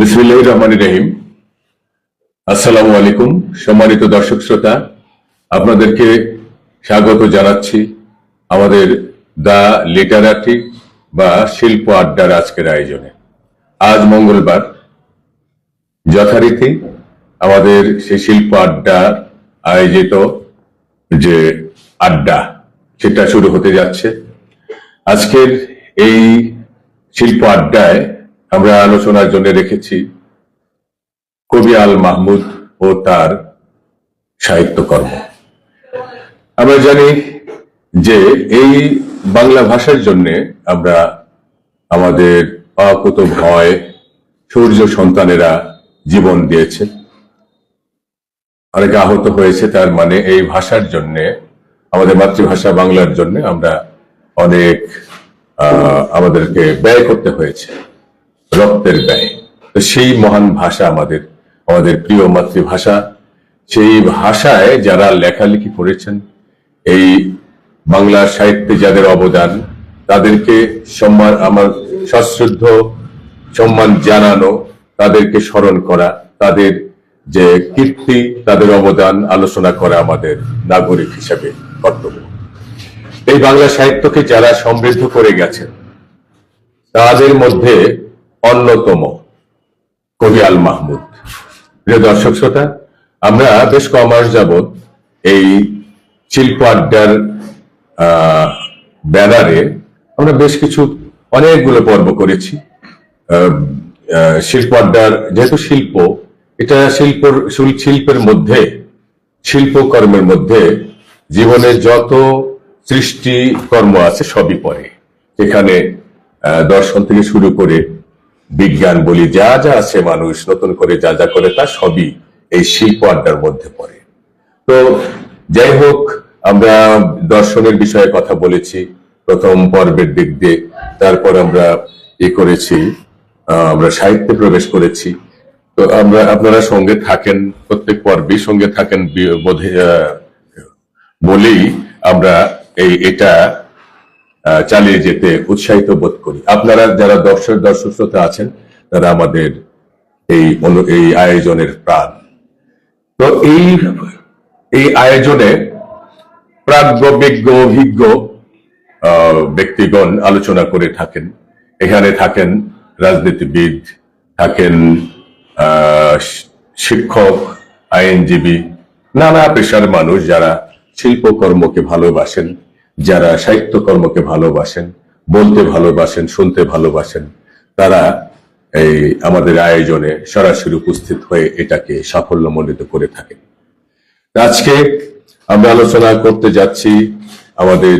বিসমিল্লাহির রহমানির রহিম। আসসালামু আলাইকুম। সম্মানিত দর্শক শ্রোতা, আপনাদেরকে স্বাগত জানাচ্ছি আমাদের দা লিটারারি বা শিল্প আড্ডার আজকের আয়োজনে। আজ মঙ্গলবার, যথারীতি আমাদের সেই শিল্প আড্ডা আয়োজিত যে আড্ডা সেটা শুরু হতে যাচ্ছে। আজকের এই শিল্প আড্ডায় আমরা আলোচনার জন্য রেখেছি কবি আল মাহমুদ ও তার সাহিত্যকর্ম। আমরা জানি যে এই বাংলা ভাষার জন্য আমরা আমাদের অকুত ভয় সূর্য সন্তানেরা জীবন দিয়েছে, অনেকে আহত হয়েছে। তার মানে এই ভাষার জন্য, আমাদের মাতৃভাষা বাংলার জন্য আমরা অনেক আমাদেরকে ব্যয় করতে হয়েছে, রক্তের ব্যয়। তো সেই মহান ভাষা আমাদের প্রিয় মাতৃভাষা, সেই ভাষায় যারা লেখালেখি করেছেন, এই বাংলা সাহিত্যে যাদের অবদান, তাদেরকে সম্মান, আমার সশ্রদ্ধ সম্মান জানানো, তাদেরকে স্মরণ করা, তাদের যে কীর্তি, তাদের অবদান আলোচনা করা আমাদের নাগরিক হিসেবে কর্তব্য। এই বাংলা সাহিত্যকে যারা সমৃদ্ধ করে গেছেন, তাদের মধ্যে অন্যতম কবি আল মাহমুদ। প্রিয় দর্শক শ্রোতা, আমরা বেশ কমাস যাবৎ এই শিল্প আড্ডার ব্যানারে আমরা বেশ কিছু অনেকগুলো পর্ব করেছি। শিল্প আড্ডার যেহেতু শিল্প, এটা শিল্পের মধ্যে, শিল্পকর্মের মধ্যে জীবনে যত সৃষ্টি কর্ম আছে সবই পড়ে। এখানে দর্শন থেকে শুরু করে বিজ্ঞান বলি, যা যা আছে, মানুষ নতুন করে যা যা করে, তা সবই এই শিল্প আড্ডার মধ্যে পড়ে। তো যাই হোক, আমরা দর্শনের বিষয়ে কথা বলেছি প্রথম পর্বের দিক দিয়ে, তারপর আমরা করেছি, আমরা সাহিত্যে প্রবেশ করেছি। তো আপনারা সঙ্গে থাকেন, প্রত্যেক পর্বেই সঙ্গে থাকেন বলেই আমরা এটা চালিয়ে যেতে উৎসাহিত বোধ করি। আপনারা যারা দর্শক শ্রোতা আছেন, তারা আমাদের এই আয়োজনের প্রাণ। তো এই আয়োজনে প্রাজ্ঞ, বিজ্ঞ, অভিজ্ঞ ব্যক্তিগণ আলোচনা করে থাকেন। এখানে থাকেন রাজনীতিবিদ, থাকেন শিক্ষক, আইনজীবী, নানা পেশার মানুষ যারা শিল্পকর্মকে ভালোবাসেন, যারা সাহিত্যকর্মকে ভালোবাসেন, বলতে ভালোবাসেন, শুনতে ভালোবাসেন, তারা এই আমাদের আয়োজনে সরাসরি উপস্থিত হয়ে এটাকে সাফল্যমণ্ডিত করে থাকেন। আজকে আমরা আলোচনা করতে যাচ্ছি আমাদের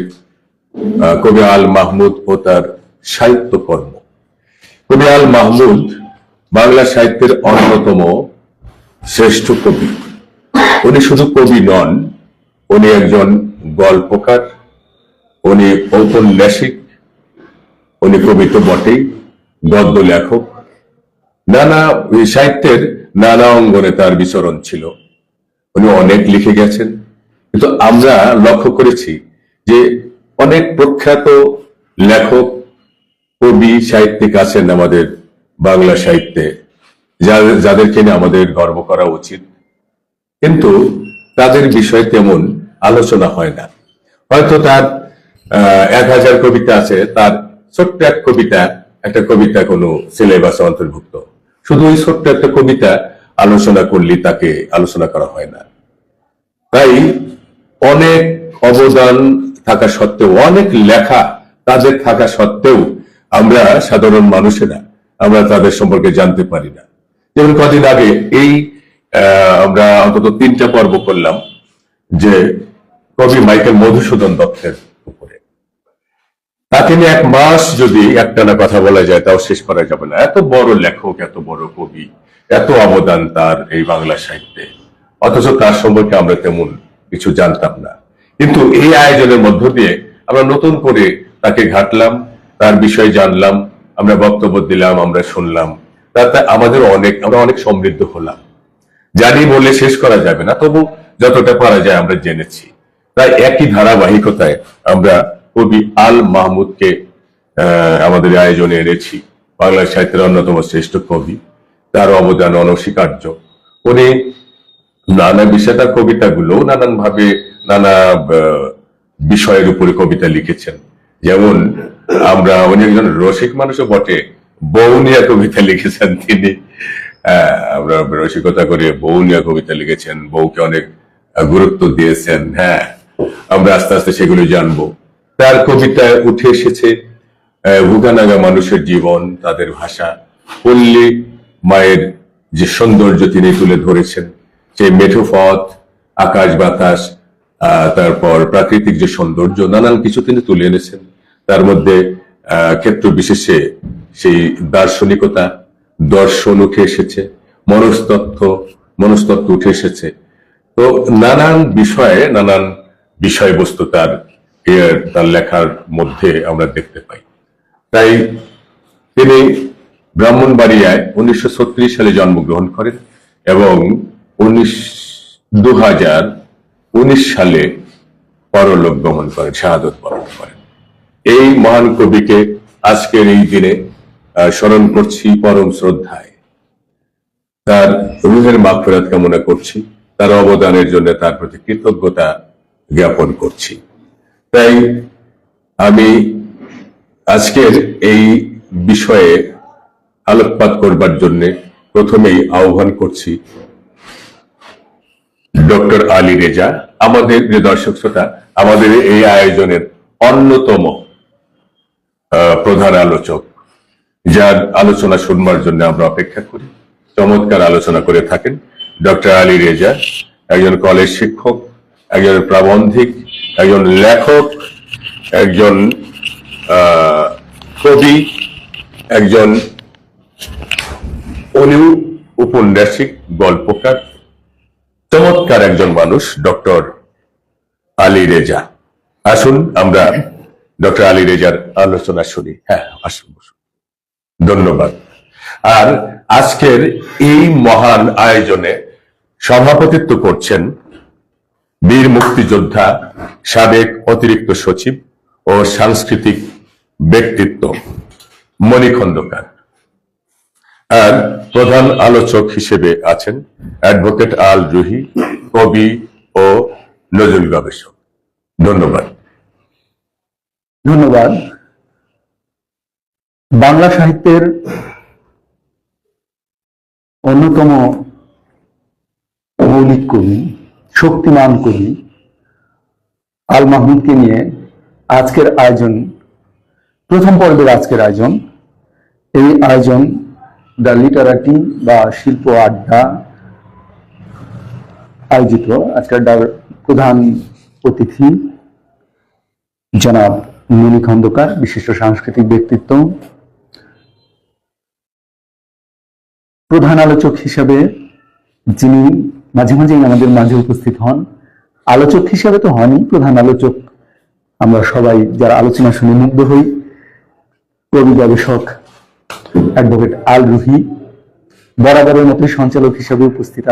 কবি আল মাহমুদ ও তার সাহিত্যকর্ম। কবি আল মাহমুদ বাংলা সাহিত্যের অন্যতম শ্রেষ্ঠ কবি। উনি শুধু কবি নন, উনি একজন গল্পকার, উনি ঔপন্যাসিক, উনি কবি তো বটেই, গদ্য লেখক। নানা সাহিত্যের নানা অঙ্গনে তার বিচরণ ছিল। উনি অনেক লিখে গেছেন, কিন্তু আমরা লক্ষ্য করেছি যে অনেক প্রখ্যাত লেখক, কবি, সাহিত্যিক আছেন আমাদের বাংলা সাহিত্যে, যাদেরকে নিয়ে আমাদের গর্ব করা উচিত, কিন্তু তাদের বিষয়ে তেমন আলোচনা হয় না। হয়তো তার 1000 কবিতা আছে, তার ছোট্ট একটা কবিতা কোনো সিলেবাসে অন্তর্ভুক্ত। শুধু ওই ছোট্ট একটা কবিতা আলোচনা করলে তাকে আলোচনা করা হয় না। তাই অনেক অবদান থাকা সত্ত্বেও, অনেক লেখা তাদের থাকা সত্ত্বেও আমরা সাধারণ মানুষেরা আমরা তাদের সম্পর্কে জানতে পারি না। যেমন কদিন আগে আমরা অন্তত 3টা পর্ব করলাম যে কবি মাইকেল মধুসূদন দত্তের উপরে। তাকে নিয়ে 1 মাস যদি একটানা কথা বলা যায়, তাও শেষ করা যাবে না। এত বড় লেখক, এত বড় কবি, এত অবদান তার এই বাংলা সাহিত্যে, অথচ তার সম্পর্কে আমরা তেমন কিছু জানতাম না। কিন্তু এই আয়োজনের মধ্য দিয়ে আমরা নতুন করে তাকে ঘাটলাম, তার বিষয়ে জানলাম, আমরা বক্তব্য দিলাম, আমরা শুনলাম। তাতে আমরা অনেক সমৃদ্ধ হলাম। জানি বলে শেষ করা যাবে না, তবু যতটা পারা যায় আমরা জেনেছি। তাই একই ধারাবাহিকতায় আমরা কবি আল মাহমুদকে আমাদের আয়োজনে এনেছি। বাংলা সাহিত্যের অন্যতম শ্রেষ্ঠ কবি, তার অবদান অনস্বীকার্য। উনি নানা বিষয়, তার কবিতাগুলো নানান ভাবে নানা বিষয়ের উপরে কবিতা লিখেছেন। যেমন উনি একজন রসিক মানুষও বটে, বউ নিয়ে কবিতা লিখেছেন তিনি। আমরা রসিকতা করে বউ নিয়ে কবিতা লিখেছেন, বউকে অনেক গুরুত্ব দিয়েছেন। হ্যাঁ, আমরা আস্তে আস্তে সেগুলো জানবো। তার কবিতায় উঠে এসেছে ভুগানাগা মানুষের জীবন, তাদের ভাষা, পল্লী মায়ের যে সৌন্দর্য তিনি তুলে ধরেছেন, যে মেঠো পথ, আকাশ বাতাস, তারপর প্রাকৃতিক যে সৌন্দর্য, নানান কিছু তিনি তুলে এনেছেন। তার মধ্যে ক্ষেত্র বিশেষে সেই দার্শনিকতা, দর্শন উঠে এসেছে, মনস্তত্ত্ব উঠে এসেছে। তো নানান বিষয়ে নানান বিষয়বস্তু তার লেখার মধ্যে আমরা দেখতে পাই। তাই তিনি ব্রাহ্মণবাড়িয়ায় 1936 সালে জন্মগ্রহণ করেন এবং 2019 সালে পরলোক গমন করেন, শাহাদত বরণ করেন। এই মহান কবিকে আজকের এই দিনে স্মরণ করছি পরম শ্রদ্ধায়। তার রুহের মাগফিরাত কামনা করছি, তার অবদানের জন্য তার প্রতি কৃতজ্ঞতা জ্ঞাপন করছি। তাই আমি আজকের এই বিষয়ে আলোকপাত করবার জন্য প্রথমেই আহ্বান করছি ডক্টর আলী রেজা, আমাদের যে দর্শক শ্রোতা, আমাদের এই আয়োজনের অন্যতম প্রধান আলোচক, যার আলোচনা শুনবার জন্য আমরা অপেক্ষা করি। চমৎকার আলোচনা করে থাকেন ডক্টর আলী রেজা, একজন কলেজ শিক্ষক, একজন প্রাবন্ধিক, একজন লেখক, একজন কবি, একজন উপন্যাসিক, গল্পকার, চমৎকার একজন মানুষ ডক্টর আলী রেজা। আসুন আমরা ডক্টর আলী রেজার আলোচনা শুনি। হ্যাঁ, আসুন। ধন্যবাদ। আর আজকের এই মহান আয়োজনে সভাপতিত্ব করছেন বীর মুক্তিযোদ্ধা, সাবেক অতিরিক্ত সচিব ও সাংস্কৃতিক ব্যক্তিত্ব মণি খন্দকার। আর প্রধান আলোচক হিসেবে আছেন অ্যাডভোকেট আল রুহি, কবি ও নজরুল গবেষক। ধন্যবাদ। ধন্যবাদ। বাংলা সাহিত্যের অন্যতম মৌলিক কবি, শক্তিমান কবি আল মাহমুদকে নিয়ে আজকের আয়োজন, প্রথম পর্বের আজকের আয়োজন। এই আয়োজন দ্য লিটারারি বা শিল্প আড্ডা আয়োজিত। আজকের প্রধান অতিথি জনাব মণি খন্দকার, বিশিষ্ট সাংস্কৃতিক ব্যক্তিত্ব। প্রধান আলোচক হিসেবে যিনি মাঝে মাঝেই আমাদের মাঝে উপস্থিত হন, আলোচক হিসেবে তো হনই, প্রধান আলোচক আমরা সবাই যারা আলোচনা শুনে মুগ্ধ হই, কবি গবেষক অ্যাডভোকেট আল রুহি বরাবরের মতো সঞ্চালক হিসেবে উপস্থিত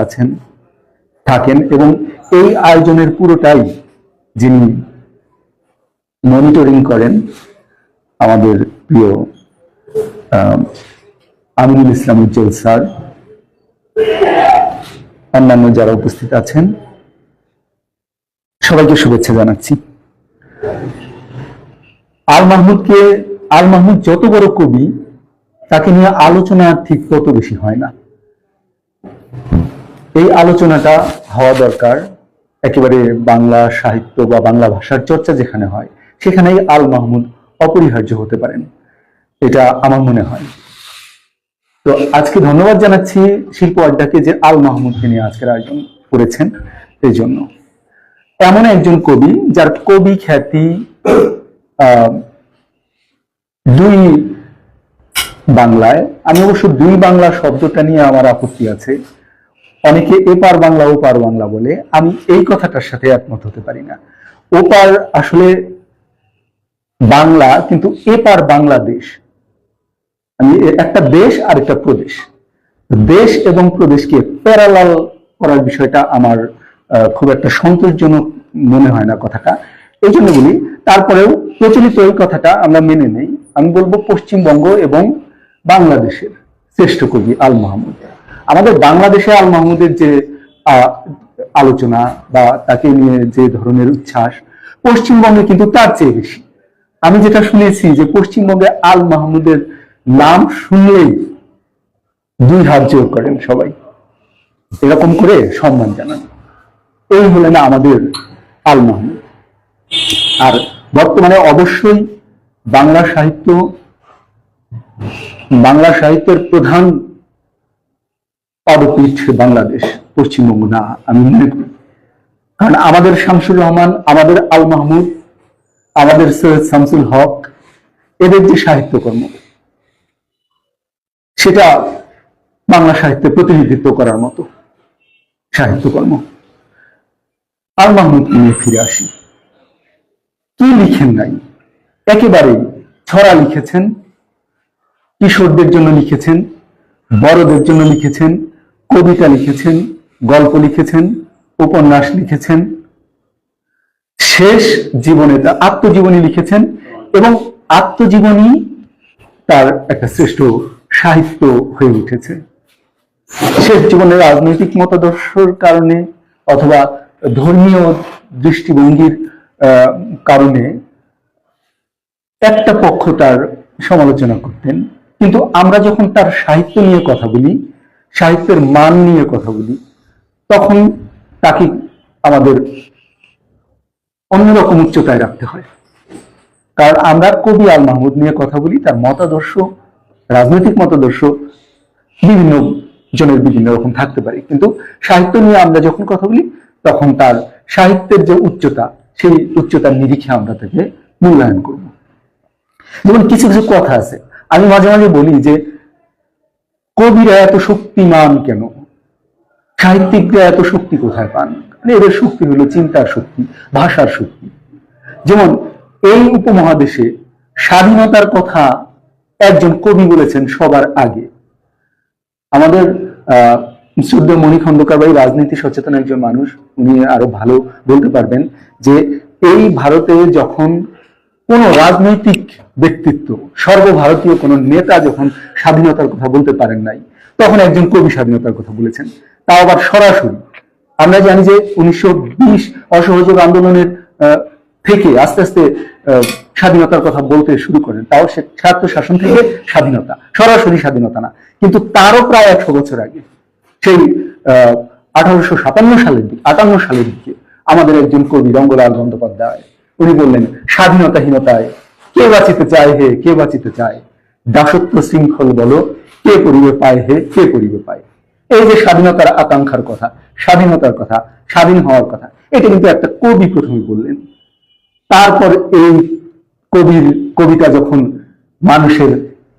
থাকেন এবং এই আয়োজনের পুরোটাই যিনি মনিটরিং করেন আমাদের প্রিয় আমিনুল ইসলাম উজ্জ্বল স্যার, অন্যান্য যারা উপস্থিত আছেন সবাইকে শুভেচ্ছা জানাচ্ছি। আল মাহমুদ যত বড় কবি, তাকে নিয়ে আলোচনা ঠিক তত বেশি হয় না। এই আলোচনাটা হওয়া দরকার। একেবারে বাংলা সাহিত্য বা বাংলা ভাষার চর্চা যেখানে হয়, সেখানেই আল মাহমুদ অপরিহার্য হতে পারেন, এটা আমার মনে হয়। তো আজকে ধন্যবাদ জানাচ্ছি শিল্প আড্ডাকে যে আল মাহমুদকে নিয়ে আজকের আয়োজন করেছেন। এই জন্য এমন একজন কবি যার কবি খ্যাতি দুই বাংলায়। আমি অবশ্য দুই বাংলা শব্দটা নিয়ে আমার আপত্তি আছে। অনেকে এপার বাংলা ওপার বাংলা বলে, আমি এই কথাটার সাথে একমত হতে পারি না। ওপার আসলে বাংলা, কিন্তু এপার বাংলাদেশ। আমি একটা দেশ আর একটা প্রদেশ, দেশ এবং প্রদেশকে প্যারালাল করার বিষয়টা আমার খুব একটা সন্তোষজনক মনে হয় না কথাটা। এই জন্য বলি, তারপরেও প্রচলিত এই কথাটা আমরা মেনে নেই। আমি বলবো পশ্চিমবঙ্গ এবং বাংলাদেশের শ্রেষ্ঠ কবি আল মাহমুদ। আমাদের বাংলাদেশে আল মাহমুদের যে আলোচনা বা তাকে নিয়ে যে ধরনের উচ্ছ্বাস, পশ্চিমবঙ্গে কিন্তু তার চেয়ে বেশি। আমি যেটা শুনেছি যে পশ্চিমবঙ্গে আল মাহমুদের নাম শুনলেই দুই হাত জোর করেন সবাই, এরকম করে সম্মান জানান। এই হলেন আমাদের আল মাহমুদ। আর বর্তমানে অবশ্যই বাংলা সাহিত্যের প্রধান পদপীঠ বাংলাদেশ, পশ্চিমবঙ্গ না, আমি মনে করি। কারণ আমাদের শামসুর রহমান, আমাদের আল মাহমুদ, আমাদের সৈয়দ শামসুল হক, এদের যে সাহিত্যকর্ম, সেটা বাংলা সাহিত্যে প্রতিনিধিত্ব করার মতো সাহিত্যকর্ম। আল মাহমুদকে নিয়ে ফিরে আসি। কি লিখেন নাই? একেবারেই ছড়া লিখেছেন, কিশোরদের জন্য লিখেছেন, বড়দের জন্য লিখেছেন, কবিতা লিখেছেন, গল্প লিখেছেন, উপন্যাস লিখেছেন, শেষ জীবনে তার আত্মজীবনী লিখেছেন, এবং আত্মজীবনী তার একটা শ্রেষ্ঠ সাহিত্য হয়ে উঠেছে। শেষ জীবনের রাজনৈতিক মতাদর্শের কারণে অথবা ধর্মীয় দৃষ্টিভঙ্গির কারণে একটা পক্ষ তার সমালোচনা করতেন, কিন্তু আমরা যখন তার সাহিত্য নিয়ে কথা বলি, সাহিত্যের মান নিয়ে কথা বলি, তখন তাকে আমাদের অন্যরকম উচ্চতায় রাখতে হয়। কারণ আমরা কবি আল মাহমুদ নিয়ে কথা বলি, তার মতাদর্শ, রাজনৈতিক মতাদর্শ বিভিন্ন জনের বিভিন্ন রকম থাকতে পারে, কিন্তু সাহিত্য নিয়ে আমরা যখন কথা বলি তখন তার সাহিত্যের যে উচ্চতা, সেই উচ্চতার নিরিখে আমরা তাকে মূল্যায়ন করব। যেমন কিছু কিছু কথা আছে, আমি মাঝে মাঝে বলি যে কবিরা এত শক্তিমান কেন, সাহিত্যিকরা এত শক্তি কোথায় পান? এদের শক্তি হলো চিন্তার শক্তি, ভাষার শক্তি। যেমন এই উপমহাদেশে স্বাধীনতার কথা একজন কবি বলেছেন সবার আগে। আমাদের শ্রদ্ধেয় মণি খন্দকার ভাই রাজনীতি সচেতন একজন মানুষ, উনি আরো ভালো বলতে পারবেন যে এই ভারতে যখন কোন রাজনৈতিক ব্যক্তিত্ব, সর্বভারতীয় কোন নেতা যখন স্বাধীনতার কথা বলতে পারেন নাই, তখন একজন কবি স্বাধীনতার কথা বলেছেন, তাও আবার সরাসরি। আমরা জানি যে 1920 অসহযোগ আন্দোলনের থেকে আস্তে আস্তে স্বাধীনতার কথা বলতে শুরু করেন, তাও সে স্বার্থ শাসন থেকে স্বাধীনতা, সরাসরি স্বাধীনতা না। কিন্তু তারও প্রায় 100 বছর আগে, সেই 58 সালের দিকে আমাদের একজন কবি রঙ্গলাল বন্দ্যোপাধ্যায়, উনি বললেন, স্বাধীনতাহীনতায় কে বাঁচিতে চায় হে, কে বাঁচিতে চায়, দাসত্ব শৃঙ্খল বলো, কে করিবে পায় হে, কে করিবে পায়। এই যে স্বাধীনতার আকাঙ্ক্ষার কথা, স্বাধীনতার কথা, স্বাধীন হওয়ার কথা, এটা কিন্তু একটা কবি প্রথমে বললেন। তারপর এই কবিতা যখন মানুষের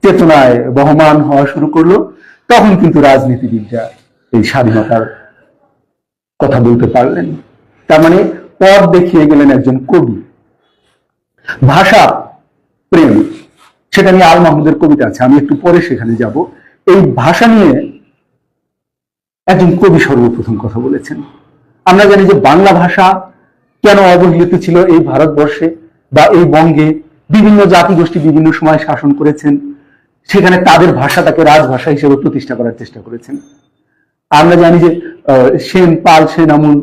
চেতনায় বহমান হওয়া শুরু করলো, তখন কিন্তু রাজনীতিবিদরা এই স্বাধীনতার কথা বলতে পারলেন। তার মানে পথ দেখিয়ে গেলেন একজন কবি। ভাষা প্রেম, সেটা নিয়ে আল মাহমুদের কবিতা আছে, আমি একটু পরে সেখানে যাব। এই ভাষা নিয়ে একজন কবি সর্বপ্রথম কথা বলেছেন। আমরা জানি যে বাংলা ভাষা কেন অবহেলিত ছিল এই ভারতবর্ষে বা এই বঙ্গে, বিভিন্ন জাতিগোষ্ঠী বিভিন্ন সময় শাসন করেছেন, সেখানে তাদের ভাষাটাকে রাজভাষা হিসেবে প্রতিষ্ঠা করার চেষ্টা করেছেন। আমরা জানি যে সেন, পাল, সেন আমল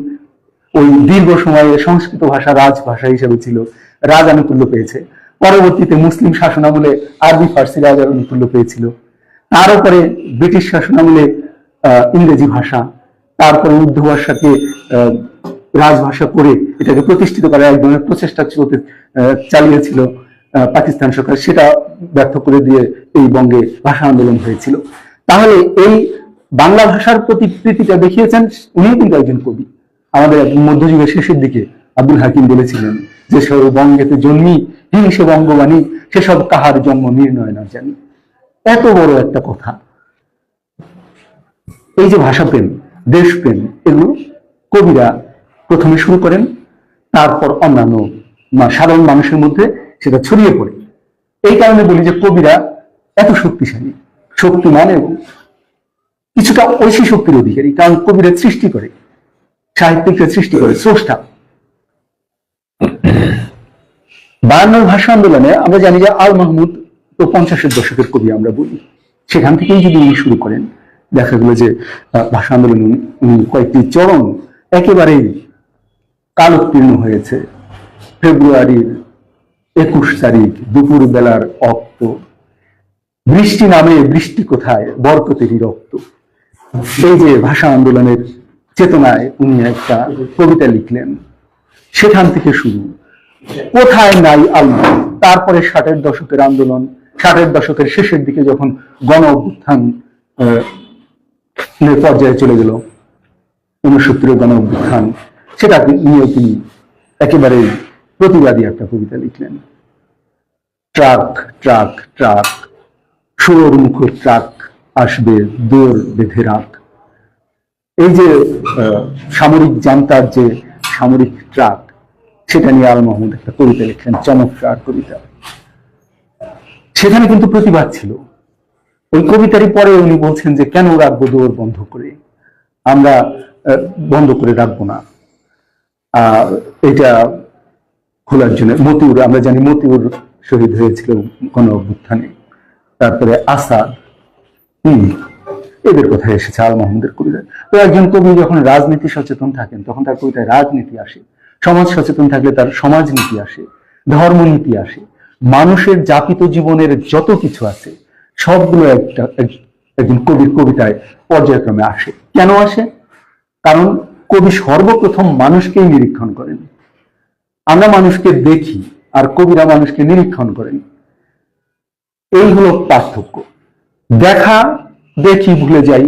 ওই দীর্ঘ সময়ে সংস্কৃত ভাষা রাজভাষা হিসেবে ছিল, রাজ আনুকূল্য পেয়েছে। পরবর্তীতে মুসলিম শাসনামলে আরবি ফার্সি রাজার আনুকূল্য পেয়েছিল, তার উপরে ব্রিটিশ শাসনামলে ইংরেজি ভাষা, তারপরে উর্দু ভাষাকে রাজভাষা করে এটাকে প্রতিষ্ঠিত করার এক ধরনের প্রচেষ্টা চালিয়েছিল পাকিস্তান সরকার, সেটা ব্যর্থ করে দিয়ে এই বঙ্গে ভাষা আন্দোলন হয়েছিল। তাহলে এই বাংলা ভাষার প্রতি প্রীতিটা দেখিয়েছেন উনি কিন্তু একজন কবি। আমাদের মধ্যযুগের শেষের দিকে আব্দুল হাকিম বলেছিলেন যে সব বঙ্গেতে জন্মি হিংসে বঙ্গবাণী, সেসব কাহার জন্ম নির্ণয় না জানি। এত বড় একটা কথা। এই যে ভাষাপ্রেম, দেশপ্রেম, এগুলো কবিরা প্রথমে শুরু করেন, তারপর অন্যান্য সাধারণ মানুষের মধ্যে সেটা ছড়িয়ে পড়ে। এই কারণে বলি যে কবিরা এত শক্তিশালী, শক্তিমান এবং কিছুটা ঐশী শক্তির অধিকারী, কারণ কবিরা সৃষ্টি করে, সাহিত্যিকরা সৃষ্টি করে, স্রষ্টা। 52 ভাষা আন্দোলনে আমরা জানি যে আল মাহমুদ তো 50-এর দশকের কবি আমরা বলি, সেখান থেকেই যদি উনি শুরু করেন, দেখা গেল যে ভাষা আন্দোলন উনি কয়েকটি চরণ একেবারেই কালোত্তীর্ণ হয়েছে। ফেব্রুয়ারির 21 তারিখ দুপুর বেলার অক্ত, বৃষ্টি নামে বৃষ্টি কোথায়, বরকতেরই রক্ত। এই যে ভাষা আন্দোলনের চেতনায় উনি একটা কবিতা লিখলেন, সেখান থেকে শুরু, কোথায় নাই আল্লাহ। তারপরে 60-এর দশকের আন্দোলন, 60-এর দশকের শেষের দিকে যখন গণ অভ্যুত্থান পর্যায়ে চলে গেল, 69-এর গণ অভ্যুত্থান, সেটা নিয়েও তিনি একেবারে প্রতিবাদী একটা কবিতা লিখলেন। ট্রাক ট্রাক ট্রাক, সুর মুখ ট্রাক আসবে, দৌড় বেঁধে রাখ। এই যে সামরিক জান্তার যে সামরিক ট্রাক, সেটা নিয়ে আল মাহমুদ একটা কবিতা লিখলেন, চমৎকার কবিতা। সেখানে কিন্তু প্রতিবাদ ছিল। ওই কবিতারই পরে উনি বলছেন যে কেন রাখবো দৌড় বন্ধ করে, আমরা বন্ধ করে রাখবো না, এটা খোলার জন্য। মতিউর, আমরা জানি মতিউর শহীদ হয়েছিল গণ অভ্যুত্থানে, তারপরে আসাদ, এদের কথা এসেছে আল মাহমুদের কবিতায়। তো একজন কবি যখন রাজনীতি সচেতন থাকেন তখন তার কবিতায় রাজনীতি আসে, সমাজ সচেতন থাকলে তার সমাজনীতি আসে, ধর্মনীতি আসে, মানুষের যাপিত জীবনের যত কিছু আছে সবগুলো একজন কবির কবিতায় পর্যায়ক্রমে আসে। কেন আসে? কারণ কবি সর্বপ্রথম মানুষকেই নিরীক্ষণ করেন। আমরা মানুষকে দেখি আর কবিরা মানুষকে নিরীক্ষণ করেন। এই হলো পার্থক্য। দেখা দেখি ভুলে যাই,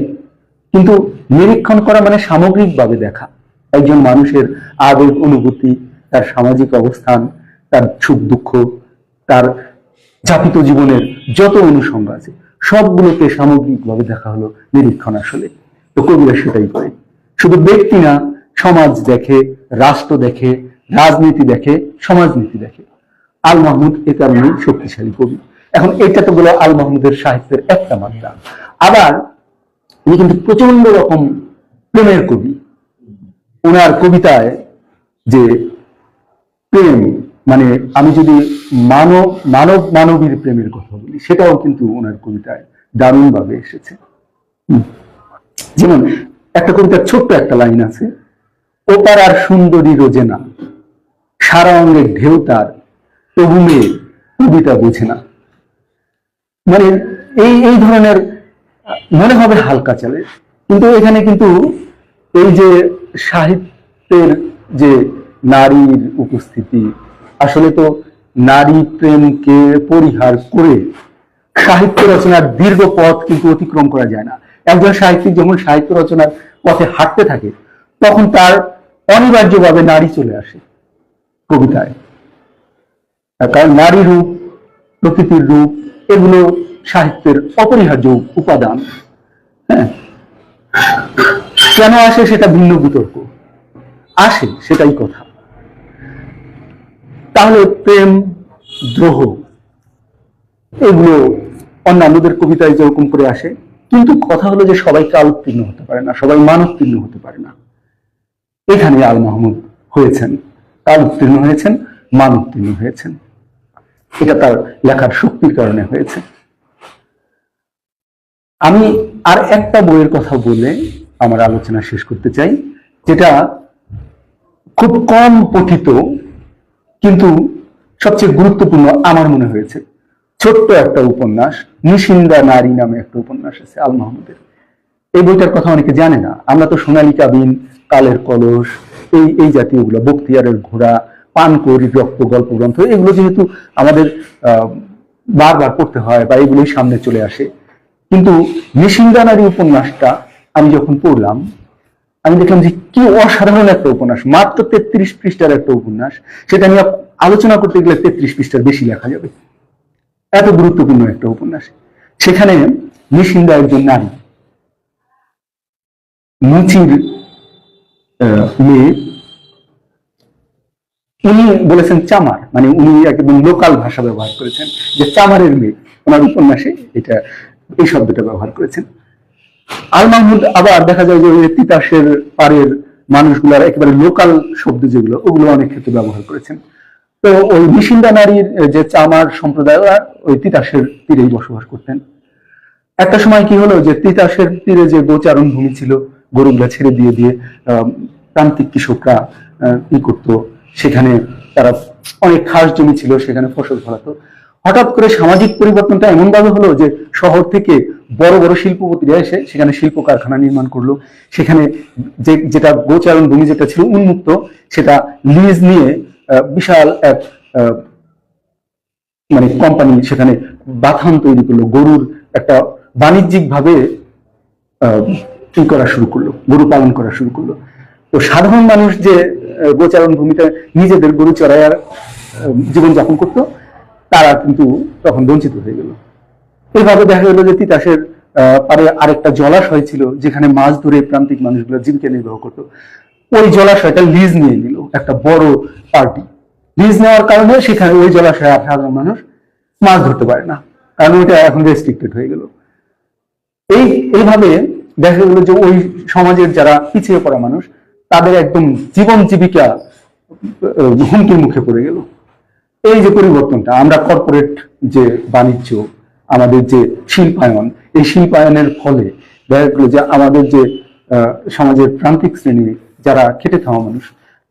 কিন্তু নিরীক্ষণ করা মানে সামগ্রিকভাবে দেখা একজন মানুষের আবেগ অনুভূতি, তার সামাজিক অবস্থান, তার সুখ দুঃখ, তার যাপিত জীবনের যত অনুষঙ্গ আছে সবগুলোকে সামগ্রিকভাবে দেখা হলো নিরীক্ষণ। আসলে তো কবিরা সেটাই করে, শুধু ব্যক্তি না, সমাজ দেখে, রাষ্ট্র দেখে, রাজনীতি দেখে, সমাজনীতি দেখে। আল মাহমুদ এ কারণে শক্তিশালী কবি। এখন এটা তো বলে আল মাহমুদের সাহিত্যের একটা মাত্রা। আবার উনি কিন্তু প্রচন্ড রকম প্রেমের কবি। ওনার কবিতায় যে প্রেম, মানে আমি যদি মানব মানবীর প্রেমের কথা বলি, সেটাও কিন্তু ওনার কবিতায় দারুণ ভাবে এসেছে। যেমন একটা কবিতার ছোট্ট একটা লাইন আছে, ওপার আর সুন্দরী রোজেনা, সারা অঙ্গের ঢেউ তার, তবু মেয়ে কবিতা বোঝে না। মানে এই ধরনের মনে হবে হালকা চলে, কিন্তু এখানে কিন্তু এই যে সাহিত্যের যে নারীর উপস্থিতি, আসলে তো নারী প্রেমকে পরিহার করে সাহিত্য রচনার দীর্ঘ পথ কিন্তু অতিক্রম করা যায় না। একজন সাহিত্যিক যখন সাহিত্য রচনার পথে হাঁটতে থাকে তখন তার অনিবার্যভাবে নারী চলে আসে কবিতায়। কারণ নারী রূপ, প্রকৃতির রূপ, এগুলো সাহিত্যের অপরিহার্য উপাদান। হ্যাঁ, কেন আসে সেটা ভিন্ন বিতর্ক, আসে সেটাই কথা। তাহলে প্রেম, দ্রোহ এগুলো অন্যান্যদের কবিতায় যেরকম করে আসে, কিন্তু কথা হলো যে সবাই কালোত্তীর্ণ হতে পারে না, সবাই মানোত্তীর্ণ হতে পারে না। এখানে আল মাহমুদ হয়েছেন, কালোত্তীর্ণ হয়েছেন, মানোত্তীর্ণ হয়েছেন। এটা তার লেখার শক্তির কারণে হয়েছে। আমি আর একটা বইয়ের কথা বলে আমার আলোচনা শেষ করতে চাই, যেটা খুব কম পঠিত কিন্তু সবচেয়ে গুরুত্বপূর্ণ আমার মনে হয়েছে। ছোট্ট একটা উপন্যাস, নিশিন্দা নারী নামে একটা উপন্যাস আছে আল মাহমুদের। এই বইটার কথা অনেকে জানে না। আমরা তো সোনালিকা বিন, কালের কলস, এই জাতীয়গুলো, বখতিয়ারের ঘোড়া, পানকৌড়ির রক্ত গল্প গ্রন্থ, এগুলো যেহেতু আমাদের বারবার পড়তে হয় বা এগুলোই সামনে চলে আসে, কিন্তু নিশিন্দা নারী উপন্যাসটা আমি যখন পড়লাম আমি দেখলাম যে কি অসাধারণ একটা উপন্যাস। মাত্র 33 পৃষ্ঠার একটা উপন্যাস, সেটা নিয়ে আলোচনা করতে গেলে 33 পৃষ্ঠার বেশি লেখা যাবে, এত গুরুত্বপূর্ণ একটা উপন্যাস। সেখানে নিশিন্দা একজন নারী, মুচির মেয়ে। উনি বলেছেন চামার, মানে উনি একদম লোকাল ভাষা ব্যবহার করেছেন যে চামারের মেয়ে। ওনার উপন্যাসে এটা এই শব্দটা ব্যবহার করেছেন। আল মাহমুদ আবার দেখা যায় যে তিতাসের পাড়ের মানুষগুলার একেবারে লোকাল শব্দ যেগুলো, ওগুলো অনেক ক্ষেত্রে ব্যবহার করেছেন। তো ওই নিশিন্দা নারীর যে চামার সম্প্রদায়, ওই তিতাসের তীরেই বসবাস করতেন। একটা সময় কি হলো যে তিতাসের তীরে যে গোচারণ ভূমি ছিল, গরুগুলা ছেড়ে দিয়ে দিয়ে প্রান্তিক কৃষকরা কি করতো, সেখানে তারা অনেক খাস জমি ছিল, সেখানে ফসল ফলাতো। হঠাৎ করে সামাজিক পরিবর্তনটা এমন ভাবে হলো যে শহর থেকে বড় বড় শিল্পপতিরা এসে সেখানে শিল্প কারখানা নির্মাণ করলো। সেখানে যেটা গোচারণ ভূমি যেটা ছিল উন্মুক্ত, সেটা লিজ নিয়ে বিশাল এক মানে কোম্পানি সেখানে বাথান তৈরি করলো, গরুর একটা বাণিজ্যিক ভাবে কি করা শুরু করলো, গরু পালন করা শুরু করলো। তো সাধারণ মানুষ যে গোচারণ ভূমিতে নিজেদের গরু চড়াই আর জীবনযাপন করতো, তারা কিন্তু তখন বঞ্চিত হয়ে গেল। এইভাবে দেখা গেল যে তিতাসের পারে আরেকটা জলাশয় ছিল যেখানে মাছ ধরে প্রান্তিক মানুষগুলো জীবিকা নির্বাহ করতো। ওই জলাশয়টা লিজ নিয়ে নিল একটা বড় পার্টি। লিজ নেওয়ার কারণে সেখানে ওই জলাশয়ে সাধারণ মানুষ মাছ ধরতে পারে না, কারণ ওইটা এখন রেস্ট্রিক্টেড হয়ে গেল। এইভাবে দেখা গেল যে ওই সমাজের যারা পিছিয়ে পড়া মানুষ, তাদের একদম জীবন জীবিকা হুমকির মুখে পড়ে গেল। এই যে পরিবর্তনটা, আমরা কর্পোরেট যে বাণিজ্য, আমাদের যে শিল্পায়ন, এই শিল্পায়নের ফলে দেখা গেল যে আমাদের যে সমাজের প্রান্তিক শ্রেণী যারা খেটে খাওয়া মানুষ,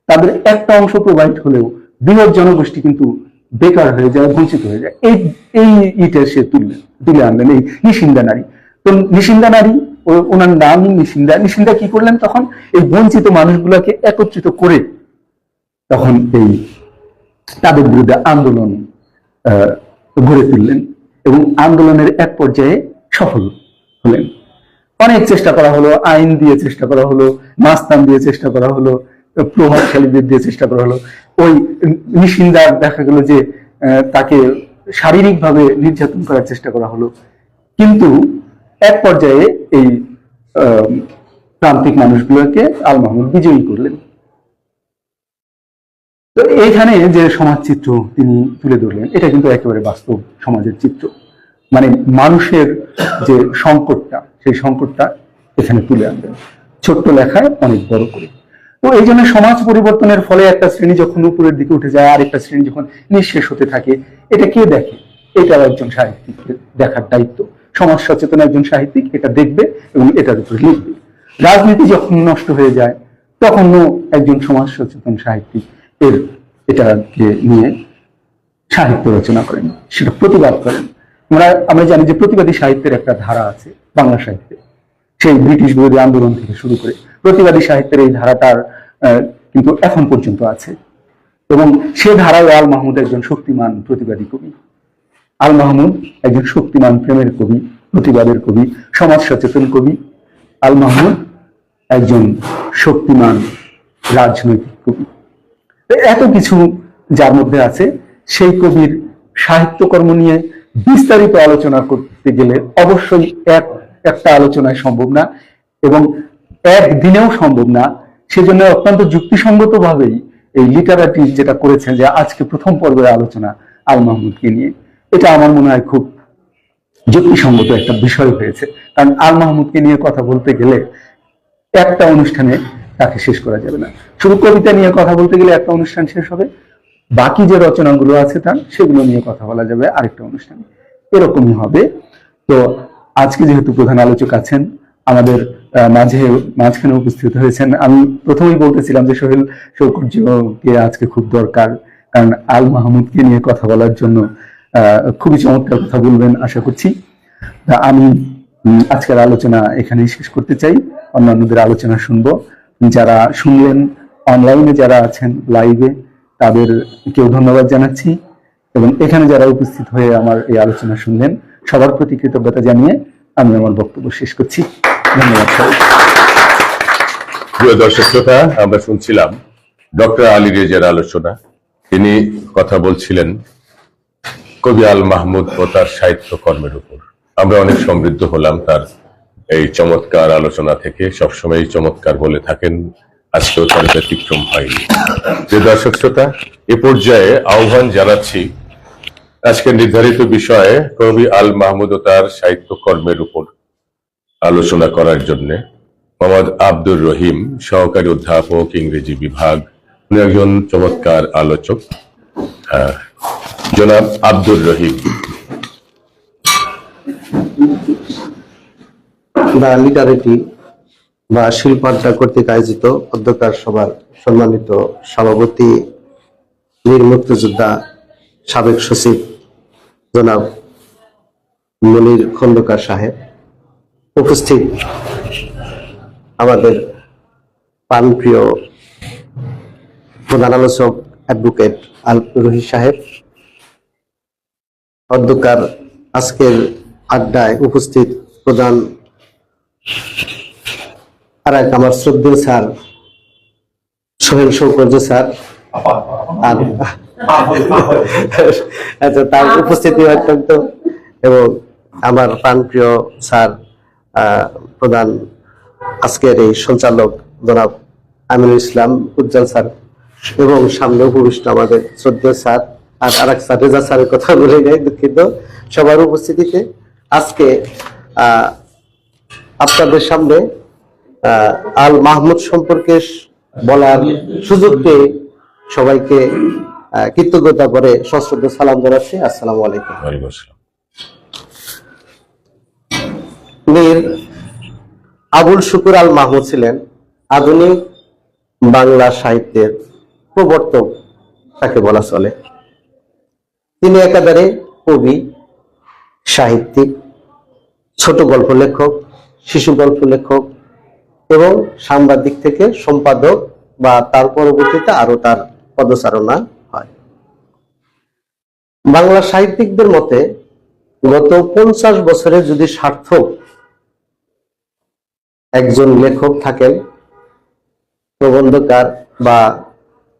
তাদের একটা অংশ প্রোভাইড হলেও বৃহৎ জনগোষ্ঠী কিন্তু বেকার হয়ে যায়, বঞ্চিত হয়ে যায়। এই ইটা সে তুলে আনলেন এই নিশিন্দা নারী। তো নিশিন্দা নারী, ওনার নামই নিশিন্দা কি করলেন তখন, এই বঞ্চিত মানুষগুলোকে একত্রিত করে তখন এই তাদের বিরুদ্ধে আন্দোলন গড়ে তুললেন এবং আন্দোলনের এক পর্যায়ে সফল হলেন। অনেক চেষ্টা করা হলো, আইন দিয়ে চেষ্টা করা হলো, মাস্তান দিয়ে চেষ্টা করা হলো, প্রভাবশালীদের দিয়ে চেষ্টা করা হলো। ওই নিশিন্দার দেখা গেল যে তাকে শারীরিকভাবে নির্যাতন করার চেষ্টা করা হলো, কিন্তু এক পর্যায়ে এই প্রান্তিক মানুষগুলোকে আল মাহমুদ বিজয়ী করলেন। তো এইখানে যে সমাজ চিত্র তিনি তুলে ধরলেন, এটা কিন্তু একেবারে বাস্তব সমাজের চিত্র। মানে মানুষের যে সংকটটা, সেই সংকটটা এখানে তুলে আনবেন ছোট্ট লেখায় অনেক বড় করে। তো এই জন্য সমাজ পরিবর্তনের ফলে একটা শ্রেণী যখন উপরের দিকে উঠে যায়, আর একটা শ্রেণী যখন নিঃশেষ হতে থাকে, এটা কে দেখে? এটাও একজন সাহিত্যিক দেখার দায়িত্ব। সমাজ সচেতন একজন সাহিত্যিক এটা দেখবে এবং এটার উপরে লিখবে। রাজনীতি যখন নষ্ট হয়ে যায়, তখনও একজন সমাজ সচেতন সাহিত্যিক এটাকে নিয়ে সাহিত্য রচনা করেন, সেটা প্রতিবাদ করেন। আমরা জানি যে প্রতিবাদী সাহিত্যের একটা ধারা আছে বাংলা সাহিত্যে, সেই ব্রিটিশ বিরোধী আন্দোলন থেকে শুরু করে প্রতিবাদী সাহিত্যের এই ধারাটার কিন্তু এখন পর্যন্ত আছে। এবং সে ধারায় আল মাহমুদ একজন শক্তিমান প্রতিবাদী কবি। আল মাহমুদ একজন শক্তিমান প্রেমের কবি, প্রতিবাদের কবি, সমাজ সচেতন কবি। আল মাহমুদ একজন শক্তিমান রাজনৈতিক কবি। এত কিছু যার মধ্যে আছে, সেই কবির সাহিত্যকর্ম নিয়ে বিস্তারিত আলোচনা করতে গেলে অবশ্যই একটা আলোচনায় সম্ভব না এবং একদিনেও সম্ভব না। সেজন্য অত্যন্ত যুক্তিসঙ্গত ভাবেই এই লিটারেটিভ যেটা করেছেন যে আজকে প্রথম পর্বের আলোচনা আল মাহমুদকে নিয়ে, এটা আমার মনে হয় খুব যুক্তিসঙ্গত একটা বিষয় হয়েছে। কারণ আল মাহমুদকে নিয়ে কথা বলতে গেলে একটা অনুষ্ঠানে তাকে শেষ করা যাবে না। শুধু কবিতা নিয়ে কথা বলতে গেলে একটা অনুষ্ঠান শেষ হবে, বাকি যে রচনাগুলো আছে তার সেগুলো নিয়ে কথা বলা যাবে আরেকটা অনুষ্ঠানে, এরকমই হবে। তো আজকে যেহেতু প্রধান আলোচক আছেন আমাদের মাঝখানে উপস্থিত হয়েছেন, আমি প্রথমেই বলতেছিলাম যে সোহেল সৌকর্যকে আজকে খুব দরকার, কারণ আল মাহমুদকে নিয়ে কথা বলার জন্য খুবই চমৎকার কথা বলবেন আশা করছি। আমি আজকের আলোচনা এখানেই শেষ করতে চাই, অন্যান্যদের আলোচনা শুনবো। যারা শুনলেন, অনলাইনে যারা আছেন লাইভে, তাদেরকেও ধন্যবাদ জানাচ্ছি এবং এখানে যারা উপস্থিত হয়ে আমার এই আলোচনা শুনলেন, সবার প্রতি কৃতজ্ঞতা জানিয়ে আমি আমার বক্তব্য শেষ করছি। ধন্যবাদ। প্রিয় দর্শক শ্রোতা, আমরা শুনছিলাম ডক্টর আলী রেজার আলোচনা। তিনি কথা বলছিলেন কবি আল মাহমুদ ও তার সাহিত্য কর্মের উপর। আমরা অনেক সমৃদ্ধ হলাম তার এই চমৎকার আলোচনা থেকে। সবসময় চমৎকার বলে থাকেন, আজকেও তার ব্যতিক্রম হয়নি। যে দর্শক শ্রোতা, এ পর্যায়ে আহ্বান জানাচ্ছি আজকের নির্ধারিত বিষয়ে কবি আল মাহমুদ ও তার সাহিত্য কর্মের উপর আলোচনা করার জন্য মোহাম্মদ আব্দুর রহিম, সহকারী অধ্যাপক, ইংরেজি বিভাগ, উনি একজন চমৎকার আলোচক। জনাব আব্দুর রহিম। দ্য লিটারেটি বা শিল্পাড্ডা কর্তৃক আয়োজিত অধ্যকার সভার সম্মানিত সভাপতি বীর মুক্তিযোদ্ধা সাবেক সচিব জনাব মনির খন্দকার সাহেব, উপস্থিত আমাদের প্রাণপ্রিয় প্রধান আলোচক অ্যাডভোকেট আল রহিম সাহেব, অধ্যকার আজকের আড্ডায় উপস্থিত প্রধান আর এক আমার শ্রদ্ধেয় স্যার সোহেল শৌকত স্যার, আর আচ্ছা তার উপস্থিতি অত্যন্ত, এবং আমার প্রাণপ্রিয় স্যার প্রধান আজকের এই সঞ্চালক জনাব আমিনুল ইসলাম উজ্জ্বল স্যার, এবং সামনে উপবিষ্ট আমাদের শ্রদ্ধেয় স্যার আর আরেক স্যার রেজা স্যারের কথা বলে নেই, দুঃখিত। সবার উপস্থিতিতে আজকে আপনাদের সামনে আল মাহমুদ সম্পর্কে বলার সুযোগ পেয়ে সবাইকে কৃতজ্ঞতা করে সশ্রদ্ধ সালাম জানাচ্ছি। আসসালামু আলাইকুম। ওয়ালাইকুম আসসালাম। মীর আবুল শুকুর আল মাহমুদ ছিলেন আধুনিক বাংলা সাহিত্যের প্রবর্তক তাকে বলা চলে। তিনি একাধারে কবি, সাহিত্যিক, ছোট গল্প লেখক, শিশু গল্প লেখক এবং সাংবাদিক থেকে সম্পাদক বা তার পরবর্তীতে আরো তার পদচারণা হয়। বাংলা সাহিত্যিকদের মতে গত 50 বছরে যদি সার্থক একজন লেখক থাকেন, প্রবন্ধকার বা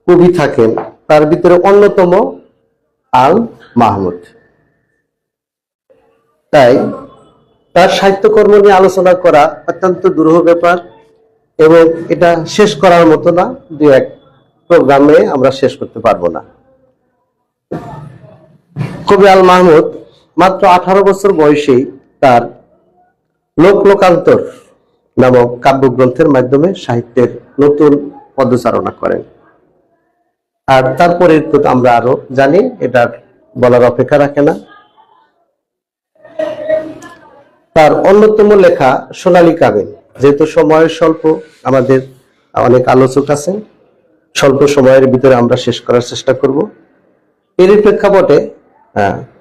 কবি থাকেন, তার ভিতরে অন্যতম আল মাহমুদ। তাই তার সাহিত্যকর্ম নিয়ে আলোচনা করা অত্যন্ত দুরূহ ব্যাপার, এবং এটা শেষ করার মতো না, দু এক প্রোগ্রামে আমরা শেষ করতে পারবো না। কবি আল মাহমুদ মাত্র 18 বছর বয়সেই তার লোকান্তর নামক কাব্যগ্রন্থের মাধ্যমে সাহিত্যের নতুন পদচারণা করেন। আর তারপরে তো আমরা আরো জানি, এটা বলার অপেক্ষা রাখে না। তার অন্যতম লেখা সোনালী কাবিন, যেহেতু সময়ের স্বল্প, আমাদের অনেক আলোচক আছেন, স্বল্প সময়ের ভিতরে আমরা শেষ করার চেষ্টা করব। এর প্রেক্ষাপটে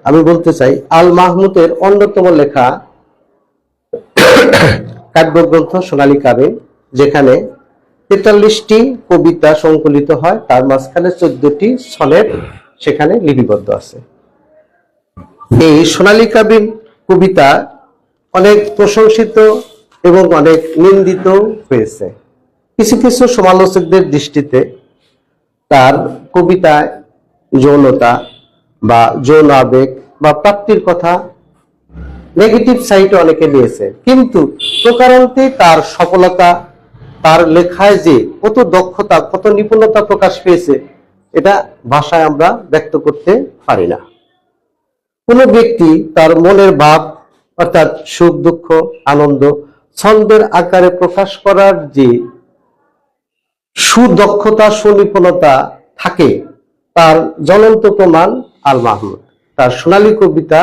আমি বলতে চাই, আল মাহমুদের অন্যতম লেখা কাব্যগ্রন্থ সোনালী কাবিন, যেখানে 43টি কবিতা সংকলিত হয়, তার মাঝখানে 14টি সনেট সেখানে লিপিবদ্ধ আছে। এই সোনালী কাবিন কবিতা অনেক প্রশংসিত এবং অনেক নিন্দিত হয়েছে। কিছু কিছু সমালোচকদের দৃষ্টিতে তার কবিতায় যৌনতা বা যৌন আবেগ বা প্রাপ্তির কথা নেগেটিভ সাইডে অনেকে নিয়েছে, কিন্তু প্রকারান্তে তার সফলতা, তার লেখায় যে কত দক্ষতা, কত নিপুণতা প্রকাশ পেয়েছে, এটা ভাষায় আমরা ব্যক্ত করতে পারি না। কোন ব্যক্তি তার মনের ভাব অর্থাৎ সুখ, দুঃখ, আনন্দ ছন্দের আকারে প্রকাশ করার যে সুদক্ষতা, সুনিপুণতা থাকে, তার জ্বলন্ত প্রমাণ আল মাহমুদ। তার সোনালী কবিতা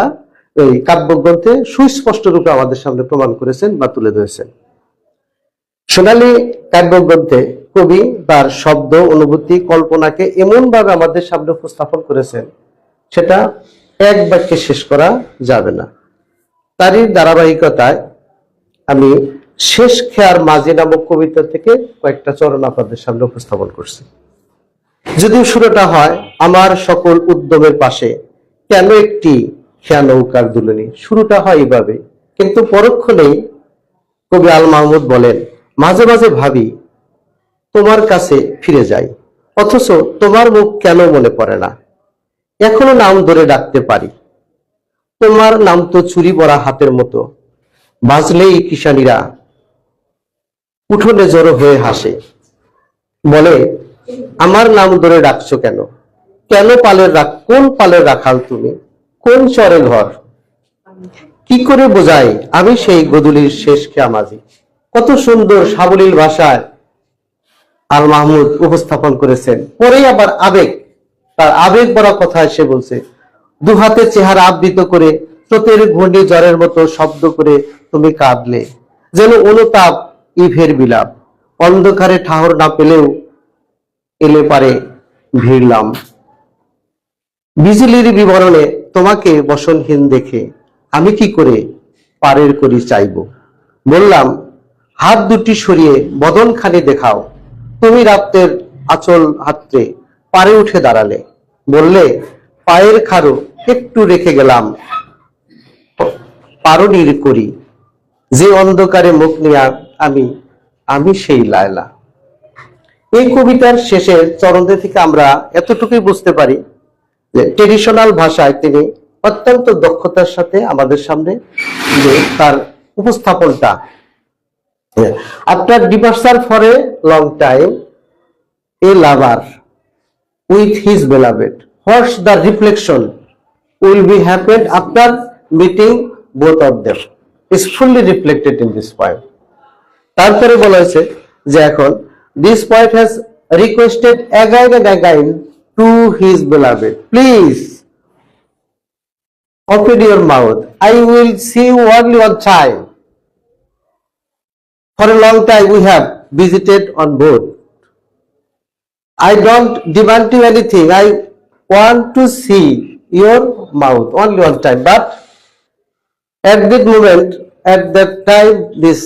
এই কাব্যগ্রন্থে সুস্পষ্ট রূপে আমাদের সামনে প্রমাণ করেছেন বা তুলে ধরেছেন। সোনালী কাব্যগ্রন্থে কবি তার শব্দ, অনুভূতি, কল্পনাকে এমন ভাবে আমাদের সামনে উপস্থাপন করেছেন, সেটা এক বাক্যে শেষ করা যাবে না। তারই ধারাবাহিকতায় আমি শেষ খেয়ার মাঝি নামক কবিতা থেকে কয়েকটা চরণ আপনাদের সামনে উপস্থাপন করছি। যদিও শুরুটা হয় আমার সকল উদ্যমের পাশে কেন একটি খেয়া নৌকার দুলনি, শুরুটা হয় এইভাবে, কিন্তু পরক্ষণেই কবি আল মাহমুদ বলেন, মাঝে মাঝে ভাবি তোমার কাছে ফিরে যাই, অথচ তোমার মুখ কেন মনে পড়ে না, এখনো নাম ধরে ডাকতে পারি, তোমার নাম তো চুরি পরা হাতের মতো, বাজলেই কিষানীরা উঠোনে জড়ো হয়ে হাসে, বলে আমার নাম ধরে ডাকছো কেন, কেন কোন পালের রাখাল তুমি, কোন চরে ঘর, কি করে বোঝাই আমি সেই গদুলির শেষ খেয়া মাঝি। কত সুন্দর সাবলীল ভাষায় আল মাহমুদ উপস্থাপন করেছেন। পরেই আবার আবেগ, তার আবেগ ভরা কথা এসে বলছে, দু হাতে চেহারা আবৃত করে স্রোতের ঘূর্ণি জ্বরের মতো শব্দ করে তুমি কাঁদলে, যেন অনুতাপ ইভের বিলাপ, অন্ধকারে ঠাহর না পেলেও এলে পারে ভিড়লাম। বিজলির বিবরণে তোমাকে বসনহীন দেখে আমি কি করে পারের করি চাইব। বললাম, হাত দুটি সরিয়ে বদনখানি দেখাও। তুমি রাত্রের আঁচল হাতড়ে পারে উঠে দাঁড়ালে, বললে, পায়ের খাড়ো একটু রেখে গেলাম পারনির করি, যে অন্ধকারে মুখ নিয়া আমি আমি সেই লায়লা। এই কবিতার শেষের চরণে থেকে আমরা এতটুকুই বুঝতে পারি যে ট্রেডিশনাল ভাষায় তিনি অত্যন্ত দক্ষতার সাথে আমাদের সামনে যে তার উপস্থাপনটা, after departure for a long time a lover with his beloved, what's the reflection will be happened after meeting both of them is fully reflected in this poem. তারপরে বলা হয়েছে যে এখন this poet has requested again and again to his beloved, please open your mouth, I will see you only one time. For a long time we have visited on board. I don't demand you anything. I want to see your mouth only one time. But at that moment, at that time, this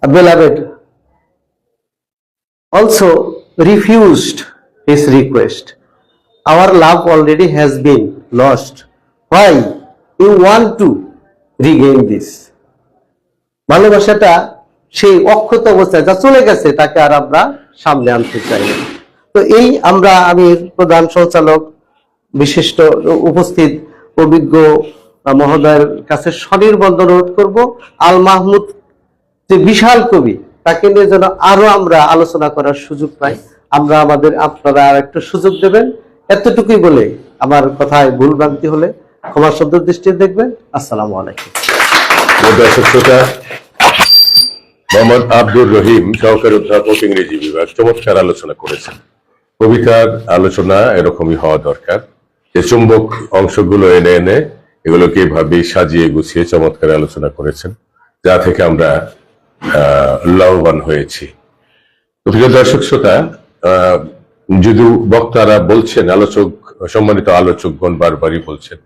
beloved also refused his request. Our love already has been lost. Why you want to regain this? ভালোবাসাটা সেই অক্ষত অবস্থায় যা চলে গেছে তাকে আর আমরা সামনে আনতে চাই না। তো এই আমি প্রধান সঞ্চালক বিশিষ্ট উপস্থিত অভিজ্ঞ মহোদয়ের কাছে স্বনির্বন্ধ অনুরোধ করব, আল মাহমুদ যে বিশাল কবি, তাকে নিয়ে যেন আরো আমরা আলোচনা করার সুযোগ পাই। আপনারা আর একটু সুযোগ দেবেন। এতটুকুই বলে আমার কথায় ভুল ভ্রান্তি হলে ক্ষমা সুন্দর দৃষ্টিতে দেখবেন। আসসালামু আলাইকুম। দর্শক শ্রোতা, মোহাম্মদ আব্দুর রহিম সহকারী অধ্যাপক ইংরেজি বিভাগ চমৎকার আলোচনা করেছেন। কবিতার আলোচনা এরকমই হওয়া দরকার, যে চুম্বক অংশগুলো এনে এনে এগুলোকে এভাবে সাজিয়ে গুছিয়ে চমৎকার আলোচনা করেছেন, যা থেকে আমরা লাভবান হয়েছি। প্রিয় দর্শক শ্রোতা, যদি বক্তারা বলছেন, সম্মানিত আলোচকগণ বারবারই বলছেন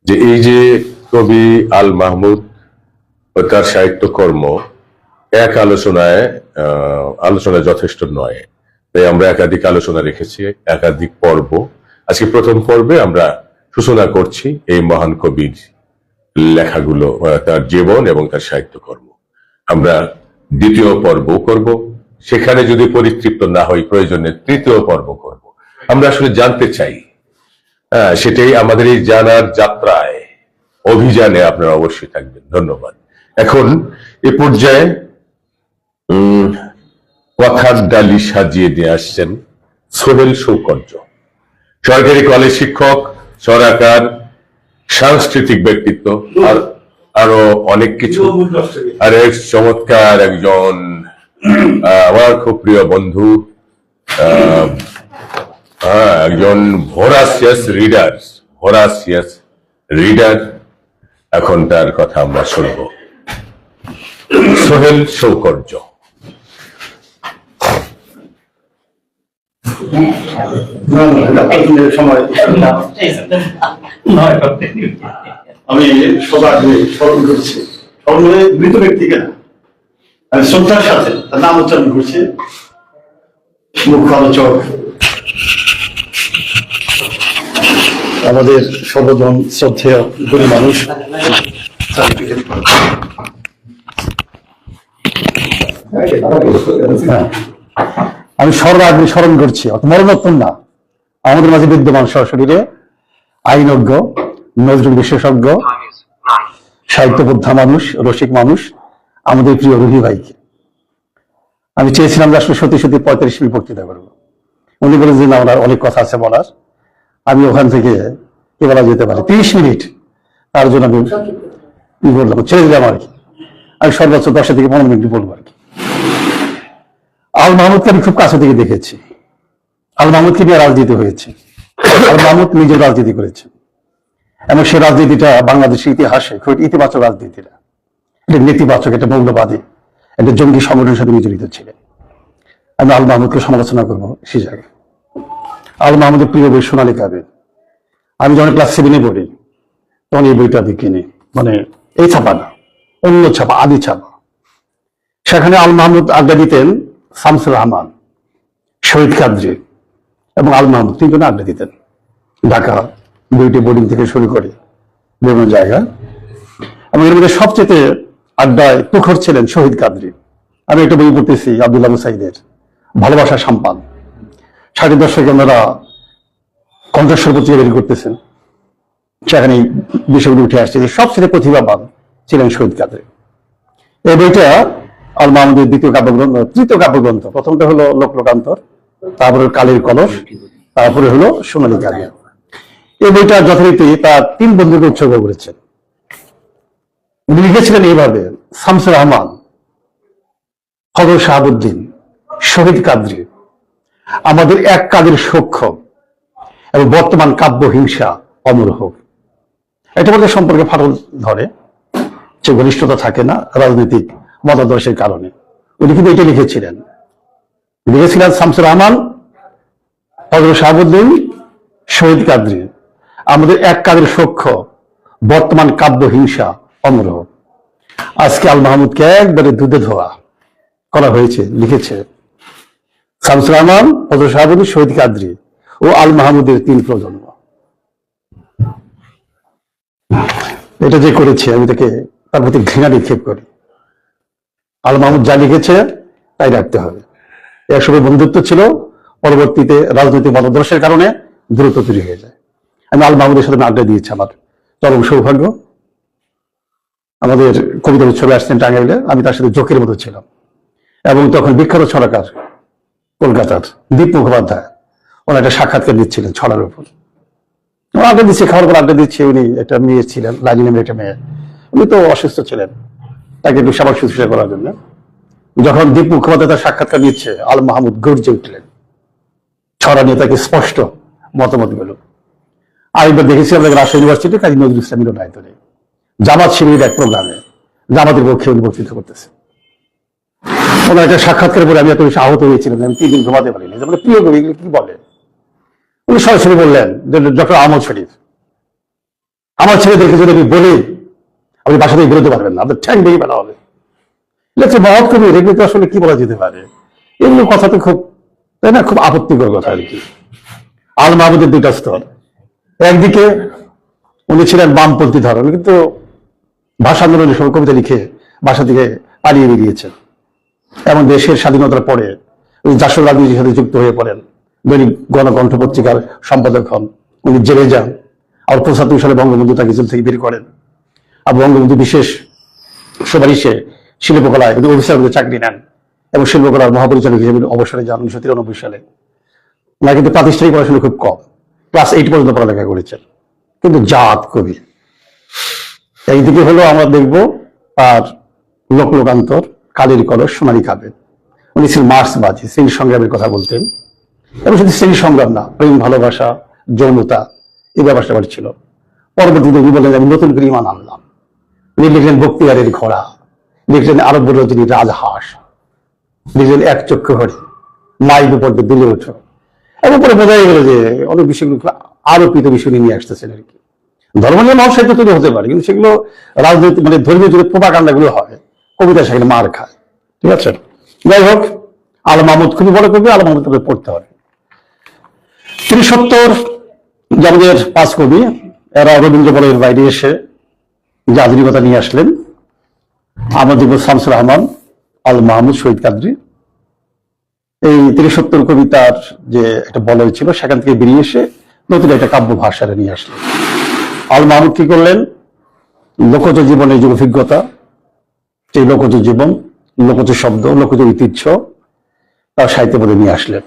যে এই যে কবি আল মাহমুদ ও তার সাহিত্যকর্ম এক আলোচনায় যথেষ্ট নয়, তাই আমরা একাধিক আলোচনা রেখেছি, একাধিক পর্ব। আজকে প্রথম পর্বে আমরা সূচনা করছি এই মহান কবির লেখাগুলো, তার জীবন এবং তার সাহিত্যকর্ম। আমরা দ্বিতীয় পর্ব করব, সেখানে যদি পরিতৃপ্ত না হই প্রয়োজনে তৃতীয় পর্ব করব। আমরা আসলে জানতে চাই, সেটাই আমাদের এই জানার যাত্রায়, অভিযানে আপনারা অবশ্যই থাকবেন। ধন্যবাদ। এখন এ পর্যায়ে কথার ডালি সাজিয়ে দিয়ে আসছেন সোহেল সৌকর্য, সরকারি কলেজ শিক্ষক, সরাকার, সাংস্কৃতিক ব্যক্তিত্ব, আর আরো অনেক কিছু। আর এক চমৎকার একজন আমার খুব প্রিয় বন্ধু, একজন ভোরাসিয়াস রিডার। এখন তার কথা আমরা শুনব। সোহেল সৌকর্য। আমি সবার স্মরণ করছি, স্মরণে মৃত ব্যক্তিকে আমি শ্রদ্ধার সাথে তার নাম উচ্চারণ করছি। মুখ্য আলোচক আমাদের সর্বজন শ্রদ্ধেয় গুণী মানুষ, আমি সর্বাগ্রে স্মরণ করছি, মরণোত্তম না, আমাদের মাঝে বিদ্যমান সশরীরে আইনজ্ঞ, নজরুল বিশেষজ্ঞ, সাহিত্যবোদ্ধা মানুষ, রসিক মানুষ, আমাদের প্রিয় রুহি ভাইকে। আমি চেয়েছিলাম যে আসলে সত্যি 45 মিনিট বক্তৃতা করবো। উনি বলেন যে না, ওনার অনেক কথা আছে বলার, আমি ওখান থেকে কি বলা যেতে পারে 30 মিনিট, তার জন্য আমি বললাম, ছেড়ে দিলাম আর কি। আমি সর্বোচ্চ 10 থেকে 15 মিনিট বলবো আর কি। আল মাহমুদকে আমি খুব কাছে থেকে দেখেছি। আল মাহমুদকে নিয়ে রাজনীতি হয়েছে। আল মাহমুদ নিজে রাজনীতি করেছে, এবং সে রাজনীতিটা বাংলাদেশের ইতিহাসে খুব ইতিবাচক রাজনীতি না, এটা নেতিবাচক, এটা মৌলবাদী। একটা জঙ্গি সংগঠনের সাথে উনি জড়িত ছিলেন। আমি আল মাহমুদকে সমালোচনা করবো সে জায়গায়। আল মাহমুদের প্রিয় বই সোনালী কাব্য। আমি যখন ক্লাস 7-এ পড়ি তখন এই বইটা আমি কিনি, মানে এই ছাপা না, অন্য ছাপা, আদি ছাপা। সেখানে আল মাহমুদ আড্ডা দিতেন শামসুর রহমান, শহীদ কাদরি এবং আল মাহমুদ তিনজনে আড্ডা দিতেন ঢাকা বিউটি বোর্ডিং থেকে শুরু করে বিভিন্ন জায়গা। এবং এর মধ্যে সবচেয়ে আড্ডায় তুখর ছিলেন শহীদ কাদরি। আমি একটা বই পড়তেছি আব্দুল্লাহ সাইদের ভালোবাসা সম্পান। 60-এর দশকে ওনারা কণ্ঠস্বর পত্রিকা বের করতেছেন, সেখানে এই বিষয়গুলো উঠে আসছে যে সবচেয়ে প্রতিভাবান ছিলেন শহীদ কাদরি। এই বইটা আল মাহমুদের দ্বিতীয় কাব্যগ্রন্থ, তৃতীয় কাব্যগ্রন্থ। প্রথমটা হলো লোকলোকান্তর, তারপরে কালীর কলস, তারপরে হলো সোনালী কাব্য। এই বইটা যথারীতি তার 3 বন্ধুকে উৎসর্গ করেছেন। উনি লিখেছিলেন এইভাবে: শামসুর রহমান, ফজল শাহাবুদ্দিন, শহীদ কাদরি, আমাদের এক কাজের সখ্য এবং বর্তমান কাব্য হিংসা অমর হোক। এটা মধ্যে সম্পর্কে ফাটল ধরে, যে ঘনিষ্ঠতা থাকে না রাজনৈতিক মতাদর্শের কারণে। উনি কিন্তু এটা লিখেছিলেন শামসুর রহমান, ফজল শাহাবুদ্দিন, শহীদ কাদরি, আমাদের এক কাজের সখ্য বর্তমান কাব্য হিংসা অমর হোক। আজকে আল মাহমুদকে একবারে দুধে ধোয়া করা হয়েছে। লিখেছে শামসুর রহমান, ফজল শাহাবুদ্দিন, শহীদ কাদরি ও আল মাহমুদের 3 প্রজন্ম। এটা যে করেছে আমি তাকে তার প্রতি ঘৃণা নিক্ষেপ করি। আল মাহমুদ যা লিখেছে তাই রাখতে হবে। একসময় বন্ধুত্ব ছিল, পরবর্তীতে রাজনৈতিক মতাদর্শের কারণে দূরত্ব তৈরি হয়ে যায়। আমি আল মাহমুদের সাথে আড্ডা দিয়েছি, আমার চরম সৌভাগ্য। আমাদের কবিতা উৎসবে আসছেন টাঙ্গাইলে, আমি তার সাথে জোকের মতো ছিলাম। এবং তখন বিখ্যাত ছড়াকার কলকাতার দীপ মুখোপাধ্যায় ওনার একটা সাক্ষাৎকার দিচ্ছিলেন ছড়ার উপর। আড্ডা দিচ্ছে, খাওয়ার পর আড্ডা দিচ্ছে। উনি একটা মেয়ে ছিলেন, লাইনি নামের একটা মেয়ে। উনি তো অসুস্থ ছিলেন, তাকে একটু সেবা শুশ্রূষা করার জন্য। যখন দীপ মুখোপাধ্যায় তার সাক্ষাৎকার দিচ্ছে, আল মাহমুদ গর্জে উঠলেন। ছড়া নিয়ে তাকে স্পষ্ট মতামত গেল। আরেকবার দেখেছি আমাদের রাজশাহী ইউনিভার্সিটি কাজী নজরুল ইসলাম মিলনায়তনে জামাত শিবিরের এক প্রোগ্রামে জামাতের পক্ষে উনি বক্তৃতা করতেছে। ওনার একটা সাক্ষাৎকারের পরে আমি এত বেশি আহত হয়েছিলাম, আমি 3 দিন ঘুমাতে পারিনি। যেমন প্রিয় কবি এগুলো কি বলে। উনি সরাসরি বললেন যে ডক্টর আহমদ শরীফ, আমার ছেলেদেরকে যদি আমি বলি আপনি বাসা থেকে বেরোতে পারবেন না, আপনার ঠ্যাং ভেঙে ফেলা হবে। মহৎ কবি, এগুলো তো আসলে কি বলা যেতে পারে? এগুলো কথা তো খুব, তাই না, খুব আপত্তিকর কথা আর কি। আল মাহমুদের 2টা স্তর। একদিকে উনি ছিলেন বামপন্থী ধরন, কিন্তু ভাষা আন্দোলনের সময় কবিতা লিখে বাসা থেকে পালিয়ে বেরিয়েছেন। এবং দেশের স্বাধীনতার পরে জাসদ রাজনীতির সাথে যুক্ত হয়ে পড়েন। দৈনিক গণকণ্ঠ পত্রিকার সম্পাদক হন। উনি জেলে যান। আর 75 সালে বঙ্গবন্ধু তাকে জেল থেকে বের করেন। আর বঙ্গবন্ধু বিশেষ সুপারিশে শিল্পকলায় অফিসার চাকরি নেন এবং শিল্পকলার মহাপরিচালক হিসেবে অবসরে যান 1993 সালে। ওনার কিন্তু প্রাতিষ্ঠানিক পড়াশোনা খুব কম, ক্লাস 8 পর্যন্ত পড়ালেখা করেছেন, কিন্তু জাত কবি। এইদিকে হলো আমরা দেখব আর লোকলোকান্তর, কালীর কলস, সোনালী কাব্য। উনি ছিলেন মার্ক্সবাদী, শ্রেণী সংগ্রামের কথা বলতেন। এবং শুধু শ্রেণী সংগ্রাম না, প্রেম, ভালোবাসা, যৌনতা, এই ব্যাপারটা ছিল। পরবর্তীতে উনি বললেন আমি নতুন করে ইমান আনলাম। উনি লিখলেন বক্তিয়ারের ঘোড়া, লিখলেন আরব রজনী রাজহাঁস, লিখলেন এক চক্ষু হরি, মাইক পর্দে দুলে ওঠো। এবং পরে বোঝা গেল যে অনেক বিষয়গুলো আরোপিত বিষয় নিয়ে আসতেছেন আর কি। ধর্ম নিয়ে মহাসাহিত্য তৈরি হতে পারে, কিন্তু সেগুলো রাজনৈতিক মানে ধর্মীয় যে প্রোপাগান্ডা গুলো হয়, কবিতা সেখানে মার খায়। ঠিক আছে, যাই হোক, আল মাহমুদ খুবই বড় কবি, আল মাহমুদ পড়তে হবে। 70 যে আমাদের 5 কবি, এরা রবীন্দ্র বলের বাইরে এসে যে আধুনিকতা নিয়ে আসলেন। আমাদের শামসুর রহমান, আল মাহমুদ, শহীদ কাদরি। এই 73 কবিতার যে একটা বলয় ছিল, সেখান থেকে বেরিয়ে এসে নতুন একটা কাব্য ভাষাটা নিয়ে আসলেন। আল মাহমুদ কি করলেন? লোকজ জীবনের যে অভিজ্ঞতা, সেই লোকজ জীবন, লোকজ শব্দ, লোকজ ঐতিহ্য তার সাহিত্যের মধ্যে নিয়ে আসলেন।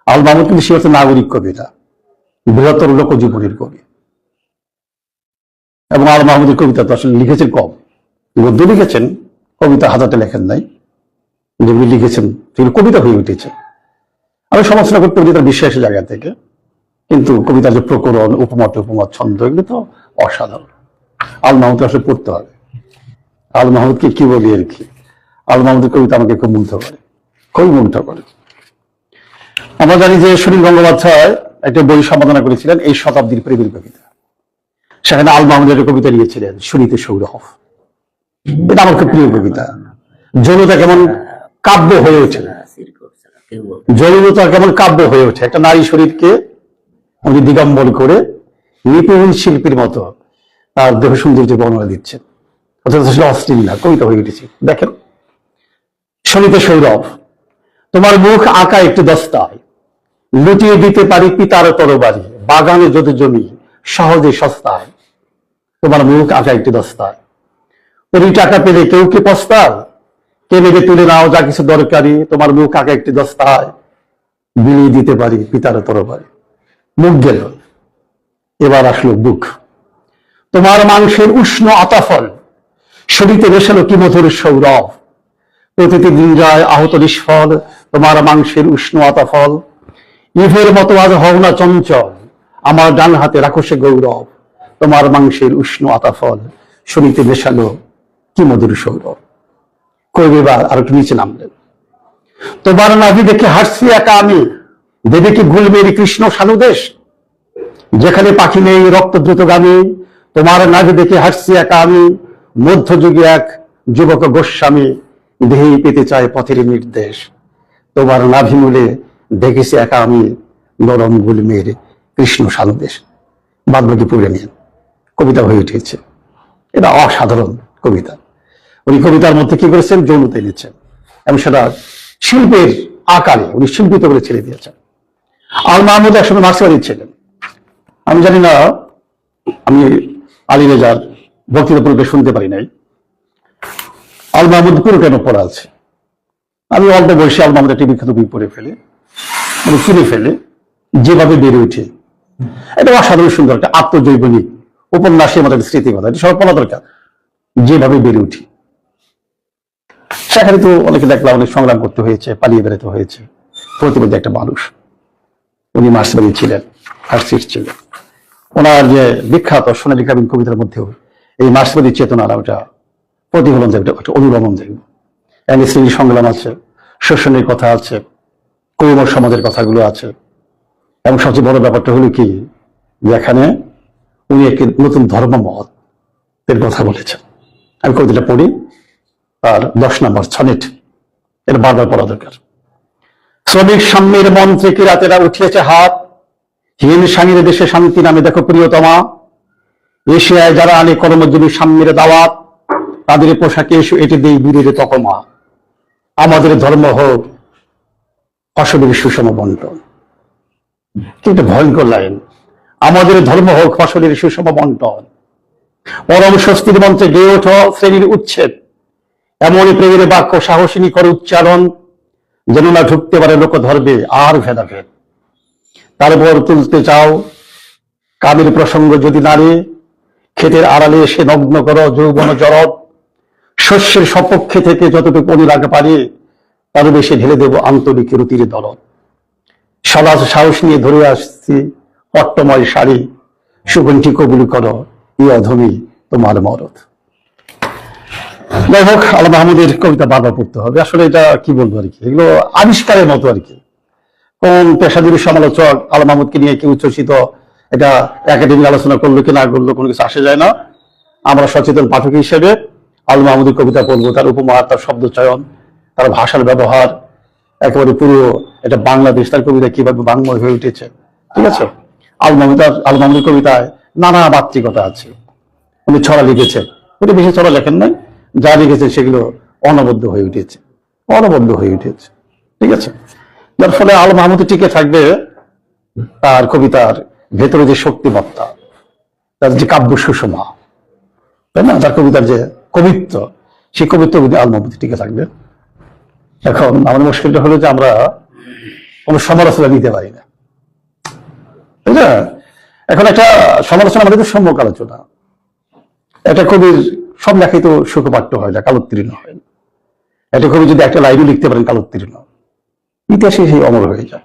আল মাহমুদ কিন্তু সে হচ্ছে নাগরিক কবিতা, বৃহত্তর লোকজীবনের কবি। এবং আল মাহমুদের কবিতা তো আসলে লিখেছেন কম, গদ্য লিখেছেন, কবিতা হাজারটা লেখেন নাই। যেগুলি লিখেছেন সেগুলো কবিতা হয়ে উঠেছে। আমি সমালোচনা করতে পারি তার বিশ্বাসের জায়গা থেকে, কিন্তু কবিতার যে প্রকরণ, উপমত, উপমত, ছন্দ, এগুলো তো অসাধারণ। আল মাহমুদ আসলে পড়তে হবে। আল মাহমুদকে কি বলি আর কি, আল মাহমুদের কবিতা আমাকে খুব মুগ্ধ করে, খুবই মুগ্ধ করে। আমরা জানি যে সুনীল গঙ্গোপাধ্যায় একটা বই সম্পাদনা করেছিলেন এই শতাব্দীর প্রেমের কবিতা, সেখানে আল মাহমুদের একটা কবিতা নিয়েছিলেন শুনিতে সৌরভ। এটা আমার খুব প্রিয় কবিতা। যৌনতা কেমন কাব্য হয়ে ওঠে, যৌনতা কেমন কাব্য হয়ে ওঠে, একটা নারী শরীরকে উনি দিগম্বর করে নিপুণ শিল্পীর মতো তার দেহ সৌন্দর্য বর্ণনা দিচ্ছেন, অথচ আসলে অশ্লীল না, কবিতা হয়ে উঠেছে। দেখেন, শুনিতে সৌরভ, তোমার মুখ আঁকা একটি দস্তায়, লুটিয়ে দিতে পারি পিতার তরবারি, বাগানে যদি জমি সহজে সস্তায়, তোমার মুখ আঁকা একটি দস্তায়, কোটি টাকা পেলে কেউ কি পস্তায়, কে নেবে তুলে নাও যা কিছু দরকারি, তোমার মুখ আঁকা একটি দস্তায়, বিলিয়ে দিতে পারি পিতার তরবারি। মুখ গেল, এবার আসলো বুক, তোমার মাংসের উষ্ণ আতাফল, শরীরে মেশালো কি মধুর সৌরভ, প্রতিটি দিনরায় আহত নিষ্ফল, তোমার মাংসের উষ্ণ আতাফল, ইভের মতো আজ হও না চঞ্চল, আমার ডান হাতে রাখো সে গৌরব, তোমার মাংসের উষ্ণ আতাফল, শরীরে মেশালো কি মধুর সৌরভ। কবি এবার আর একটু নিচে নামলেন, তোমার নাভি দেখে হাসছি একা আমি, দেবে কি গুলমেরি কৃষ্ণ সানুদেশ, যেখানে পাখি নেই রক্ত দ্রুতগামী, তোমার নাভি দেখে হাসছি একা আমি, মধ্যযুগে এক যুবক গোস্বামী, দেহেই পেতে চায় পথের নির্দেশ, তোমার নাভি মূলে দেখেছি একা আমি, নরম গুলমের কৃষ্ণ সানুদেশ। বাদ বাকি পড়ে নিন, কবিতা হয়ে উঠেছে। এটা অসাধারণ কবিতা। উনি কবিতার মধ্যে কি করেছেন, যৌনতা এনেছেন, এবং সেটা শিল্পের আকারে উনি শিল্পিত করে ছেড়ে দিয়েছেন। আল মাহমুদ একসময় মার্ক্সবাদী ছিলেন। আমি জানি না, আমি আলী রেজার বক্তৃতা পুরোটা শুনতে পারি নাই, আল মাহমুদ পুরো কেন পড়া আছে। আমি অল্প বয়সে আল মাহমুদ একটি বিখ্যাত বই পড়ে ফেলে, মানে কিনে ফেলে, যেভাবে বেড়ে উঠে, এটা অসাধারণ সুন্দর একটা আত্মজৈবনিক উপন্যাসের মতো একটা স্মৃতি কথা, এটা সব পড়া দরকার। যেভাবে বেড়ে উঠি, সেখানে তো অনেকে দেখলাম অনেক সংগ্রাম করতে হয়েছে, পালিয়ে বেরোতে হয়েছে। প্রতিবাদী একটা মানুষ, উনি মার্ক্সবাদী ছিলেন, মার্কসিস্ট ছিলেন। ওনার যে বিখ্যাত সোনালী গ্রামীণ কবিতার মধ্যেও এই মার্ক্সবাদী চেতনার ওটা প্রতিফলন যাবে, একটা অনুরমণ দেখব। এখানে শ্রেণী সংগ্রাম আছে, শোষণের কথা আছে, কৌম সমাজের কথাগুলো আছে, এবং সবচেয়ে বড় ব্যাপারটা হলো কি, যেখানে উনি একটি নতুন ধর্মমত এর কথা বলেছেন। আমি কবিতাটা পড়ি, আর 10 নম্বর সনেট, এটা বারবার পড়া দরকার। শ্রমিক সাম্যের মন্ত্রে কি রাতেরা উঠিয়েছে হাত, হীন সাঙ্গের দেশে শান্তি নামে দেখো প্রিয়তমা, এশিয়ায় যারা আনে কর্মজীবী সাম্যের দাওয়াত, তাদের পোশাকে এসে এটি দেই বীরের তকমা, আমাদের ধর্ম হোক ফসলের সুষম বন্টন। কিন্তু ভয়ঙ্কর লাইন, আমাদের ধর্ম হোক ফসলের সুষম বন্টন, পরম স্বস্তির মন্ত্রে গেয়ে ওঠো শ্রেণীর উচ্ছেদ, এমনই প্রেমের বাক্য সাহসিনী করে উচ্চারণ, যেন না ঢুকতে পারে লোক ধর্মে আর ভেদাভেদ। তারপর তুলতে চাও কামের প্রসঙ্গ যদি নারী, ক্ষেতের আড়ালে এসে নগ্ন করো যৌবন জরদ, শস্যের সপক্ষে থেকে যতটুকু অনুরাগ পারে তার বেশি ঢেলে দেব আন্তরিক রুতির দরদ। সলাস সাহস নিয়ে ধরে আসছি পট্টময় শাড়ি, সুগন্ধি কবুল করো ই অধমী তোমার মরদ। যাই হোক, আল মাহমুদের কবিতা বারবার পড়তে হবে। আসলে এটা কি বলবো আর কি, এগুলো আবিষ্কারের মতো আর কি। কোন পেশাজীবী সমালোচক আল মাহমুদকে নিয়ে কি উচ্ছ্বসিত, এটা একাডেমিক আলোচনা করলো কি না করলো কোনো কিছু আসে যায় না। আমরা সচেতন পাঠক হিসেবে আল মাহমুদের কবিতা পড়বো, তার উপমা, তার শব্দ চয়ন, তার ভাষার ব্যবহার, একেবারে পুরো এটা বাংলাদেশ, তার কবিতা কিভাবে বাংময় হয়ে উঠেছে। ঠিক আছে, আল মাহমুদের কবিতায় নানা বাত্রিকতা আছে। উনি ছড়া লিখেছেন, উনি বেশি ছড়া লেখেন নাই, যা লিখেছেন সেগুলো অনবদ্য হয়ে উঠেছে, অনবদ্য হয়ে উঠেছে। ঠিক আছে, যার ফলে আল মাহমুদ টিকে থাকবে তার কবিতার ভেতরে যে শক্তিমত্তা, তার যে কাব্য সুষমা, তাই না, তার কবিতার যে কবিত্ব, সেই কবিত্ব আল মাহমুদ টিকে থাকবে। এখন আমাদের মুশকিলটা হলো যে আমরা কোনো সমালোচনা নিতে পারি না, তাই না। এখন একটা সমালোচনা আমাদের সম্যক আলোচনা, একটা কবির সব লেখাই তো সুখপাঠ্য হয় না, কালোত্তীর্ণ হয় না। একটা কবি যদি একটা লাইনও লিখতে পারেন কালোত্তীর্ণ, ইতিহাসে সেই অমর হয়ে যায়।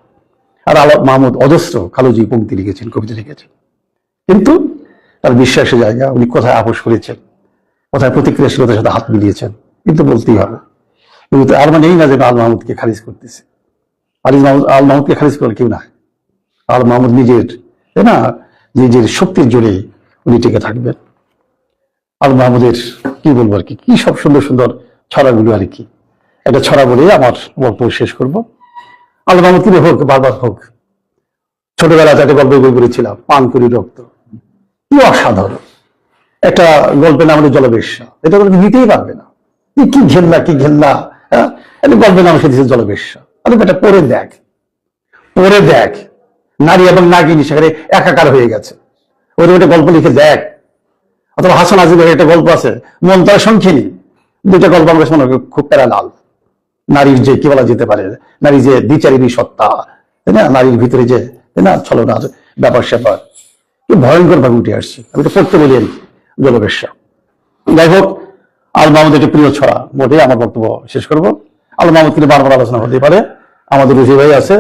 আর আল মাহমুদ অজস্র কালোজি পংক্তি লিখেছেন, কবিতা লিখেছেন, কিন্তু তার বিশ্বাসের জায়গা, উনি কোথায় আপোষ করেছেন, কোথায় প্রতিক্রিয়াশীলতার সাথে হাত মিলিয়েছেন, কিন্তু বলতেই হবে কিন্তু তার মানে এই না যে আল মাহমুদকে খারিজ করতেছে। আল মাহমুদকে খারিজ করে কেউ না। আল মাহমুদ নিজের, তাই না, নিজের শক্তির জোরে উনি টিকে থাকবেন। আল মাহমুদের কি বলবো আর কি, কি সব সুন্দর সুন্দর ছড়াগুলো আর কি। একটা ছড়া বলে আমার বক্তব্য শেষ করব। আল মাহমুদ কিন্তু হোক, বারবার হোক। ছোটবেলা যাতে গল্পের বই পড়েছিলাম, পান করি রক্ত, কি অসাধারণ একটা গল্পের নাম হলো জলবেশ্যা। এটা তো নিতেই পারবে না, কি ঘেন্না, কি ঘেন্না। হ্যাঁ, একটা গল্পের নাম সে দিচ্ছে জলবেশ্যা। আরে এটা পড়ে দেখ, পড়ে দেখ, নারী এবং নাগিনী সেখানে একাকার হয়ে গেছে। ওর একটা গল্প লিখে দেখ। অথবা হাসান আজিমের একটা গল্প আছে মন তার সংখ্যিনী, দুইটা গল্প আমরা মনে করি খুব প্যারালাল। নারীর যে কি বলা যেতে পারে, নারী যে দ্বিচারিণী সত্তা, তাই না, নারীর ভিতরে যে, তাই না, ছলনার ব্যাপার স্যাপার কি ভয়ঙ্কর ভাবে উঠে আসছে। আমি এটা পড়তে বলি আর কি, জলবেশ্যা। যাই হোক, আল মাহমুদ একটি প্রিয় ছড়া মোটেই আমার বক্তব্য শেষ করব। আল মাহমুদ কিন্তু বারবার আলোচনা হতে পারে, আমাদের রুজি ভাই আছে,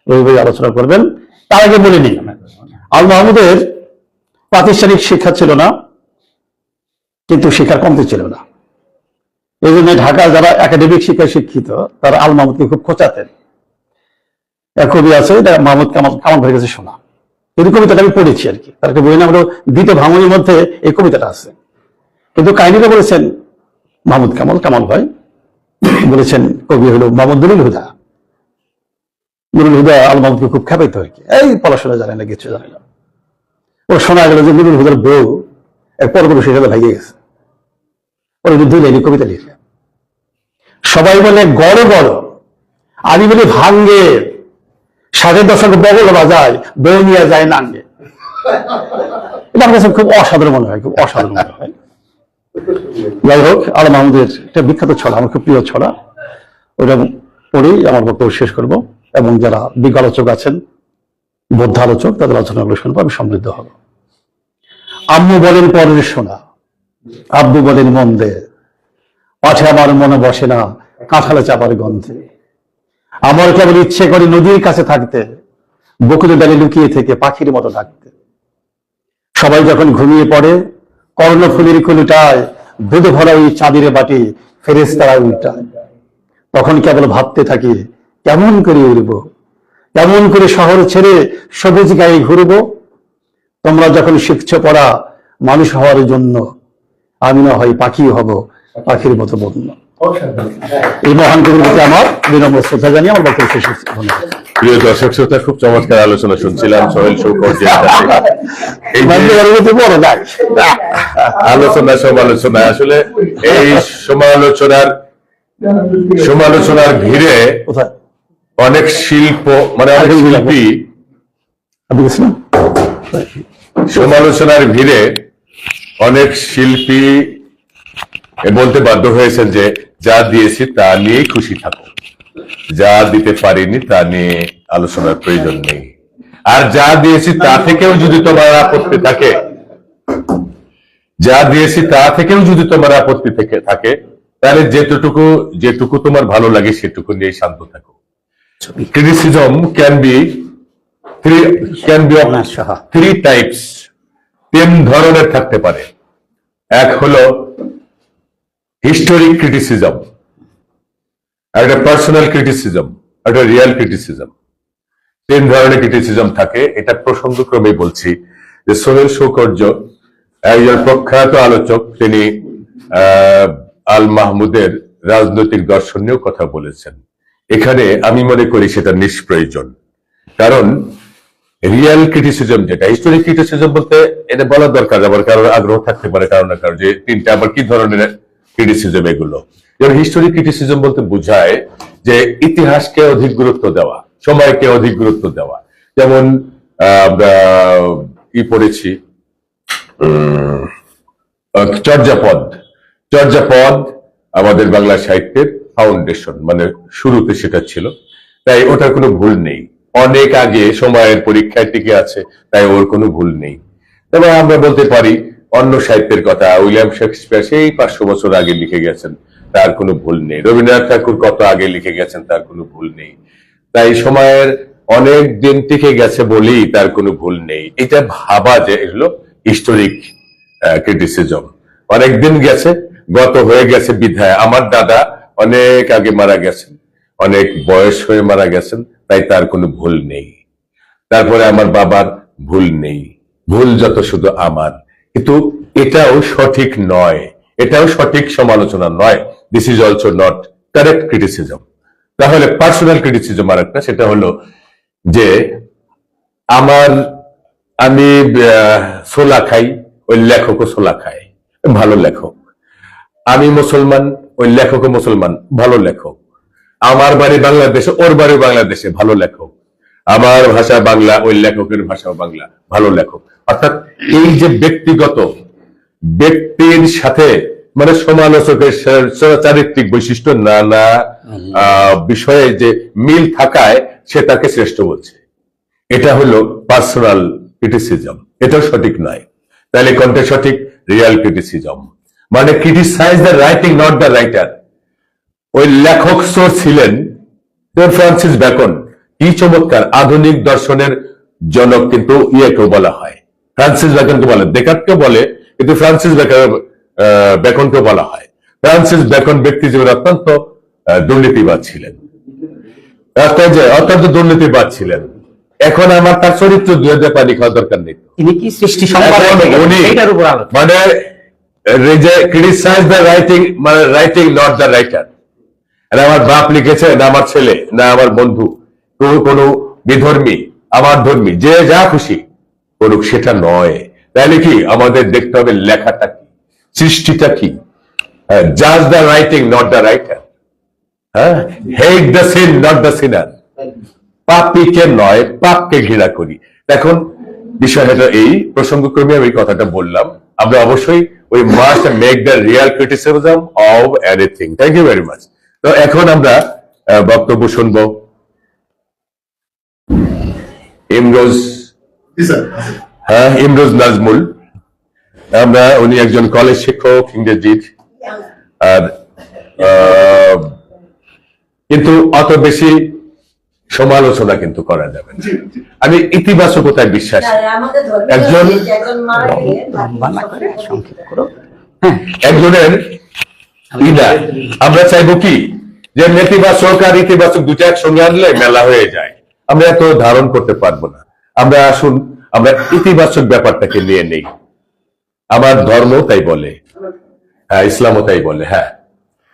রুজি ভাই আলোচনা করবেন। তার আগে বলে নিই, আল মাহমুদের প্রাতিষ্ঠানিক শিক্ষা ছিল না, কিন্তু শিক্ষার কমতি ছিল না। এই জন্য ঢাকা যারা একাডেমিক শিক্ষায় শিক্ষিত তারা আল মাহমুদকে খুব খোঁচাতেন। এক কবি আছে, এটা মাহমুদ কামাল ভাইয়ের কাছে শোনা। এই কবিতাটা আমি পড়েছি আর কি, তার একটা বই নাম হলো দ্বিতীয় ভাঙনের মধ্যে এই কবিতাটা আছে। কিন্তু কাহিনীটা বলেছেন মাহমুদ কামাল ভাই, বলেছেন কবি হলো মোহাম্মদ নুরুল হুদা। নুরুল হুদা আল মাহমুদকে খুব খেপাইতো আর কি, এই পড়াশোনা জানে না, কিছু জানে না। ও শোনা গেল যে নুরুল হুদার বউ এক পরবর্তী সাথে ভাইয়ে গেছে। ওর দুই লাইনে কবিতা লিখলেন, সবাই বলে গড় গড়, আমি বলি ভাঙ্গে, 60-এর দশক বগল বাজায়, বউ নিয়ে যায় নাঙ্গে। এটা আমার কাছে খুব অসাধারণ মনে হয়, খুব অসাধারণ মনে হয়। যাই হোক, আল মাহমুদের একটা বিখ্যাত ছড়া, আমার খুব প্রিয় ছড়া, ওটা পড়েই আমার বক্তব্য শেষ করব। এবং যারা বিজ্ঞ আলোচক আছেন, বৌদ্ধ আলোচক, তাদের আলোচনাগুলো শুনবো, আমি সমৃদ্ধ হব। আম্মু বলেন পরের শোনা, আব্বু বলেন মন দে, পাঠে আমার মনে বসে না কাঁঠালে চাপার গন্ধে। আমার কেবল ইচ্ছে করে নদীর কাছে থাকতে, বকুলে ডালে লুকিয়ে থেকে পাখির মতো ডাকতে। সবাই যখন ঘুমিয়ে পড়ে কর্ণফুলির কলুটায় দুধ ভরা ওই চাঁদের বাটি ফেরেশতারা উল্টায়, তখন কেবল ভাবতে থাকি কেমন করে উড়ব, কেমন করে শহর ছেড়ে সবুজ গায়ে ঘুরবো। তোমরা যখন শিখছো পড়া মানুষ হওয়ার জন্য, আমি না হয় পাখি হব, পাখির মতো বন্য। এই মহান কবির প্রতি আমার বিনম্র শ্রদ্ধা জানিয়ে আমার বক্তব্য শেষ হচ্ছে। ধন্যবাদ। প্রিয় দর্শক শ্রোতা, খুব চমৎকার আলোচনা শুনছিলাম সোহেল শৌকত জি। এই যে আলোচনা সমালোচনা, আসলে এই সমালোচনার ভিড়ে কোথায় অনেক শিল্প, মানে অনেক শিল্পী আপনি গেছিলেন? সমালোচনার ভিড়ে অনেক শিল্পী বলতে বাধ্য হয়েছেন যে যা দিয়েছি তা নিয়েই খুশি থাকো, যা দিতে পারিনি তা নিয়ে আলোচনার প্রয়োজন নেই। আর যা দিয়েছি তা থেকেও যদি তোমার আপত্তি থাকে, যা দিয়েছি তা থেকেও যদি তোমার আপত্তি থেকে থাকে, তাহলে যেটুকু তোমার ভালো লাগে সেটুকু নিয়ে শান্ত থাকো। Criticism can be of 3 types, 3 ধরনের থাকতে পারে। এক হলো হিস্টোরিক ক্রিটিসিজম, একটা পার্সোনাল ক্রিটিসিজম, একটা রিয়েল ক্রিটিসিজম। 3 ধরনের ক্রিটিসিজম থাকে। এটা প্রসঙ্গক্রমে বলছি যে সোহেল শৌকত একজন প্রখ্যাত আলোচক, তিনি আল মাহমুদের রাজনৈতিক দর্শন নিয়েও কথা বলেছেন। এখানে আমি মনে করি সেটা নিষ্প্রয়োজন, কারণ রিয়েল ক্রিটিসিজম যেটা, হিস্টোরিক ক্রিটিসিজম বলতে এটা বলা দরকার, আবার কারোর আগ্রহ থাকতে পারে কারো না কারো, যে 3টা আবার কি ধরনের ক্রিটিসিজম এগুলো। যেমন হিস্টোরিক ক্রিটিসিজম বলতে বোঝায় যে ইতিহাসকে অধিক গুরুত্ব দেওয়া, সময়কে অধিক গুরুত্ব দেওয়া। যেমন আমরা পড়েছি চর্যাপদ আমাদের বাংলা সাহিত্যের ফাউন্ডেশন, মানে শুরুতে সেটা ছিল, তাই ওটার কোনো ভুল নেই। অনেক আগে সময়ের পরীক্ষায় টিকে আছে, তাই ওর কোনো ভুল নেই। তবে আমরা বলতে পারি অন্য সাহিত্যের কথা, উইলিয়াম শেক্সপিয়ার সেই 500 বছর আগে লিখে গেছেন, তার কোনো ভুল নেই। রবীন্দ্রনাথ ঠাকুর কত আগে লিখে গেছেন, তার কোনো ভুল নেই। তাই সময়ের অনেক দিন টিকে গেছে বলেই তার কোনো ভুল নেই, এটা ভাবা যে এগুলো হিস্টোরিক ক্রিটিসিজম। অনেক দিন গেছে, গত হয়ে গেছে বিধায় আমার দাদা অনেক আগে মারা গেছেন, অনেক বয়স হয়ে মারা গেছেন, তাই তার কোনো ভুল নেই। তারপরে আমার বাবার ভুল নেই, ভুল যত শুধু আমার। কিন্তু এটাও সঠিক নয়, এটাও সঠিক সমালোচনা নয়। This is also not correct criticism. তাহলে পার্সোনাল ক্রিটিসিজম আর একটা, সেটা হলো যে আমি ছোলা খাই, ওই লেখকও ছোলা খায়, ভালো লেখক। আমি মুসলমান, ওই লেখকও মুসলমান, ভালো লেখক। আমার বাড়ি বাংলাদেশে, ওর বাড়ি বাংলাদেশে, ভালো লেখক। আমার ভাষা বাংলা, ওই লেখকের ভাষাও বাংলা, ভালো লেখক। অর্থাৎ এই যে ব্যক্তির সাথে মানে সমালোচকের চারিত্রিক বৈশিষ্ট্য নানা বিষয়ে যে মিল থাকায় সে তাকে শ্রেষ্ঠ বলছে, এটা হলো পার্সোনাল ক্রিটিসিজম। এটাও সঠিক নয়। তাহলে কোনটা সঠিক? রিয়াল ক্রিটিসিজম, মানে criticise the writing, not the writer. ওই লেখক সোর ছিলেন ফ্রান্সিস বেকন। কি চমৎকার! আধুনিক দর্শনের জনক কিন্তু ইয়েকেও বলা হয়, ফ্রান্সিস বেকনকে বলে, দেকার্তকেও বলে, কিন্তু ফ্রান্সিস বেকনকেও বলা হয়। ফ্রান্সিস বেকন ব্যক্তি জীবনে অত্যন্ত দুর্নীতিবাদ ছিলেন, অত্যন্ত দুর্নীতিবাদ ছিলেন। এখন আমার তার চরিত্র 2000 পানি খাওয়া দরকার নেই। তিনি কি সৃষ্টি সম্পাদক, এটার উপর আলোচনা। মানে ক্রিটিসাইজ দ্য রাইটিং, মানে রাইটিং নট দ্য রাইটার। আমার বাপ লিখেছে, না আমার ছেলে, না আমার বন্ধু, কোনো বিধর্মী, আমার ধর্মী, যে যা খুশি করুক, সেটা নয়। তাহলে কি আমাদের দেখতে হবে লেখাটা কি, সৃষ্টিটা কি? জাজ the writing not the writer, hate the sin not the sinner. পাপীকে নয়, পাপকে ঘৃণা করি। এখন বিষয়টা এই প্রসঙ্গক্রমে আমি কথাটা বললাম। আমরা অবশ্যই we must make the real criticism of anything. Thank you very much. তো এখন আমরা বক্তব্য শুনবো ইমরোজ, ইমরোজ নাজমুল। উনি একজন কলেজ শিক্ষক, ইংরেজির। আর কিন্তু অত বেশি সমালোচনা কিন্তু করা যাবে না। আমি ইতিবাচকতায় বিশ্বাসী। একজনের আমরা চাইবো কি যে নেতিবাচক আর ইতিবাচক দুটো একসঙ্গে আনলে মেলা হয়ে যায়, আমরা এত ধারণ করতে পারবো না। আমরা আসুন আমরা ইতিবাচক ব্যাপারটাকে নিয়ে নেই। আমার ধর্ম তাই বলে, হ্যাঁ, ইসলামও তাই বলে। হ্যাঁ,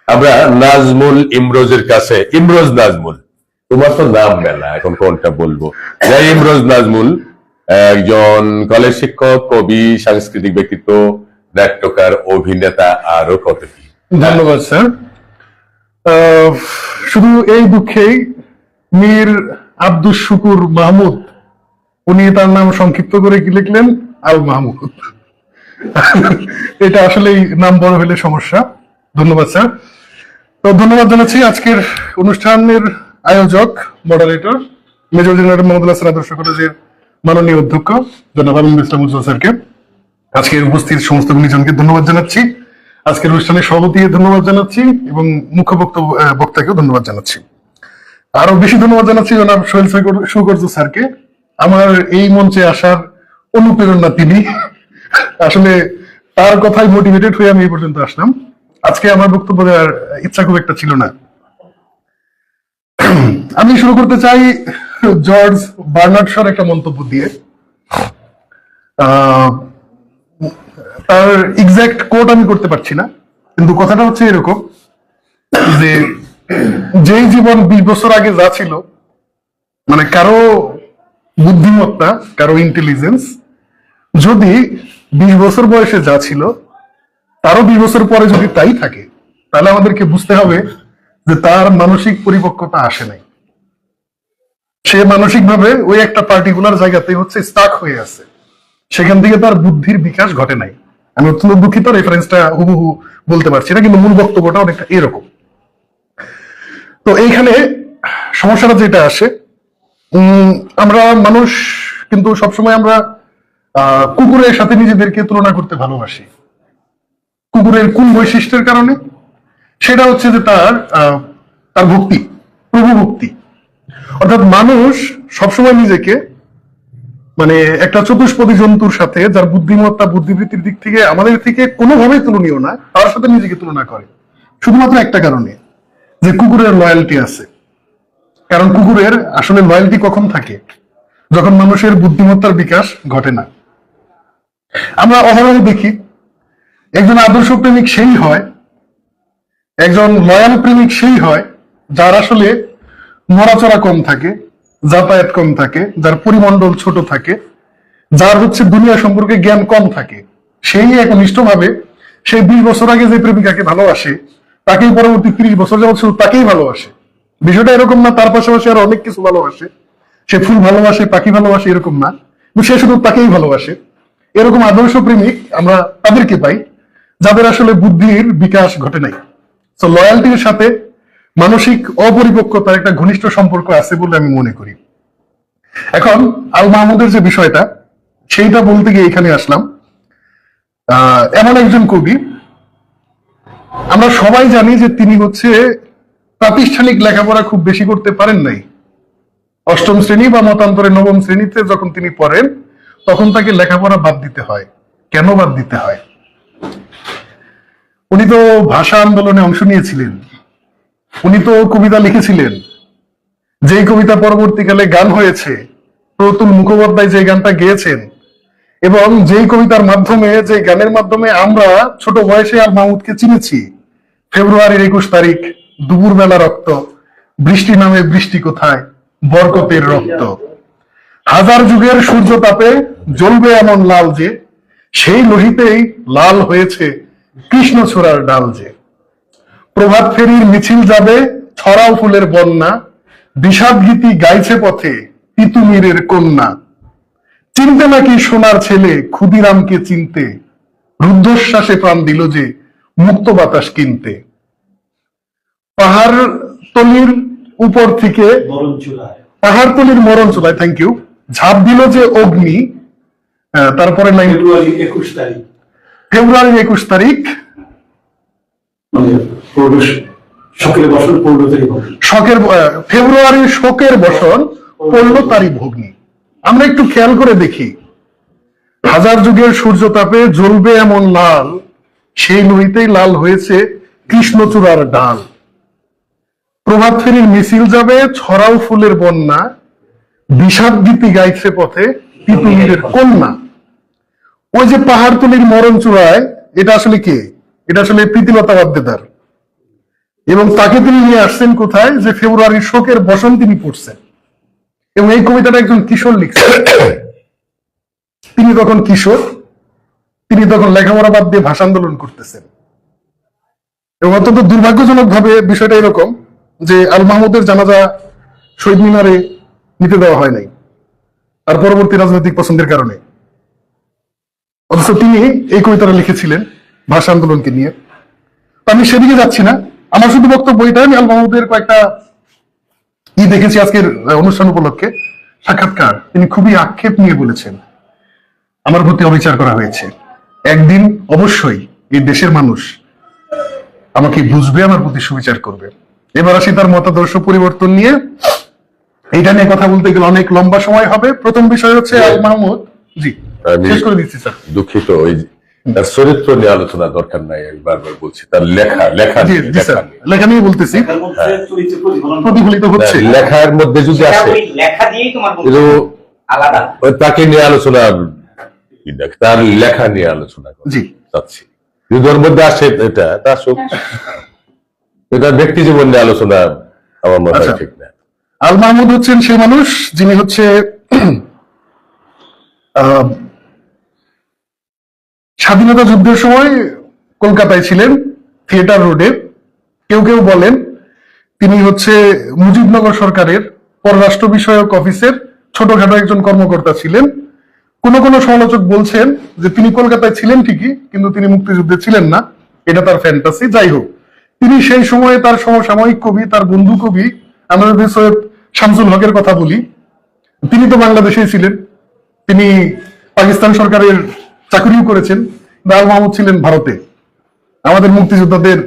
আমরা নাজমুল ইমরোজের কাছে, ইমরোজ নাজমুল, তোমার তো নাম মেলা, এখন কোনটা বলবো? ইমরোজ নাজমুল একজন কলেজ শিক্ষক, কবি, সাংস্কৃতিক ব্যক্তিত্ব, নাট্যকার, অভিনেতা, আরো কত কি। ধন্যবাদ স্যার। শুধু এই দুঃখেই মীর আব্দুস শুকুর মাহমুদ, উনি তার নাম সংক্ষিপ্ত করে কি লিখলেন? আল মাহমুদ। এটা আসলেই নাম বড় হলে সমস্যা। ধন্যবাদ স্যার। তো ধন্যবাদ জানাচ্ছি আজকের অনুষ্ঠানের আয়োজক, moderator, major general Mohammad Hasan আদর্শ কলেজের মাননীয় অধ্যক্ষ জনাব আমিনুল ইসলাম উজ্জ্বল স্যারকে, আজকের উপস্থিত সমস্ত গুণীজনকে ধন্যবাদ জানাচ্ছি, আজকের অনুষ্ঠানের সভাপতি ধন্যবাদ জানাচ্ছি, এবং মুখ্য বক্তাকেও ধন্যবাদ জানাচ্ছি। আরো বেশি ধন্যবাদ জানাচ্ছি জনাব সোহেল সুকর্য স্যারকে, আমার এই মঞ্চে আসার অনুপ্রেরণা তিনি। আসলে তার কথাই মোটিভেটেড হয়ে আমি এই পর্যন্ত আসলাম। আজকে আমার বক্তব্য দেওয়ার ইচ্ছা খুব একটা ছিল না। আমি শুরু করতে চাই জর্জ বার্নার্ড শর একটা মন্তব্য দিয়ে। তার এক্সাক্ট কোট আমি করতে পারছি না, কিন্তু কথাটা হচ্ছে এরকম যে যেই জীবন 20 বছর আগে যা ছিল, মানে কারো বুদ্ধিমত্তা, কারো ইন্টেলিজেন্স যদি 20 বছর বয়সে যা ছিল, তারও 20 বছর পরে যদি তাই থাকে, তাহলে আমাদেরকে বুঝতে হবে যে তার মানসিক পরিপক্কতা আসে নাই। সে মানসিকভাবে ওই একটা পার্টিকুলার জায়গাতে হচ্ছে স্টাক হয়ে আছে, সেখান থেকে তার বুদ্ধির বিকাশ ঘটে নাই। আমি অত্যন্ত দুঃখিত, রেফারেন্সটা হুবহু বলতে পারছি না, কিন্তু মূল বক্তব্যটা অনেকটা এরকম। তো এইখানে সমস্যাটা যেটা আসে, আমরা মানুষ কিন্তু সবসময় আমরা কুকুরের সাথে নিজেদেরকে তুলনা করতে ভালোবাসি। কুকুরের কোন বৈশিষ্ট্যের কারণে? সেটা হচ্ছে যে তার ভক্তি, প্রভু ভক্তি। অর্থাৎ মানুষ সবসময় নিজেকে মানে একটা চতুষ্পদী জন্তুর সাথে, যার বুদ্ধিমত্তা, বুদ্ধিবৃত্তির দিক থেকে আমাদের থেকে কোনোভাবেই তুলনীয় না, তার সাথে নিজেকে তুলনা করে শুধুমাত্র একটা কারণে, যে কুকুরের লয়্যালটি আছে। কারণ কুকুরের আসলে লয়্যালটি কখন থাকে? যখন মানুষের বুদ্ধিমত্তার বিকাশ ঘটে না। আমরা অহরহ দেখি একজন আদর্শ প্রেমিক সেই হয়, একজন লয়াল প্রেমিক সেই হয় যার আসলে নড়াচড়া কম থাকে, যাতায়াত কম থাকে, যার পরিমণ্ডল ছোট থাকে, যার হচ্ছে দুনিয়া সম্পর্কে জ্ঞান কম থাকে। সেই একনিষ্ঠভাবে সেই 20 বছর আগে যে প্রেমিকাকে ভালোবাসে তাকেই পরবর্তী 30 বছর যাবত শুধু তাকেই ভালোবাসে। বিষয়টা এরকম না তার পাশাপাশি আর অনেক কিছু ভালোবাসে, সে ফুল ভালোবাসে, পাখি ভালোবাসে, এরকম না, সে শুধু তাকেই ভালোবাসে। এরকম আদর্শ প্রেমিক আমরা তাদেরকে পাই যাদের আসলে বুদ্ধির বিকাশ ঘটে নাই। তো লয়্যালটির সাথে মানসিক অপরিপক্কতার একটা ঘনিষ্ঠ সম্পর্ক আছে বলে আমি মনে করি। এখন আল মাহমুদের যে বিষয়টা, সেইটা বলতে গিয়ে এখানে আসলাম। এমন একজন কবি, আমরা সবাই জানি যে তিনি হচ্ছে প্রাতিষ্ঠানিক লেখাপড়া খুব বেশি করতে পারেন নাই। 8ম শ্রেণী বা মতান্তরে 9ম শ্রেণীতে যখন তিনি পড়েন তখন তাকে লেখাপড়া বাদ দিতে হয়। কেন বাদ দিতে হয়? উনি তো ভাষা আন্দোলনে অংশ নিয়েছিলেন, উনি তো কবিতা লিখেছিলেন, যেই কবিতা পরবর্তীকালে গান হয়েছে। প্রতুল মুখোপাধ্যায় যে গানটা গেয়েছেন এবং যেই কবিতার মাধ্যমে, যে গানের মাধ্যমে আমরা ছোট বয়সে আল মাহমুদকে চিনেছি। ফেব্রুয়ারির 21 তারিখ, দুপুরবেলা রক্ত, বৃষ্টি নামে বৃষ্টি কোথায়, বরকতের রক্ত, হাজার যুগের সূর্য তাপে জ্বলবে এমন লাল যে, সেই লোহিতেই লাল হয়েছে কৃষ্ণচূড়ার ডাল যে, প্রভাত ফেরির মিছিল যাবে ছড়াও ফুলের বন্যা, বিষাদ গীতি গাইছে পথে তিতুমিরের কন্যা, চিনতে নাকি সোনার ছেলে ক্ষুদিরামকে চিনতে, রুদ্ধশ্বাসে প্রাণ দিল যে মুক্ত বাতাস কিনতে, পাহাড়তলির উপর থেকে, পাহাড়তলির মরণ চুলায়, থ্যাংক ইউ, ঝাঁপ দিল যে অগ্নি। তারপরে লাইন, ফেব্রুয়ারির 21 তারিখ, ফেব্রুয়ারির শোকের বসন পড়ল তারই ভগ্নি। আমরা একটু খেয়াল করে দেখি, হাজার যুগের সূর্য তাপে জ্বলবে এমন লাল, সেই লোহিতেই লাল হয়েছে কৃষ্ণচূড়ার ডাল, প্রভাত ফেরির মিছিল যাবে ছড়াও ফুলের বন্যা, বিষাদ গীতি গাইছে পথে তিতুমিরের কন্যা। ওই যে পাহাড়তলির মরণ চূড়ায়, এটা আসলে কে? এটা আসলে প্রীতিলতা ওয়াদ্দেদার। এবং তাকে তিনি নিয়ে আসছেন কোথায়? যে ফেব্রুয়ারির শোকের বসন তিনি পড়ছেন। এবং এই কবিতাটা একজন কিশোর লিখছেন। তিনি তখন কিশোর, তিনি তখন লেখাপড়া বাদ দিয়ে ভাষা আন্দোলন করতেছেন। এবং অত্যন্ত দুর্ভাগ্যজনক ভাবে বিষয়টা এরকম যে আল মাহমুদের জানাজা শহীদ মিনারে নিতে দেওয়া হয় নাই আর পরবর্তী রাজনৈতিক পছন্দের কারণে। অথচ তিনি এই কবিতাটা লিখেছিলেন ভাষা আন্দোলনকে নিয়ে। আমি সেদিকে যাচ্ছি না, আমার শুধু বক্তব্য এটা, আমি আল মাহমুদের কয়েকটা দেখেছি আজকের অনুষ্ঠান উপলক্ষে সাক্ষাৎকার। তিনি খুবই আক্ষেপ নিয়ে বলেছেন, আমার প্রতি অবিচার করা হয়েছে, একদিন অবশ্যই এই দেশের মানুষ আমাকে বুঝবে, আমার প্রতি সুবিচার করবে। এবার আসি তার মতাদর্শ পরিবর্তন নিয়ে। এইটা নিয়ে কথা বলতে গেলে অনেক লম্বা সময় হবে। প্রথম বিষয় হচ্ছে আল মাহমুদ, জি শেষ করে দিচ্ছি স্যার। দুঃখিত, ওই তার চরিত্র নিয়ে আলোচনা দরকার নাই, আমি বারবার বলছি। তার লেখা নিয়ে বলতেছি, প্রতিফলিত হচ্ছে লেখার মধ্যে যদি আসে, লেখা দিয়েই তোমার আলাদা, তাকে নিয়ে আলোচনা, তার লেখা নিয়ে আলোচনা চাচ্ছি। যদি ওর মধ্যে আসে এটা, তা আসুক। এটা ব্যক্তি জীবন নিয়ে আলোচনা আমার মনে হয় ঠিক না। আল মাহমুদ হচ্ছেন সেই মানুষ যিনি হচ্ছে স্বাধীনতা যুদ্ধের সময় কলকাতায় ছিলেন, থিয়েটার রোডে। কেউ কেউ বলেন তিনি হচ্ছে মুজিবনগর সরকারের পররাষ্ট্র বিষয়ক অফিসের ছোটখাটো একজন কর্মকর্তা ছিলেন। কোন কোন সমালোচক বলছেন যে তিনি কলকাতায় ছিলেন ঠিকই, কিন্তু তিনি মুক্তিযুদ্ধে ছিলেন না, এটা তার ফ্যান্টাসি। যাই হোক, তিনি সেই সময়ে তার সমসাময়িক কবি, তার বন্ধু কবি, আমরা যদি সৈয়দ শামসুল হকের কথা বলি, তিনি তো বাংলাদেশেই ছিলেন, তিনি পাকিস্তান সরকারের চাকরিও করেছেন। আল মাহমুদ ছিলেন ভারতে, আমাদের মুক্তিযোদ্ধাদের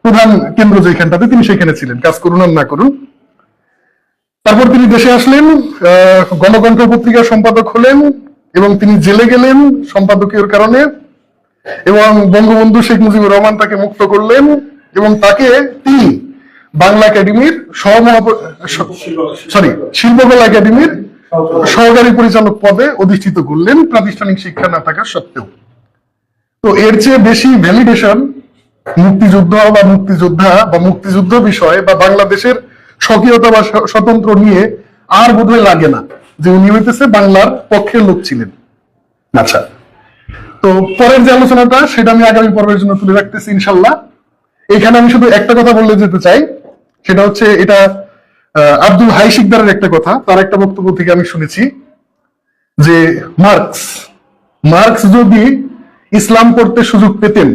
প্রধান কেন্দ্র যেখানটাতে, তিনি সেখানে ছিলেন, কাজ করুন আর না করুন। তারপর তিনি দেশে আসলেন, গণকণ্ঠ পত্রিকার সম্পাদক হলেন এবং তিনি জেলে গেলেন সম্পাদকীয় কারণে। এবং বঙ্গবন্ধু শেখ মুজিবুর রহমান তাকে মুক্ত করলেন এবং তাকে তিনি বাংলা একাডেমির শিল্পকলা একাডেমির সহকারী পরিচালক পদে অধিষ্ঠিত করলেন প্রাতিষ্ঠানিক শিক্ষা না থাকা সত্ত্বেও। তো এর চেয়ে বেশি ভ্যালিডেশন মুক্তিযুদ্ধ বা মুক্তিযোদ্ধা বা মুক্তিযুদ্ধ বিষয় বা বাংলাদেশের স্বকীয়তা বা স্বতন্ত্র নিয়ে আর বোধহয় লাগে না যে উনি হইতেছে বাংলার পক্ষের লোক ছিলেন। আচ্ছা, তো পরের যে আলোচনাটা সেটা আমি আগামী পর্বের জন্য তুলে রাখতেছি ইনশাল্লাহ। এখানে আমি শুধু একটা কথা বলে যেতে চাই, সেটা হচ্ছে এটা আব্দুল হাই শিকদারের একটা কথা, তার একটা বক্তব্য থেকে আমি শুনেছি যে মার্কস যদি ইসলাম পড়তে সুযোগ পেতেন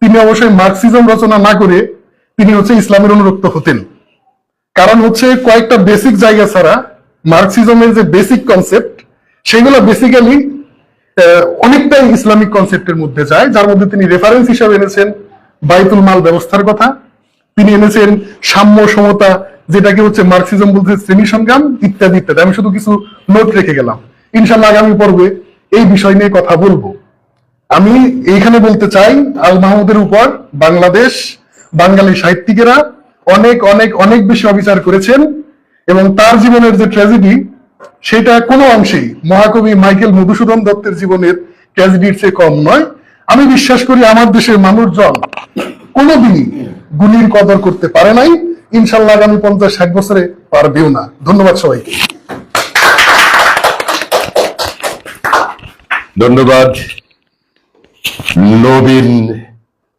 তিনি অবশ্যই মার্কসিজম রচনা না করে তিনি হচ্ছে ইসলামের অনুরক্ত হতেন। কারণ হচ্ছে কয়েকটা বেসিক জায়গা ছাড়া মার্কসিজমের যে বেসিক কনসেপ্ট সেগুলো বেসিক্যালি অনেকটাই ইসলামিক কনসেপ্টের মধ্যে যায়, যার মধ্যে তিনি রেফারেন্স হিসাবে এনেছেন বাইতুল মাল ব্যবস্থার কথা, তিনি এনেছেন সাম্য সমতা, যেটাকে হচ্ছে মার্কসিজম বলতে শ্রেণী সংগ্রাম ইত্যাদি ইত্যাদি। আমি শুধু কিছু নোট রেখে গেলাম, ইনশাল্লাহ আগামী পর্বে এই বিষয় নিয়ে কথা বলবো। আমি এইখানে বলতে চাই আল মাহমুদের উপর বাংলাদেশ বাঙালি সাহিত্যিকেরা অনেক অনেক অনেক বেশি অবিচার করেছেন এবং তার জীবনের যে ট্র্যাজেডি সেটা কোনো অংশেই মহাকবি মাইকেল মধুসূদন দত্তের জীবনের ট্র্যাজেডির চেয়ে কম নয়। আমি বিশ্বাস করি আমার দেশের মানুষজন কোনোদিনই গুণীর কদর করতে পারে নাই, ইনশাল্লাহ আগামী 50-60 বছরে পারবেও না। ধন্যবাদ সবাইকে। ধন্যবাদ নবীন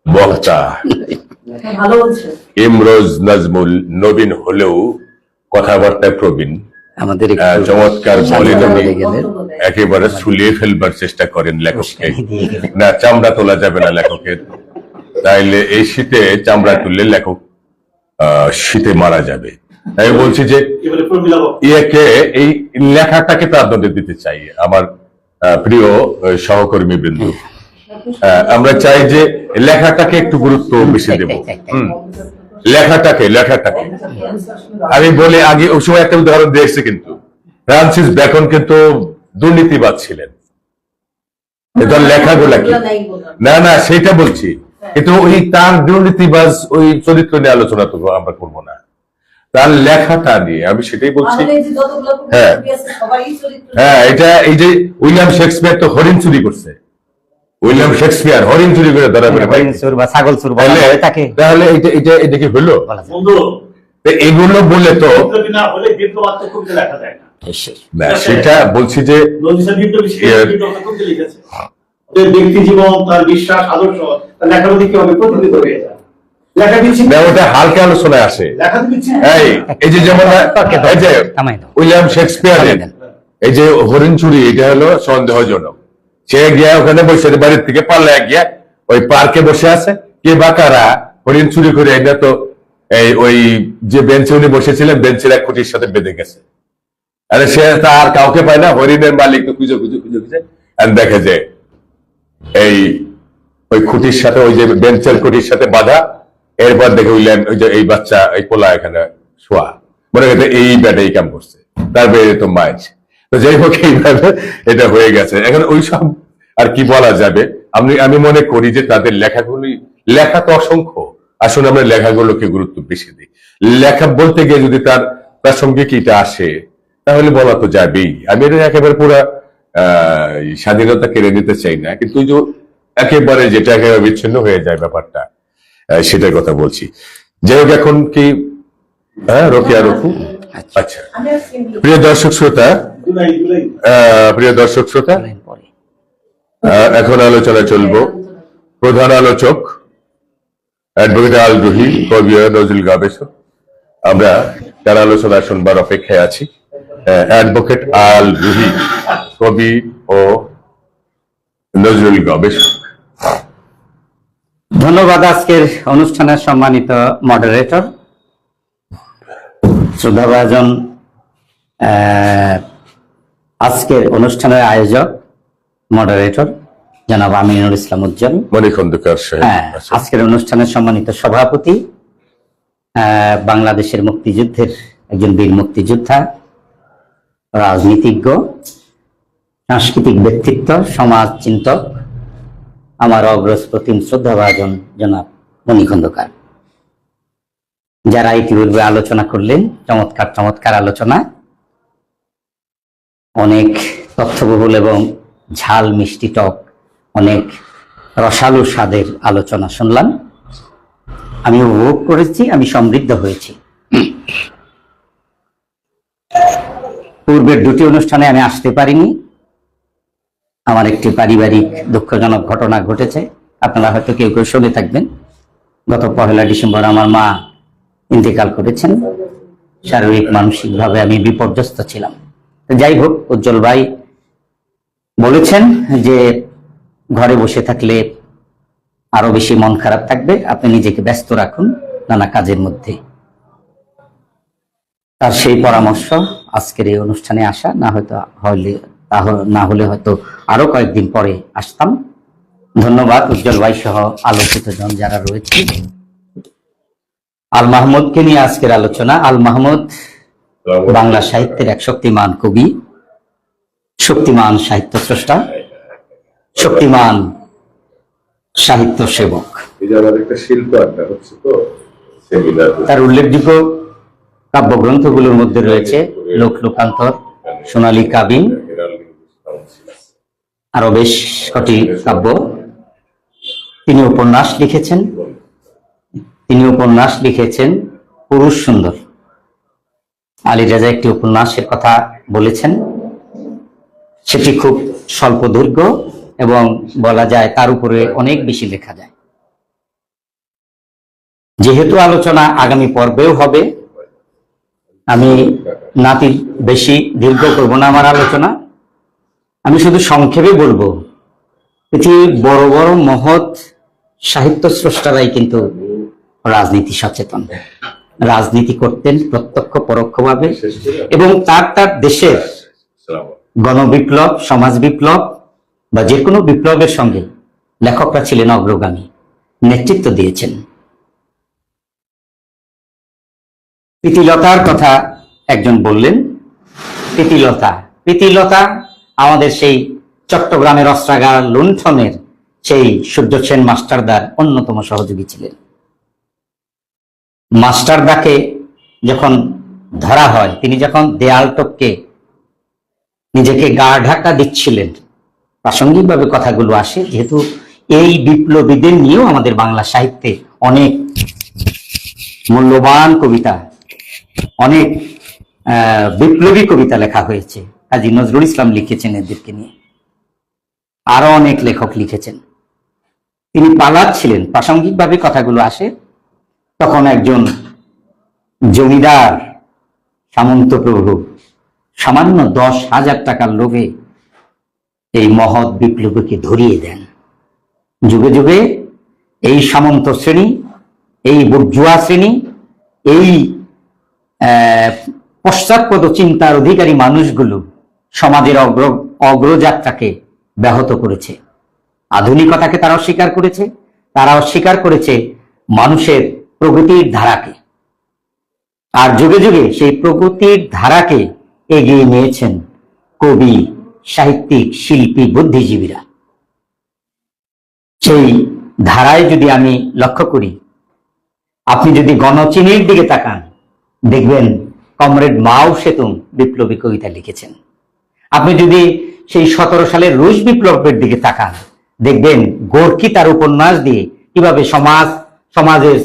বক্তা ইমরোজ নাজমুল। নবীন হলেও কথাবার্তায় প্রবীণ, আমাদের চমৎকার বলেন, একেবারে ছুলিয়ে ফেলবার চেষ্টা করেন লেখককে। না, চামড়া তোলা যাবে না লেখকের, তাইলে এই শীতে চামড়া তুললে লেখক শীতে মারা যাবে। আমি বলছি যে ইয়েকে এই লেখাটাকে প্রাধান্য দিতে চাই আমার প্রিয় সহকর্মী বৃন্দ। আমরা চাই যে লেখাটাকে একটু গুরুত্ব বেশি দেব। লেখাটাকে আমি বলি, আগে ওই সময় একটা উদাহরণ দিয়েছি, কিন্তু ফ্রান্সিস বেকন কিন্তু দুর্নীতিবাদ ছিলেন। লেখাগুলা কি না সেটা বলছি, কিন্তু ওই তার দুর্নীতিবাজ ওই চরিত্র নিয়ে আলোচনা তো আমরা করবো না, তার লেখাটা নিয়ে আমি সেটাই বলছি। হ্যাঁ, এটা এই যে উইলিয়াম শেক্সপিয়ার তো হরিণ চুরি করছে, উইলিয়াম শেক্সপিয়ার হরিণ চুরি করে ধরা পড়ে, তাহলে এটা কি হলো? এগুলো বলে তো সেটা বলছি যে ব্যক্তি জীবন, তার বিশ্বাস, আদর্শ, তার লেখার মধ্যে কিভাবে প্রতিফলিত হয়ে যায়। ওটা হালকা আলোচনায় আসে। এই যে যেমন উইলিয়াম শেক্সপিয়ারের এই যে হরিণ চুরি, এটা হলো সন্দেহজনক। সে গিয়া ওখানে বসে বাড়ির থেকে পাল্লা গিয়া ওই পার্কে বসে আছে, কে বাকারা হরিণ চুরি করে এটা তো এই ওই যে বেঞ্চে উনি বসেছিলেন বেঞ্চের এক খুঁটির সাথে বেঁধে গেছে। আরে সে তার কাউকে পায় না, হরিণের মালিক তো খুঁজে দেখে যে এই ওই খুঁটির সাথে ওই যে বেঞ্চের খুঁটির সাথে বাঁধা। এরপর দেখে উইলিয়াম ওই যে এই বাচ্চা এই পোলা এখানে শোয়া, মনে করতে এই ব্যাটা এই কাম করছে, তার বেড়ে তো মাছ। তো যাই হোক এইভাবে এটা হয়ে গেছে। এখন ওইসব আর কি বলা যাবে। আমি মনে করি যে তাদের লেখা তো অসংখ্য, আসলে আমরা লেখাগুলোকে গুরুত্ব বেশি দিই। লেখা বলতে গিয়ে যদি তার প্রাসঙ্গিক এটা আসে তাহলে বলা তো যাবেই। আমি এটা একেবারে পুরা স্বাধীনতা কেড়ে নিতে চাই না, কিন্তু ওই যে একেবারে যেটা একেবারে বিচ্ছিন্ন হয়ে যায় ব্যাপারটা, সেটার কথা বলছি। যাই হোক, এখন কি রোকেয়া রকু। আচ্ছা, প্রিয় দর্শক শ্রোতা, এখন আলোচনা চলবো। প্রধান আলোচক অ্যাডভোকেট আল রুহি, কবি ও নজরুল গবেষক। আমরা তার আলোচনা শুনবার অপেক্ষায় আছি। অ্যাডভোকেট আল রুহি, কবি ও নজরুল গবেষক। ধন্যবাদ আজকের অনুষ্ঠানের সম্মানিত মডারেটর, শ্রদ্ধাভাজন আজকের অনুষ্ঠানের আয়োজক মডারেটর জনাব আমিনুল ইসলাম উজ্জ্বল মণিখন্দকার সাহেব, আজকের অনুষ্ঠানের সম্মানিত সভাপতি, বাংলাদেশের মুক্তিযুদ্ধের একজন বীর মুক্তিযোদ্ধা, রাজনীতিজ্ঞ, সাংস্কৃতিক ব্যক্তিত্ব, সমাজ চিন্তক, আমার অগ্রজ প্রতিম শ্রদ্ধাভাজন জনাব মণিখন্দকার। যারা ইতিপূর্বে আলোচনা করলেন, চমৎকার চমৎকার আলোচনা, অনেক তথ্যবহুল এবং ঝাল মিষ্টি টক, অনেক রসালো স্বাদের আলোচনা শুনলাম। আমি উপভোগ করেছি, আমি সমৃদ্ধ হয়েছি। পূর্বের দুটি অনুষ্ঠানে আমি আসতে পারিনি, আমার একটি পারিবারিক দুঃখজনক ঘটনা ঘটেছে। আপনারা হয়তো কেউ কেউ শুনে থাকবেন। গত 1 ডিসেম্বর আমার মা ইন্তেকাল করেছেন। শারীরিক মানসিকভাবে আমি বিপর্যস্ত ছিলাম। তো যাই হোক, উজ্জ্বল ভাই বলেছেন যে ঘরে বসে থাকলে আরো বেশি মন খারাপ থাকবে, আপনি নিজেকে ব্যস্ত রাখুন নানা কাজের মধ্যে। তার সেই পরামর্শ আজকের এই অনুষ্ঠানে আসা, না হলে হয়তো আরো কয়েকদিন পরে আসতাম। ধন্যবাদ উজ্জ্বল ভাই সহ আলোচিত জন যারা রয়েছে। আল মাহমুদকে নিয়ে আজকের আলোচনা। আল মাহমুদ বাংলা সাহিত্যের এক শক্তিমান কবি, শক্তিমান সাহিত্য স্রষ্টা, শক্তিমান সাহিত্য সেবক। এই যে আমাদের একটা শিল্প আড্ডা হচ্ছে তো, সেমিনার। তার উল্লেখযোগ্য কাব্যগ্রন্থগুলোর মধ্যে রয়েছে লোক লোকান্তর, সোনালী কাবিন, আরো বেশ কটি কাব্য। তিনি উপন্যাস লিখেছেন পুরুষ সুন্দর। আলী রাজা একটি উপন্যাসের কথা বলেছেন, সেটি খুব স্বল্প দৈর্ঘ্য এবং বলা যায় তার উপরে অনেক বেশি লেখা যায়। যেহেতু আলোচনা আগামী পর্বেও হবে, আমি নাতির বেশি দীর্ঘ করব না আমার আলোচনা। আমি শুধু সংক্ষেপে বলবো, পৃথিবীর বড় বড় মহৎ সাহিত্য স্রষ্টারাই কিন্তু রাজনীতি সচেতন, রাজনীতি করতেন প্রত্যক্ষ পরোক্ষভাবে, এবং তার দেশের গণবিপ্লব, সমাজ বিপ্লব বা যে কোনো বিপ্লবের সঙ্গে লেখকরা ছিলেন অগ্রগামী, নেতৃত্ব দিয়েছেন। প্রীতিলতার কথা একজন বললেন। প্রীতিলতা আমাদের সেই চট্টগ্রামের অস্ত্রাগার লুণ্ঠনের সেই সূর্য সেন মাস্টারদার অন্যতম সহযোগী ছিলেন। মাস্টারদাকে যখন ধরা হয়, তিনি যখন দেয়াল টপকে নিজেকে গা ঢাকা দিচ্ছিলেন, প্রাসঙ্গিকভাবে কথাগুলো আসে, যেহেতু এই বিপ্লবীদের নিয়েও আমাদের বাংলা সাহিত্যে অনেক মূল্যবান কবিতা, অনেক বিপ্লবী কবিতা লেখা হয়েছে। কাজী নজরুল ইসলাম লিখেছেন এদেরকে নিয়ে, আরো অনেক লেখক লিখেছেন। তিনি পালাচ্ছিলেন, প্রাসঙ্গিকভাবে কথাগুলো আসে। তখন একজন জমিদার সামন্ত প্রভু সামান্য 10,000 টাকার লোভে এই মহৎ বিপ্লবীকে ধরিয়ে দেন। যুগে যুগে এই সামন্ত শ্রেণী, এই বুর্জুয়া শ্রেণী, এই পশ্চাৎপদ চিন্তার অধিকারী মানুষগুলো সমাজের অগ্রযাত্রাকে ব্যাহত করেছে। আধুনিকতাকে তারা অস্বীকার করেছে, তারা অস্বীকার করেছে মানুষের প্রগতির ধারাকে। আর যুগে যুগে সেই প্রগতির ধারাকে এগিয়ে নিয়েছেন কবি, সাহিত্যিক, শিল্পী, বুদ্ধিজীবীরা। সেই ধারায় যদি আমি লক্ষ্য করি, আপনি যদি গণচিনির দিকে তাকান, দেখবেন কমরেড মাও সেতুং বিপ্লবী কবিতা লিখেছেন। আপনি যদি সেই 17 সালের রুশ বিপ্লবের দিকে তাকান, দেখবেন গোর্কি তার উপন্যাস দিয়ে কিভাবে সমাজের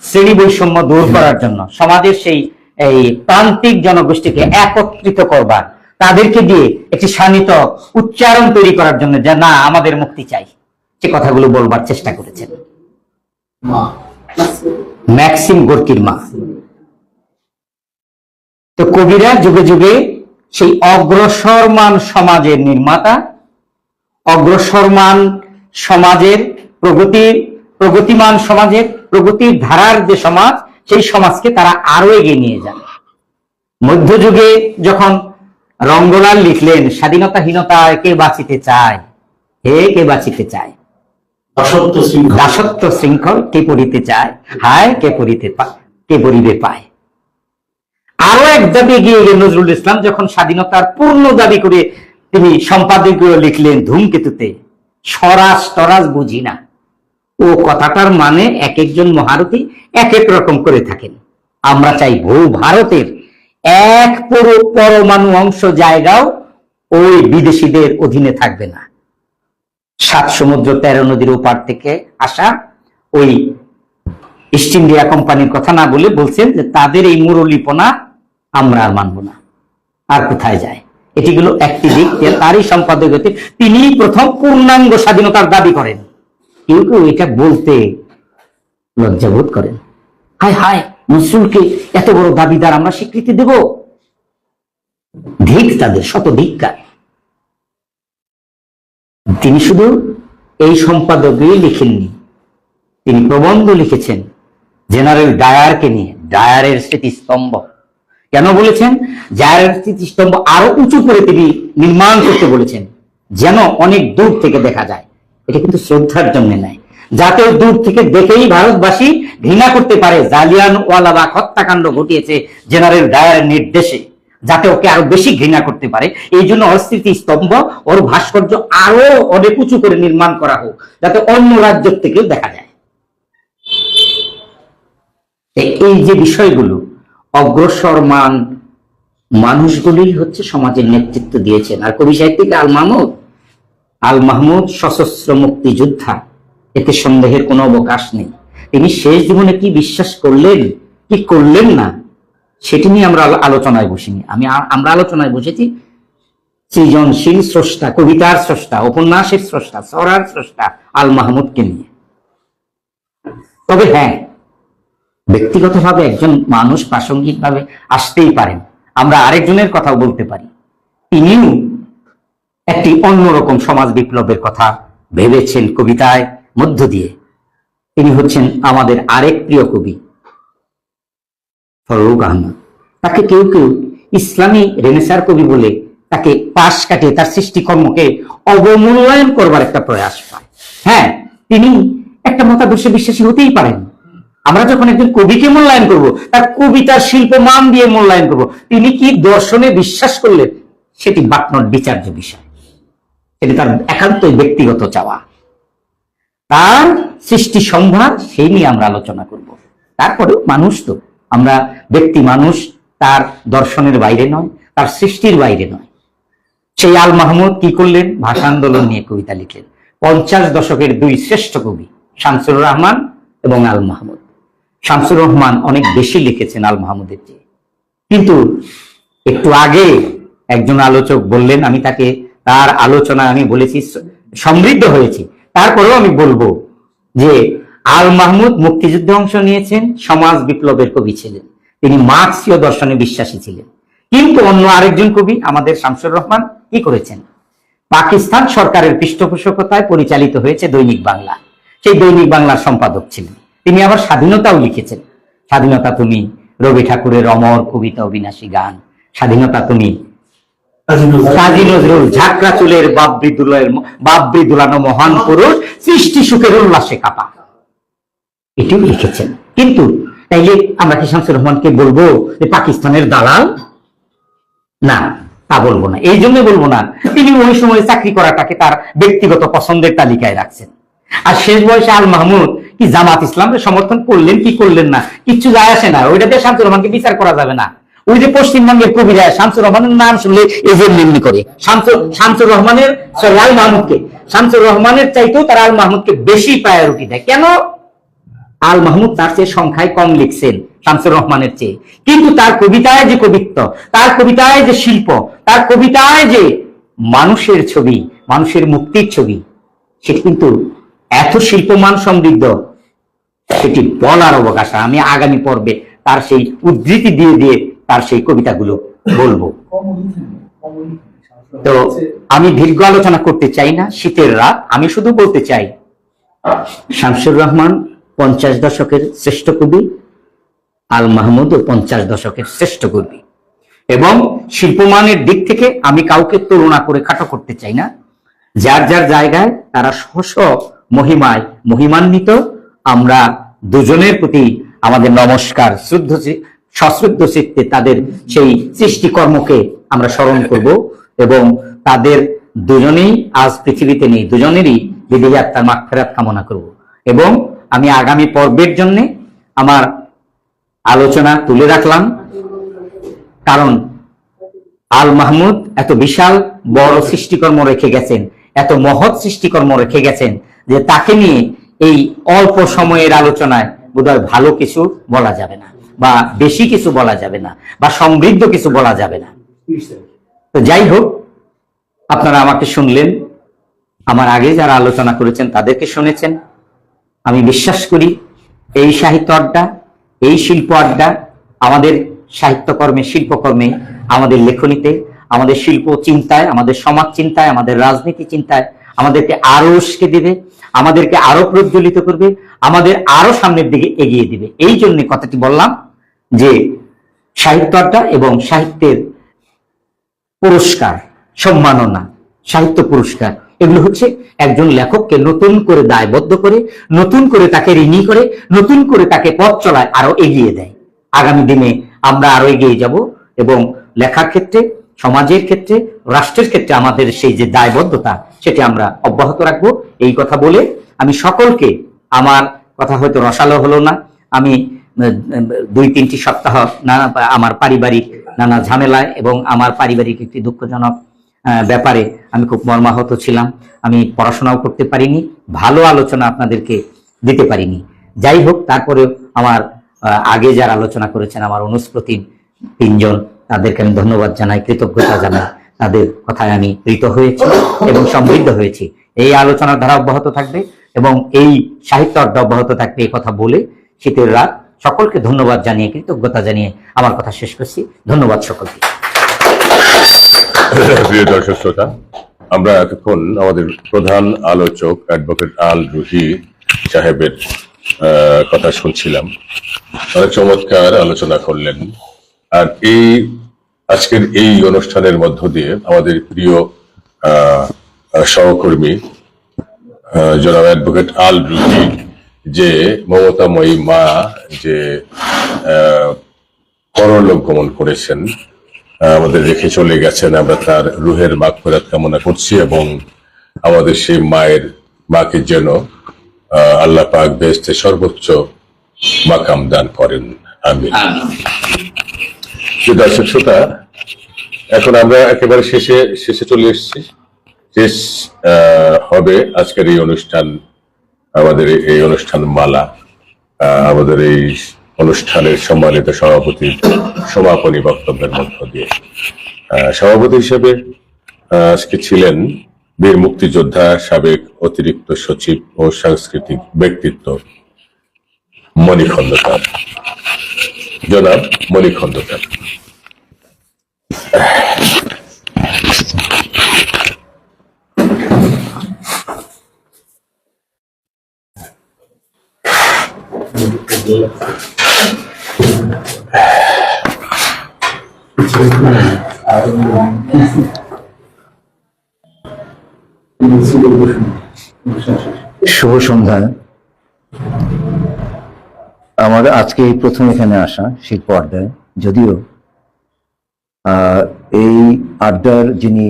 শ্রেণী বৈষম্য দূর করার জন্য, সমাজের সেই প্রান্তিক জনগোষ্ঠীকে একত্রিত করবার, তাদেরকে দিয়ে একটি শানিত উচ্চারণ তৈরি করার জন্য, যে না আমাদের মুক্তি চাই, সে কথাগুলো বলবার চেষ্টা করেছেন ম্যাক্সিম গোর্কির মা। তো কবিরা যুগে যুগে সেই অগ্রসরমান সমাজের নির্মাতা, অগ্রসরমান সমাজের প্রগতিমান সমাজের প্রগতির ধারার যে সমাজ, সেই সমাজকে তারা আরো এগিয়ে নিয়ে যান। মধ্যযুগে যখন রঙ্গলাল লিখলেন স্বাধীনতাহীনতায় কে বাঁচিতে চায়, কে বাঁচিতে চায়, দাসত্ব শৃঙ্খল কে পড়িতে চায়, হায় কে পড়িবে পায়। আরো এক দাবি এগিয়ে গিয়ে নজরুল ইসলাম যখন স্বাধীনতার পূর্ণ দাবি করে তিনি সম্পাদকীয় লিখলেন ধূমকেতুতে, স্বরাজ টরাজ বুঝি না। ও কথাটার মানে এক একজন মহারথী এক এক রকম করে থাকেন। আমরা চাই ভারতের এক পুরো পরমাণু অংশ জায়গাও ওই বিদেশিদের অধীনে থাকবে না। 7 সমুদ্র 13 নদীর ওপার থেকে আসা ওই ইস্ট ইন্ডিয়া কোম্পানির কথা না বলে বলছেন যে তাদের এই মুরলীপনা আমরা আর মানব না। আর কোথায় যায়? এটি হলো একটি দিক, যে তারই সম্পাদকীয়তে তিনি প্রথম পূর্ণাঙ্গ স্বাধীনতার দাবি করেন। কেউ কেউ এটা বলতে লজ্জাবোধ করেন, হায় হায় নজরুলকে এত বড় দাবিদার আমরা স্বীকৃতি দেব? ধিক তাদের, শত ধিক্কার। তিনি শুধু এই সম্পাদকীয় লিখেননি, তিনি প্রবন্ধ লিখেছেন জেনারেল ডায়ারকে নিয়ে, ডায়ারের স্মৃতিস্তম্ভ। কেন বলেছেন? ডায়ারের স্মৃতিস্তম্ভ আরো উঁচু করে তিনি নির্মাণ করতে বলেছেন, যেন অনেক দূর থেকে দেখা যায়। এটা কিন্তু শ্রদ্ধার জন্য নয়, যাতে দূর থেকে দেখেই ভারতবাসী ঘৃণা করতে পারে জালিয়ানওয়ালাবাগ হত্যাকাণ্ড ঘটিয়েছে জেনারেল ডায়ারের নির্দেশে, যাতে ওকে আরো বেশি ঘৃণা করতে পারে। এই জন্য অস্মৃতি স্তম্ভ, ওর ভাস্কর্য আরো অনেক উঁচু করে নির্মাণ করা হোক, যাতে অন্য রাজ্য থেকেও দেখা যায়। এই যে বিষয়গুলো, অগ্রসরমান মানুষগুলোই হচ্ছে সমাজের নেতৃত্ব দিয়েছেন। আর কবি সাহিত্যিক আল মাহমুদ সশস্ত্র মুক্তিযোদ্ধা, এতে সন্দেহের কোনো অবকাশ নেই। তিনি শেষ জীবনে কি বিশ্বাস করলেন, কি করলেন না, সেটি নিয়ে আমরা আলোচনায় বসিনি। আমরা আলোচনায় বসেছি সৃজনশীল স্রষ্টা, কবিতার স্রষ্টা, উপন্যাসের স্রষ্টা, ছড়ার স্রষ্টা আল মাহমুদকে নিয়ে। তবে হ্যাঁ, ব্যক্তিগতভাবে একজন মানুষ প্রাসঙ্গিকভাবে আসতেই পারেন, আমরা আরেকজনের কথাও বলতে পারি। তিনিও একটি অন্যরকম সমাজ বিপ্লবের কথা ভেবেছেন কবিতায় মধ্য দিয়ে। তিনি হচ্ছেন আমাদের আরেক প্রিয় কবি ফররুখ আহমদ। তাকে কেউ কেউ ইসলামী রেনেসার কবি বলে তাকে পাশ কাটিয়ে তার সৃষ্টিকর্মকে অবমূল্যায়ন করবার একটা প্রয়াস পায়। হ্যাঁ, তিনি একটা মতাদর্শে বিশ্বাসী হতেই পারেন। আমরা যখন একজন কবিকে মূল্যায়ন করব, তার কবিতার শিল্পমান দিয়ে মূল্যায়ন করব, তিনি কি দর্শনে বিশ্বাস করলেন সেটি বাটনট বিচার্য বিষয়, সেটি তার একান্তই ব্যক্তিগত চাওয়া। তার সৃষ্টি সম্ভার সেই নিয়ে আমরা আলোচনা করব। তারপরেও মানুষ তো, আমরা ব্যক্তি মানুষ, তার দর্শনের বাইরে নয়, তার সৃষ্টির বাইরে নয়। সেই আল মাহমুদ কি করলেন? ভাষা আন্দোলন নিয়ে কবিতা লিখলেন। 50 দশকের 2 শ্রেষ্ঠ কবি শামসুর রহমান এবং আল মাহমুদ। শামসুর রহমান অনেক বেশি লিখেছেন আল মাহমুদের চেয়ে, কিন্তু একটু আগে একজন আলোচক বললেন, আমি তাকে তার আলোচনা আমি বলেছি সমৃদ্ধ হয়েছি, তারপরেও আমি বলবো যে আল মাহমুদ মুক্তিযুদ্ধে অংশ নিয়েছেন, সমাজ বিপ্লবের কবি ছিলেন, তিনি মার্ক্সীয় দর্শনে বিশ্বাসী ছিলেন। কিন্তু অন্য আরেকজন কবি আমাদের শামসুর রহমান কি করেছেন? পাকিস্তান সরকারের পৃষ্ঠপোষকতায় পরিচালিত হয়েছে দৈনিক বাংলা, সেই দৈনিক বাংলার সম্পাদক ছিলেন। তিনি আবার স্বাধীনতাও লিখেছেন। স্বাধীনতা তুমি, রবি ঠাকুরের অমর কবিতা, অবিনাশী গান, স্বাধীনতা তুমি, কাজী নজরুল, ঝাঁকড়া চুলের বাবরি দুলানো মহান পুরুষ, সৃষ্টি সুখের উল্লাসে কাপা, এটিও লিখেছেন। কিন্তু তাইলে আমরা কি শামসুর রহমানকে বলবো যে পাকিস্তানের দালাল? না, তা বলবো না। এই জন্য বলবো না, তিনি ওই সময় চাকরি করাটাকে তার ব্যক্তিগত পছন্দের তালিকায় রাখছেন। আর শেষ বয়সে আল মাহমুদ কি জামাত ইসলামকে সমর্থন করলেন কি করলেন না, কিচ্ছু যায় আসে না। ওইটাতে শামসুর রহমানকে বিচার করা যাবে না। ওই যে পশ্চিমবঙ্গের কবিরা শামসুর রহমানের নাম শুনলে এজেন্ট নিম্নি করে, শামসুর রহমানের আল মাহমুদকে, শামসুর রহমানের চাইতেও তারা আল মাহমুদকে বেশি প্রায়োরিটি দেয়। কেন? আল মাহমুদ তার চেয়ে সংখ্যায় কম লিখছেন শামসুর রহমানের চেয়ে, কিন্তু তার কবিতায় যে কবিত্ব, তার কবিতায় যে শিল্প, তার কবিতায় যে মানুষের ছবি, মানুষের মুক্তির ছবি, সেটি কিন্তু এত শিল্পমান সমৃদ্ধ, সেটি বলার অবকাশ। আমি আগামী পর্বে তার সেই উদ্ধৃতি দিয়ে দিয়ে তার সেই কবিতাগুলো বলবো। তো আমি দীর্ঘ আলোচনা করতে চাই না, শীতের রাত। আমি শুধু বলতে চাই, শামসুর রহমান 50 দশকের শ্রেষ্ঠ কবি, আল মাহমুদ 50 দশকের শ্রেষ্ঠ কবি, এবং শিল্পমানের দিক থেকে আমি কাউকে তুলনা করে খাটো করতে চাই না। যার যার জায়গায় তারা স্ব মহিমায় মহিমান্বিত। আমরা দুজনের প্রতি আমাদের নমস্কার, সশ্রদ্ধ চিত্তে তাদের সেই সৃষ্টিকর্মকে আমরা স্মরণ করব, এবং তাদের দুজনেই আজ পৃথিবীতে নেই, দুজনেরই বিদেহী আত্মার মাগফিরাত কামনা করব। এবং আমি আগামী পর্বের জন্য আমার আলোচনা তুলে রাখলাম, কারণ আল মাহমুদ এত বিশাল বড় সৃষ্টিকর্ম রেখে গেছেন, এত মহৎ সৃষ্টিকর্ম রেখে গেছেন যে তাকে নিয়ে এই অল্প সময়ের আলোচনায় বোধহয় ভালো কিছু বলা যাবে না, বা বেশি কিছু বলা যাবে না, বা সমৃদ্ধ কিছু বলা যাবে না। তো যাই হোক, আপনারা আমাকে শুনলেন, আমার আগে যারা আলোচনা করেছেন তাদেরকে শুনেছেন। আমি বিশ্বাস করি এই সাহিত্য আড্ডা, এই শিল্প আড্ডা আমাদের সাহিত্যকর্মে, শিল্পকর্মে, আমাদের লেখনীতে, আমাদের শিল্প চিন্তায়, আমাদের সমাজ চিন্তায়, আমাদের রাজনীতি চিন্তায় আমাদেরকে আরো উস্কে দিবে, আমাদেরকে আরো প্রজ্বলিত করবে, আমাদের আরো সামনের দিকে এগিয়ে দিবে। এই জন্য কথাটি বললাম যে সাহিত্য আড্ডা এবং সাহিত্যের পুরস্কার, সম্মাননা, সাহিত্য পুরস্কার, এগুলো হচ্ছে একজন লেখককে নতুন করে দায়বদ্ধ করে, নতুন করে তাকে ঋণী করে, নতুন করে তাকে পথ চলায় আরো এগিয়ে দেয়। আগামী দিনে আমরা আরো এগিয়ে যাব এবং লেখার ক্ষেত্রে, সমাজের ক্ষেত্রে, রাষ্ট্রের ক্ষেত্রে আমাদের সেই যে দায়বদ্ধতা সেটি আমরা অব্যাহত রাখবো। এই কথা বলে আমি সকলকে, আমার কথা হয়তো রসালো হলো না, আমি 2-3টি সপ্তাহ আমার পারিবারিক নানা ঝামেলায় এবং আমার পারিবারিক একটি দুঃখজনক ব্যাপারে আমি খুব মর্মাহত ছিলাম। আমি পড়াশোনাও করতে পারিনি, ভালো আলোচনা আপনাদেরকে দিতে পারিনি। যাই হোক, তারপরেও আমার আগে যারা আলোচনা করেছেন, আমার অনুস্প্রতিম 3 জন, তাদেরকে আমি ধন্যবাদ জানাই, কৃতজ্ঞতা জানাই। তাদের কথায় আমি প্রীত হয়েছি এবং সমৃদ্ধ হয়েছি। এই আলোচনার ধারা অব্যাহত থাকবে এবং এই সাহিত্য আড্ডা অব্যাহত থাকবে, এই কথা বলে শীতের রাত সকলকে ধন্যবাদ জানিয়ে, কৃতজ্ঞতা জানিয়ে আমার কথা শেষ করছি। ধন্যবাদ সকলকে। প্রিয় দর্শক শ্রোতা, আমরা এতক্ষণ আমাদের প্রধান আলোচক অ্যাডভোকেট আল রুহি সাহেবের কথা শুনছিলাম। অনেক চমৎকার আলোচনা করলেন। আর এই আজকের এই অনুষ্ঠানের মধ্য দিয়ে আমাদের প্রিয় সহকর্মী জনাব অ্যাডভোকেট আল রুহি যে মমতাময়ী মা যে পরলোক গমন করেছেন, আমাদের রেখে চলে গেছেন, আমরা তার রুহের মাগফিরাত কামনা করছি এবং আমাদের সেই মাকে যেন আল্লাহ পাক বেহেশতে সর্বোচ্চ মাকাম দান করেন, আমিন। দর্শক শ্রোতা, এখন আমরা একেবারে শেষে চলে এসেছি। শেষ হবে আজকের এই অনুষ্ঠান, আমাদের এই অনুষ্ঠান মালা। আমাদের এই অনুষ্ঠানের সম্মানিত সভাপতির সমাপনী বক্তব্যের মধ্য দিয়ে সভাপতি হিসেবে আজকে ছিলেন বীর মুক্তিযোদ্ধা, সাবেক অতিরিক্ত সচিব ও সাংস্কৃতিক ব্যক্তিত্ব মণি খন্দকার, জনাব মণি খন্দকার। শুভ সন্ধ্যা। আমাদের আজকে এই প্রথম এখানে আসা শিল্প আড্ডায়, যদিও এই আড্ডার যিনি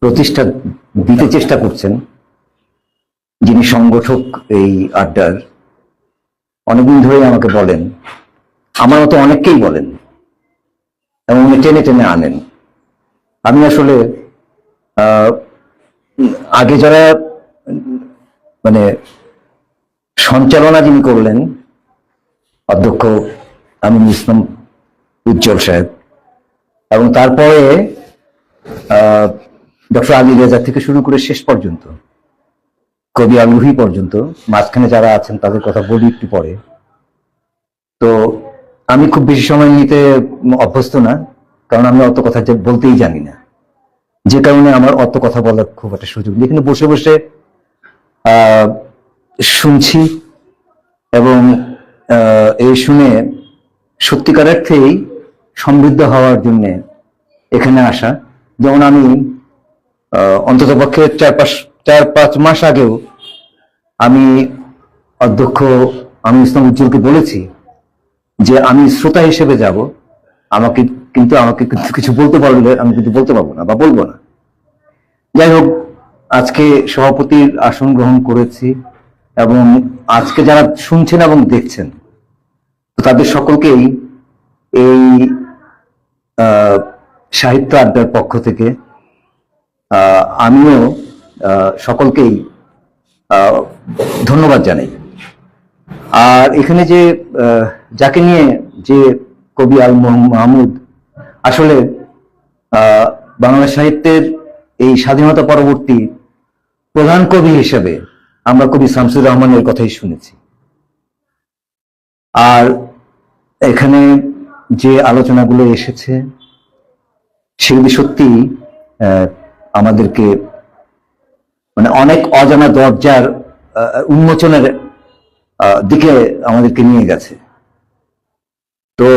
প্রতিষ্ঠা দিতে চেষ্টা করছেন, যিনি সংগঠক এই আড্ডার, অনেকদিন ধরে আমাকে বলেন, আমার মতো অনেককেই বলেন এবং উনি টেনে টেনে আনেন। আমি আসলে আগে যারা মানে সঞ্চালনা যিনি করলেন, অধ্যক্ষ আমিনুল ইসলাম উজ্জ্বল সাহেব, এবং তারপরে ডক্টর আলী রেজা থেকে শুরু করে শেষ পর্যন্ত কবি আল রুহি পর্যন্ত, মাঝখানে যারা আছেন তাদের কথা বলি একটু পরে। তো আমি খুব বেশি সময় নিতে অভ্যস্ত না, কারণ আমি অত কথা বলতেই জানি না, যে কারণে আমার অত কথা বলার খুব একটা সুযোগ নেই। এখানে বসে বসে শুনছি এবং এই শুনে সত্যিকার অর্থেই সমৃদ্ধ হওয়ার জন্য এখানে আসা। যেমন আমি অন্তত পক্ষে 4-5 মাস আগেও আমি অধ্যক্ষ আমিনুল ইসলাম উজ্জ্বলকে বলেছি যে আমি শ্রোতা হিসেবে যাব, আমাকে কিন্তু কিছু বলতে পারলে আমি কিন্তু বলতে পারবো না বা বলবো না। যাই হোক, আজকে সভাপতির আসন গ্রহণ করেছি এবং আজকে যারা শুনছেন এবং দেখছেন, তো তাদের সকলকেই এই সাহিত্য আড্ডার পক্ষ থেকে আমিও সকলকেই ধন্যবাদ জানাই। আর এখানে যে যাকে নিয়ে যে কবি আল মাহমুদ, আসলে বাংলা সাহিত্যের এই স্বাধীনতা পরবর্তী প্রধান কবি হিসেবে আমরা কবি শামসুর রহমানের কথাই শুনেছি। আর এখানে যে আলোচনাগুলো এসেছে সেগুলি সত্যি আমাদেরকে মানে অনেক অজানা দরজার উন্মোচনের দিকে আমাদেরকে নিয়ে গেছে। তো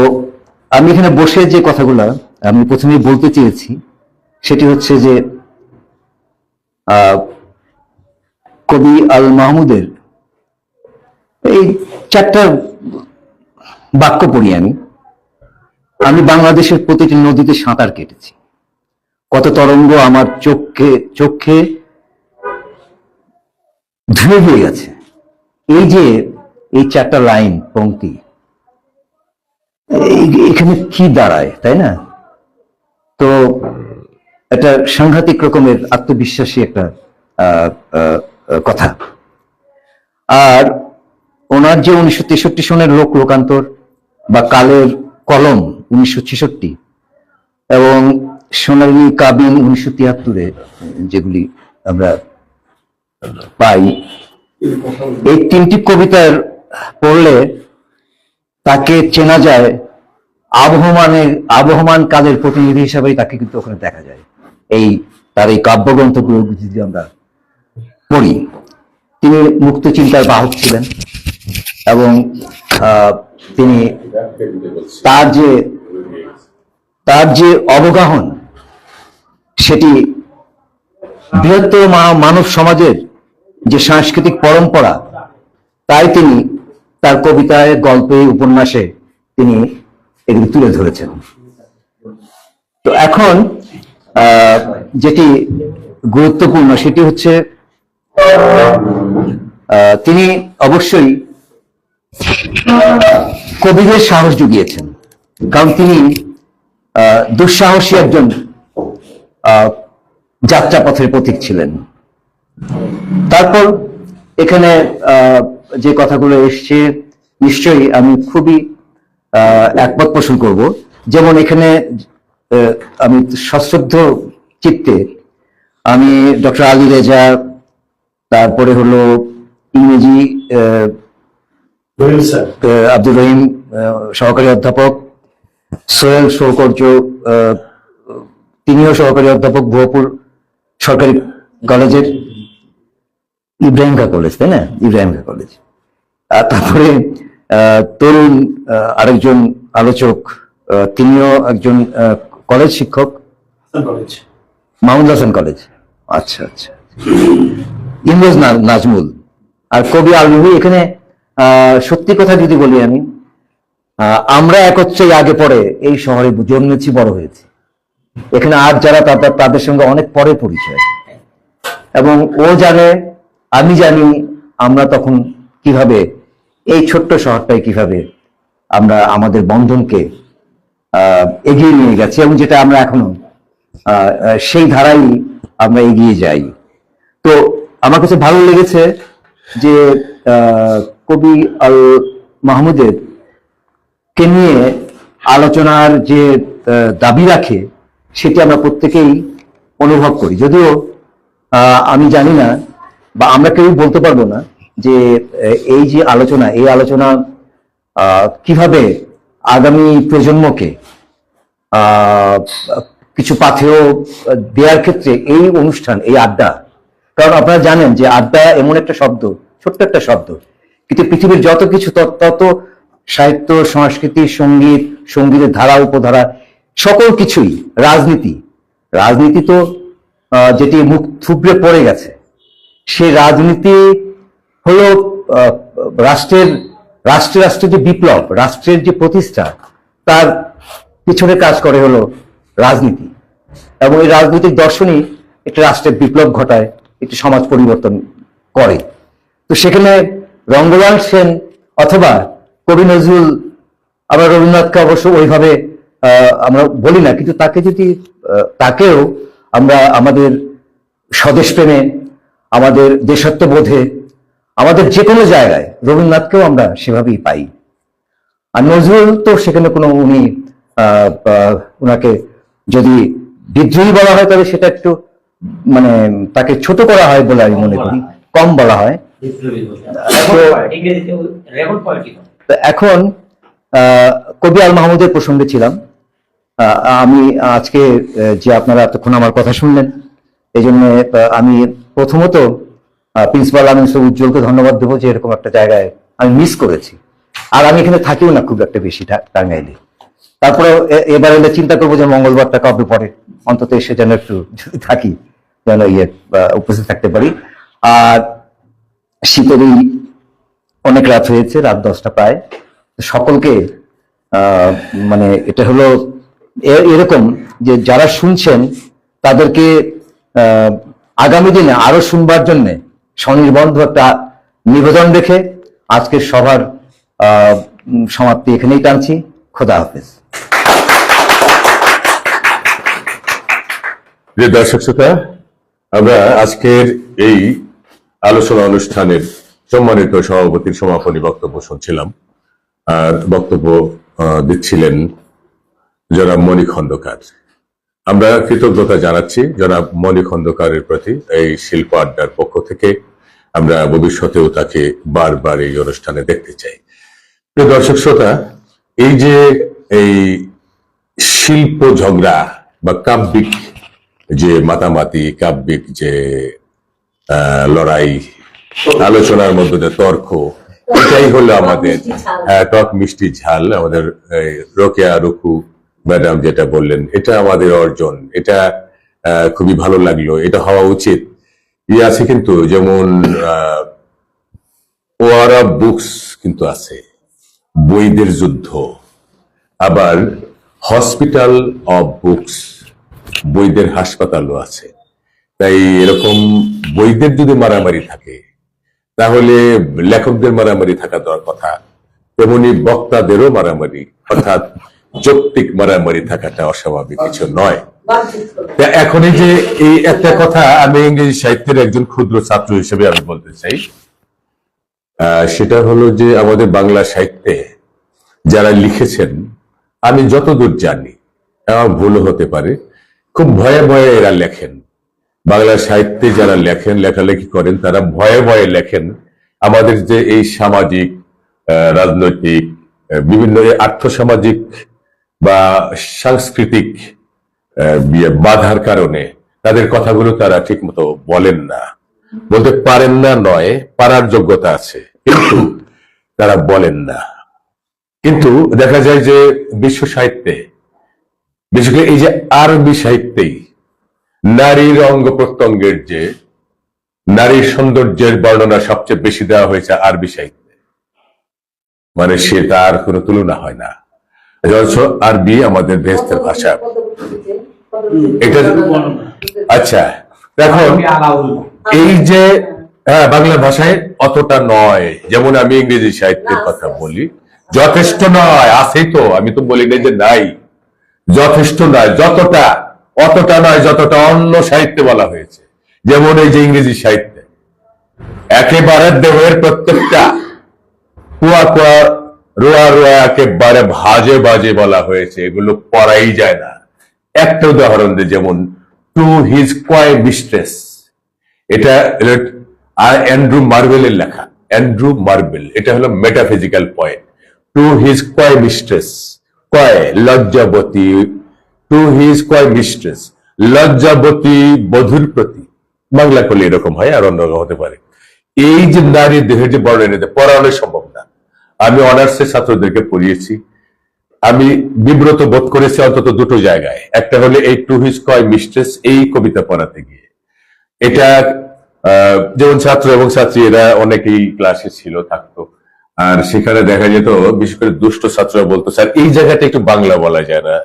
আমি এখানে বসে যে কথাগুলো আমি প্রথমেই বলতে চেয়েছি সেটি হচ্ছে যে কবি আল মাহমুদের এই 4টা বাক্য পড়ি আমি। আমি বাংলাদেশের প্রতিটি নদীতে সাঁতার কেটেছি, কত তরঙ্গ আমার চোখে ধুয়ে হয়ে গেছে। এই যে এই 4টা লাইন পংক্তি, এখানে কি দাঁড়ায়, তাই না? তো এটা সাংঘাতিক রকমের আত্মবিশ্বাসী একটা কথা। আর ওনার যে 1963 সনের লোকান্তর বা কালের কলম 1966 এবং সোনালী কাবিন 1973 যেগুলি আমরা পাই, এই 3টি কবিতার পড়লে তাকে চেনা যায় আবহমান কালের প্রতিনিধি হিসাবে, তাকে কিন্তু ওখানে দেখা যায়। তার এই কাব্যগ্রন্থগুলো যদি আমরা পড়ি, তিনি মুক্ত চিন্তার বাহক ছিলেন এবং তিনি তার যে অবগাহন সেটি বৃহত্তর মানব সমাজের যে সাংস্কৃতিক পরম্পরা, তাই তিনি তার কবিতায়, গল্পে, উপন্যাসে তিনি এগুলি তুলে ধরেছেন। তো এখন যেটি গুরুত্বপূর্ণ সেটি হচ্ছে তিনি অবশ্যই কবিদের সাহস জুগিয়েছেন, কারণ তিনি দুঃসাহসী একজন যাত্রাপথের প্রতীক ছিলেন। তারপর এখানে যে কথাগুলো এসছে নিশ্চয়ই আমি খুবই একমত পোষণ করব। যেমন এখানে আমি সশ্রদ্ধ চিত্তে আমি ডক্টর আলী রেজা, তারপরে হলো ইংরেজি আব্দুর রহিম সহকারী অধ্যাপক, সোহেল সৌকর্য তিনিও সহকারী অধ্যাপক ভুয়াপুর সরকারি কলেজের, ইব্রাহিমকা কলেজ, তাই না? ইব্রাহিমকা কলেজ। তারপরে তরুণ আরেকজন আলোচক, তিনিও একজন কলেজ শিক্ষক, মাহমুদ হাসান কলেজ। আচ্ছা আচ্ছা, ইমরোজ নাজমুল আর কবি আল রুহি। এখানে সত্যি কথা যদি বলি আমি, আমরা একত্রে আগে পরে এই শহরে জন্মেছি, বড় হয়েছি। এখানে আর যারা তাদের সঙ্গে অনেক পরে পরিচয়, এবং ও জানে, আমি জানি আমরা তখন কিভাবে এই ছোট্ট শহরটায় কিভাবে আমরা আমাদের বন্ধনকে এগিয়ে নিয়ে গেছি, এবং যেটা আমরা এখনো সেই ধারাই আমরা এগিয়ে যাই। তো আমার কাছে ভালো লেগেছে যে কবি আল মাহমুদের কে নিয়ে আলোচনার যে দাবি রাখে সেটি আমরা প্রত্যেকেই অনুভব করি। যদিও আমি জানি না বা আমরা কেউ বলতে পারবো না যে এই যে আলোচনা, এই আলোচনা কিভাবে আগামী প্রজন্মকে কিছু পাথেয় দেওয়ার ক্ষেত্রে এই অনুষ্ঠান, এই আড্ডা, কারণ আপনারা জানেন যে আড্ডা এমন একটা শব্দ, ছোট্ট একটা শব্দ, কিন্তু পৃথিবীর যত কিছু তত সাহিত্য, সংস্কৃতি, সঙ্গীতের ধারা, উপধারা, সকল কিছুই, রাজনীতি তো যেটি মুখ থুবড়ে পড়ে গেছে, সেই রাজনীতি হলো রাষ্ট্রের যে বিপ্লব, রাষ্ট্রের যে প্রতিষ্ঠা, তার পিছনে কাজ করে হলো রাজনীতি। এবং এই রাজনৈতিক দর্শনই একটা রাষ্ট্রের বিপ্লব ঘটায়, একটি সমাজ পরিবর্তন করে। তো সেখানে রঙ্গলাল সেন অথবা কবি নজরুল, আমরা রবীন্দ্রনাথকে অবশ্য ওইভাবে আমরা বলি না, কিন্তু তাকে যদি তাকেও আমরা আমাদের স্বদেশ প্রেমে, আমাদের দেশাত্মবোধে, আমাদের যে কোনো জায়গায় রবীন্দ্রনাথকেও আমরা সেভাবেই পাই। আর নজরুল তো সেখানে কোনো উনি ওনাকে যদি বিদ্রোহী বলা হয় তবে সেটা একটু মানে তাকে ছোট করা হয় বলে আমি মনে করি, কম বলা হয়। ইংরেজিতে রেবল পয়েন্ট। তো এখন কবি আল মাহমুদের প্রসঙ্গে ছিলাম। আমি আজকে যে আপনারা এতক্ষণ আমার কথা শুনলেন, এই জন্য আমি প্রথমত প্রিন্সিপাল আমিন উজ্জ্বলকে ধন্যবাদ দেবো যে এরকম একটা জায়গায় আমি মিস করেছি। আর আমি এখানে থাকিও না খুব একটা বেশি টাঙ্গাইলে। তারপরে এবার এলে চিন্তা করবো যে মঙ্গলবারটা কবে পরে অন্তত এসে যেন একটু যদি থাকি যেন উপস্থিত থাকতে পারি। আর শীতেরই অনেক রাত হয়েছে, রাত 10টা প্রায়। সকলকে মানে এটা হলো এরকম যে যারা শুনছেন তাদেরকে আগামী দিনে আরো শুনবার জন্য স্বনির্বন্ধ একটা নিবেদন রেখে আজকের সভার সমাপ্তি এখানেই টানছি। খোদা হাফেজ। যে দর্শক শ্রোতা, আমরা আজকের এই আলোচনা অনুষ্ঠানের সম্মানিত সভাপতির সমাপনী বক্তব্য শুনছিলাম। আর বক্তব্য দিচ্ছিলেন জনাব মণি খন্দকার। আমরা কৃতজ্ঞতা জানাচ্ছি জনাব মণি খন্দকারের প্রতি। এই শিল্প আড্ডার পক্ষ থেকে আমরা ভবিষ্যতেও তাকে বারবার এই অনুষ্ঠানে দেখতে চাই। প্রিয় দর্শক শ্রোতা, এই যে এই শিল্প ঝগড়া বা কাব্যিক যে মাতামাতি, কাব্যিক যে লড়াই, আলোচনার মধ্যে যে তর্ক, এটাই হলো আমাদের টক মিষ্টি ঝাল। আমাদের রোকেয়া রুকু ম্যাডাম যেটা বললেন, এটা আমাদের অর্জন, এটা খুবই ভালো লাগলো, এটা হওয়া উচিত। আছে কিন্তু যেমন ওয়ার অফ বুকস কিন্তু আছে, বইদের যুদ্ধ। আবার হসপিটাল অফ বুকস, বইদের হাসপাতালও আছে। তাই এরকম বইদের যদি মারামারি থাকে তাহলে লেখকদের মারামারি থাকা দরকার কথা, তেমনি বক্তাদেরও মারামারি অর্থাৎ যৌক্তিক মারামারি থাকাটা অস্বাভাবিক কিছু নয়। এখন এই যে এই একটা কথা আমি ইংরেজি সাহিত্যের একজন ক্ষুদ্র ছাত্র হিসেবে আমি বলতে চাই, সেটা হলো যে আমাদের বাংলা সাহিত্যে যারা লিখেছেন, আমি যতদূর জানি, আমার ভুলও হতে পারে, খুব ভয়ে ভয়ে এরা লেখেন। বাংলা সাহিত্যে যারা লেখেন, লেখালেখি করেন, তারা ভয়ে ভয়ে লেখেন আমাদের যে এই সামাজিক, রাজনৈতিক, বিভিন্ন আর্থসামাজিক বা সাংস্কৃতিক বাধার কারণে তাদের কথাগুলো তারা ঠিক মতো বলেন না। বলতে পারেন না নয়, পারার যোগ্যতা আছে, কিন্তু তারা বলেন না। কিন্তু দেখা যায় যে বিশ্ব সাহিত্যে, বিশেষ করে এই যে আরবি সাহিত্যেই নারীর অঙ্গ প্রত্যঙ্গের যে নারীর সৌন্দর্যের বর্ণনা সবচেয়ে বেশি দেওয়া হয়েছে আরবি সাহিত্যে, মানে সে তার কোনো তুলনা হয় না। আরবি আমাদের বেহেশতের ভাষা। এটা আচ্ছা, এখন এই যে বাংলা ভাষায় অতটা নয়, যেমন আমি ইংরেজি সাহিত্যের কথা বলি, যথেষ্ট নয়, আছেই তো, আমি তো বলি না যে নাই, যথেষ্ট নয়, যতটা অতটা নয় যতটা অন্য সাহিত্যে বলা হয়েছে। যেমন এই যে ইংরেজি সাহিত্যে একেবারে দেহের প্রত্যেকটা কুয়া কুয়া, রোয়া রোয়া একেবারে ভাজে বাজে বলা হয়েছে, এগুলো পড়াই যায় না। একটা উদাহরণ দিই, যেমন টু হিজ কয় মিস্ট্রেস, এটা অ্যান্ড্রু মার্বেলের লেখা। অ্যান্ড্রু মার্বেল, এটা হলো মেটাফিজিক্যাল পয়েন্ট। টু হিজ কয় মিস্ট্রেস, কয় লজ্জাবতী, টু হিজ কয় মিস্ট্রেস, লজ্জাবতী বধূর প্রতি। বাংলা করলে এরকম হয়, আর অন্য হতে পারে। এই যে নারী দেহের যে বর্ণনা পড়ানো সম্ভব না। আমি অনার্সের ছাত্রদেরকে পড়িয়েছি, আমি বিব্রত বোধ করেছি অন্তত দুটো জায়গায়। একটা হলে এই টু হিজ কয় মিস্ট্রেস, এই কবিতা পড়াতে গিয়ে, এটা যেমন ছাত্র এবং ছাত্রী এরা অনেকেই ক্লাসে ছিল, থাকতো, আর সেখানে দেখা যেত বিশেষ করে দুষ্ট ছাত্ররা বলতো, স্যার এই জায়গাটা একটু বাংলা বলা যায় না,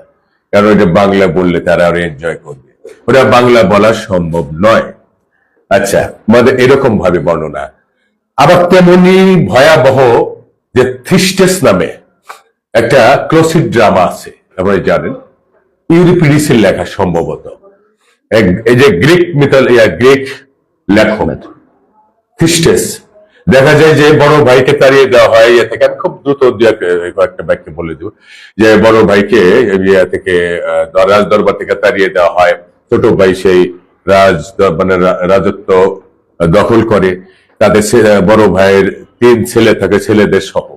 কারণ এটা বাংলা বললে তারা আরো এনজয় করবে। ওটা বাংলা বলা সম্ভব নয়। আচ্ছা, মানে এরকম ভাবে বর্ণনা। আবার তেমনি ভয়াবহ যে থিস্টেস নামে একটা ক্লোসিড ড্রামা আছে, আপনারা জানেন, ইউরিপিডিসের লেখা সম্ভবত। এই যে গ্রিক গ্রিক লেখক থিস্টেস, দেখা যায় যে বড় ভাইকে তাড়িয়ে দেওয়া হয় ইয়ে থেকে। আমি খুব দ্রুত কয়েকটা বাক্য বলে দেব যে বড় ভাইকে ইয়ে থেকে রাজ দরবার থেকে তাড়িয়ে দেওয়া হয়, ছোট ভাই সেই রাজত্ব দখল করে, তাদের বড় ভাইয়ের 3 ছেলে থাকে, ছেলেদের সহ।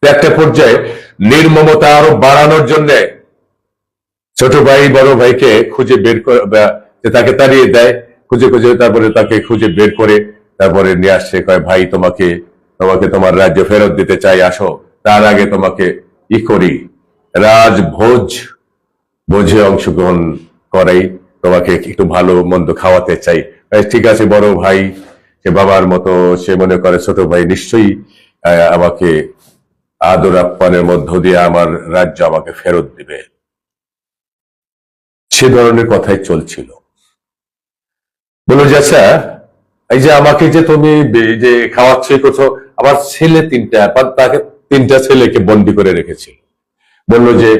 একটা পর্যায়ে নির্মমতা আরো বাড়ানোর জন্য ছোট ভাই বড় ভাইকে খুঁজে বের করে, তাকে তাড়িয়ে দেয়, খুঁজে খুঁজে তারপরে তাকে খুঁজে বের করে তারপরে নিয়ে আসছে, কয় ভাই তোমাকে তোমার রাজ্য ফেরত দিতে চাই, আসো, তার আগে তোমাকে করি, ভোজে অংশগ্রহণ করাই, তোমাকে একটু ভালো মন্দ খাওয়াতে চাই। ঠিক আছে, বড় ভাই সে বাবার মতো, সে মনে করে ছোট ভাই নিশ্চয়ই আমাকে আদর আপ্যায়নের মধ্য দিয়ে আমার রাজ্য আমাকে ফেরত দিবে, সে ধরনের কথাই চলছিল। বলো যে আচ্ছা, এই যে আমাকে যে তুমি যে খাওয়াচ্ছে করছো, আমার ছেলে 3টা, তাকে 3টা ছেলেকে বন্দি করে রেখেছিল। বললো যে,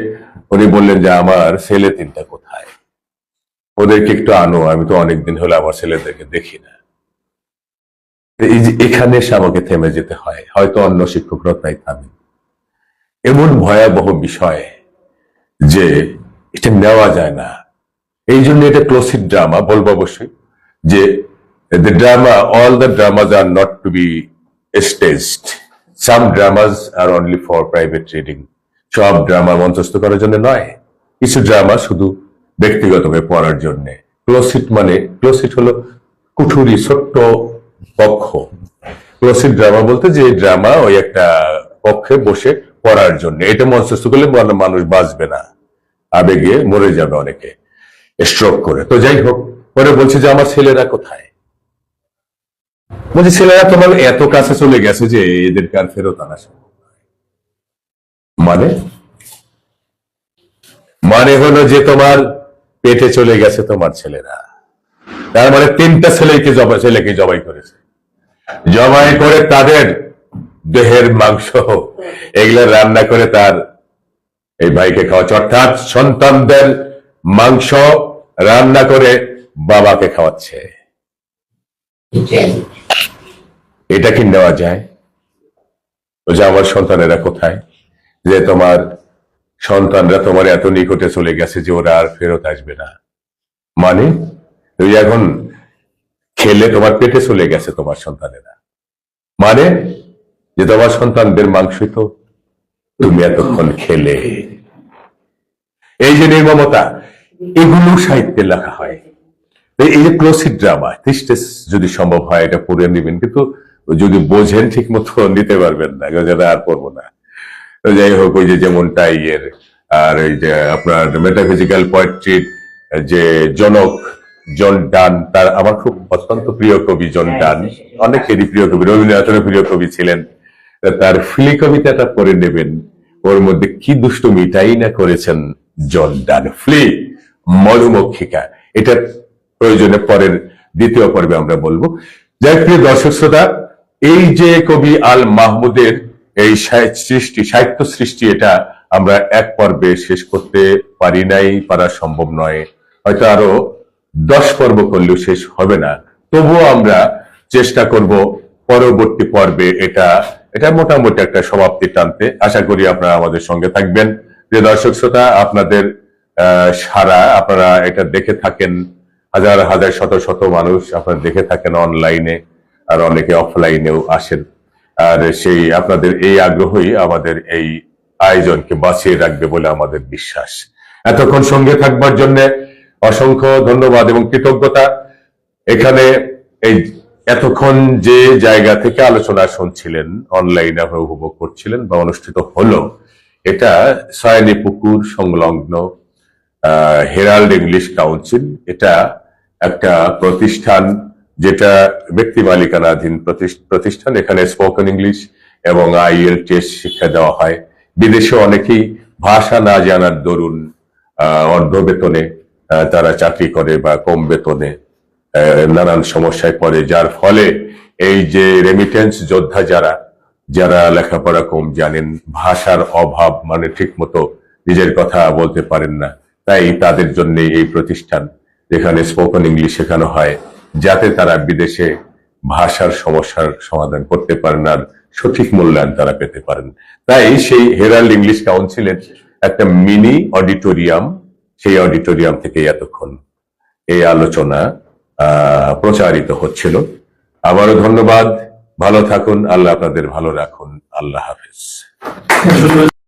উনি বললেন যে আমার ছেলে 3টা কোথায়, ওদেরকে একটু আনো, আমি তো অনেকদিন হলো আমার ছেলেদেরকে দেখি না। এই যে এখানে এসে আমাকে থেমে যেতে হয়, হয়তো অন্য শিক্ষকরা তাই থামে। এমন ভয়াবহ বিষয় যে এটা নেওয়া যায় না। এই জন্য এটা ক্লোসিড ড্রামা বলবো অবশ্যই, যে all the dramas are not to be staged. Some dramas are only for private reading. সব ড্রামা মঞ্চস্থ করার জন্য নয়, কিছু ড্রামা শুধু ব্যক্তিগতভাবে পড়ার জন্য। ক্লোসিড হলো কুঠুরি, ছোট্ট কক্ষ। ক্লোসিড ড্রামা বলতে যে ড্রামা ওই একটা কক্ষে বসে পড়ার জন্য, এটা মঞ্চস্থ করলে মানুষ বাঁচবে না, আবেগে মরে যাবে অনেকে স্ট্রোক করে। তো যাই হোক, পরে বলছে যে আমার ছেলেরা কোথায়? বলছে ছেলেরা তোমার এত কাছে চলে গেছে যে এদেরকে আর ফেরত আনা সম্ভব নয়। মানে হলো যে তোমার পেটে চলে গেছে তোমার ছেলেরা, তার মানে 3টা ছেলেকে জবাই করেছে, জবাই করে তাদের দেহের মাংস এগুলা রান্না করে তার এই ভাইকে খাওয়াচ্ছে, অর্থাৎ সন্তানদের মাংস রান্না করে বাবাকে খাওয়াচ্ছে। এটা কি নেওয়া যায়? যে আমার সন্তানেরা কোথায়, যে তোমার সন্তানরা তোমার এত নিকটে চলে গেছে যে ওরা আর ফেরত আসবে না, মানে তুই এখন খেলে তোমার পেটে চলে গেছে তোমার সন্তানেরা, মানে যে তোমার সন্তানদের মাংসই তো তুমি এতক্ষণ খেলে। এই যে নির্মমতা, এগুলো সাহিত্যে লেখা হয়। এই যে ক্লোসিড ড্রামা, থিস্টেস যদি সম্ভব হয় এটা পড়ে নেবেন, কিন্তু যদি বোঝেন ঠিক মতো নিতে পারবেন না, যারা আর পড়বো না। যাই হোক, ওই যে যেমনটা আর এই যে আপনার মেটাফিজিক্যাল পোয়েট্রির যে জনক জন ডান, তার আমার খুব অত্যন্ত প্রিয় কবি জন ডান, অনেকেরই প্রিয় কবি, রবীন্দ্রনাথের প্রিয় কবি ছিলেন। তার ফিলি কবিতাটা পড়ে নেবেন, ওর মধ্যে কি দুষ্টুমিটাই না করেছেন জন ডান। ফ্লি, মধুমক্ষিকা, এটা প্রয়োজনে পরের দ্বিতীয় পর্বে আমরা বলবো। যাই প্রিয় দর্শক শ্রোতা, এই যে কবি আল মাহমুদের এই সাহিত্য সৃষ্টি, এটা আমরা এক পর্বে শেষ করতে পারি নাই, পারা সম্ভব নয়, হয়তো আরো 10 পর্ব করলেও শেষ হবে না। তবুও আমরা চেষ্টা করব পরবর্তী পর্বে এটা মোটামুটি একটা সমাপ্তি টানতে। আশা করি আপনারা আমাদের সঙ্গে থাকবেন। প্রিয় দর্শক শ্রোতা, আপনাদের আপনারা এটা দেখে থাকেন, হাজার হাজার শত শত মানুষ আপনারা দেখে থাকেন অনলাইনে, আর অনেকে অফলাইনেও আসেন। আর সেই আপনাদের এই আগ্রহই আমাদের এই আয়োজনকে বাঁচিয়ে রাখবে বলে আমাদের বিশ্বাস। এতক্ষণ সঙ্গে থাকবার জন্য অসংখ্য ধন্যবাদ এবং কৃতজ্ঞতা। এখানে এই এতক্ষণ যে জায়গা থেকে আলোচনা শুনছিলেন, অনলাইনে আপনারা উপভোগ করছিলেন বা অনুষ্ঠিত হলো, এটা সয়ানী পুকুর সংলগ্ন হেরাল্ড ইংলিশ কাউন্সিল। এটা একটা প্রতিষ্ঠান, যেটা ব্যক্তি মালিকানাধীন প্রতিষ্ঠান। এখানে স্পোকেন ইংলিশ এবং IELTS শিক্ষা দেওয়া হয়। বিদেশে অনেকেই ভাষা না জানার দরুন অর্ধ বেতনে তারা চাকরি করে বা কম বেতনে নানান সমস্যায় পড়ে, যার ফলে এই যে রেমিটেন্স যোদ্ধা যারা যারা লেখাপড়া কম জানেন, ভাষার অভাব, মানে ঠিক মতো নিজের কথা বলতে পারেন না, তাই তাদের জন্য এই প্রতিষ্ঠান যেখানে স্পোকেন ইংলিশ শেখানো হয়, যাতে তারা বিদেশে ভাষার সমস্যার সমাধান করতে পারেন আর সঠিক মূল্যায়ন তারা পেতে পারেন। তাই সেই হেরাল্ড ইংলিশ কাউন্সিলের একটা মিনি অডিটোরিয়াম, সেই অডিটোরিয়াম থেকে এতক্ষণ এই আলোচনা প্রচারিত হচ্ছিল। আবারও ধন্যবাদ, ভালো থাকুন, আল্লাহ আপনাদের ভালো রাখুন, আল্লাহ হাফেজ।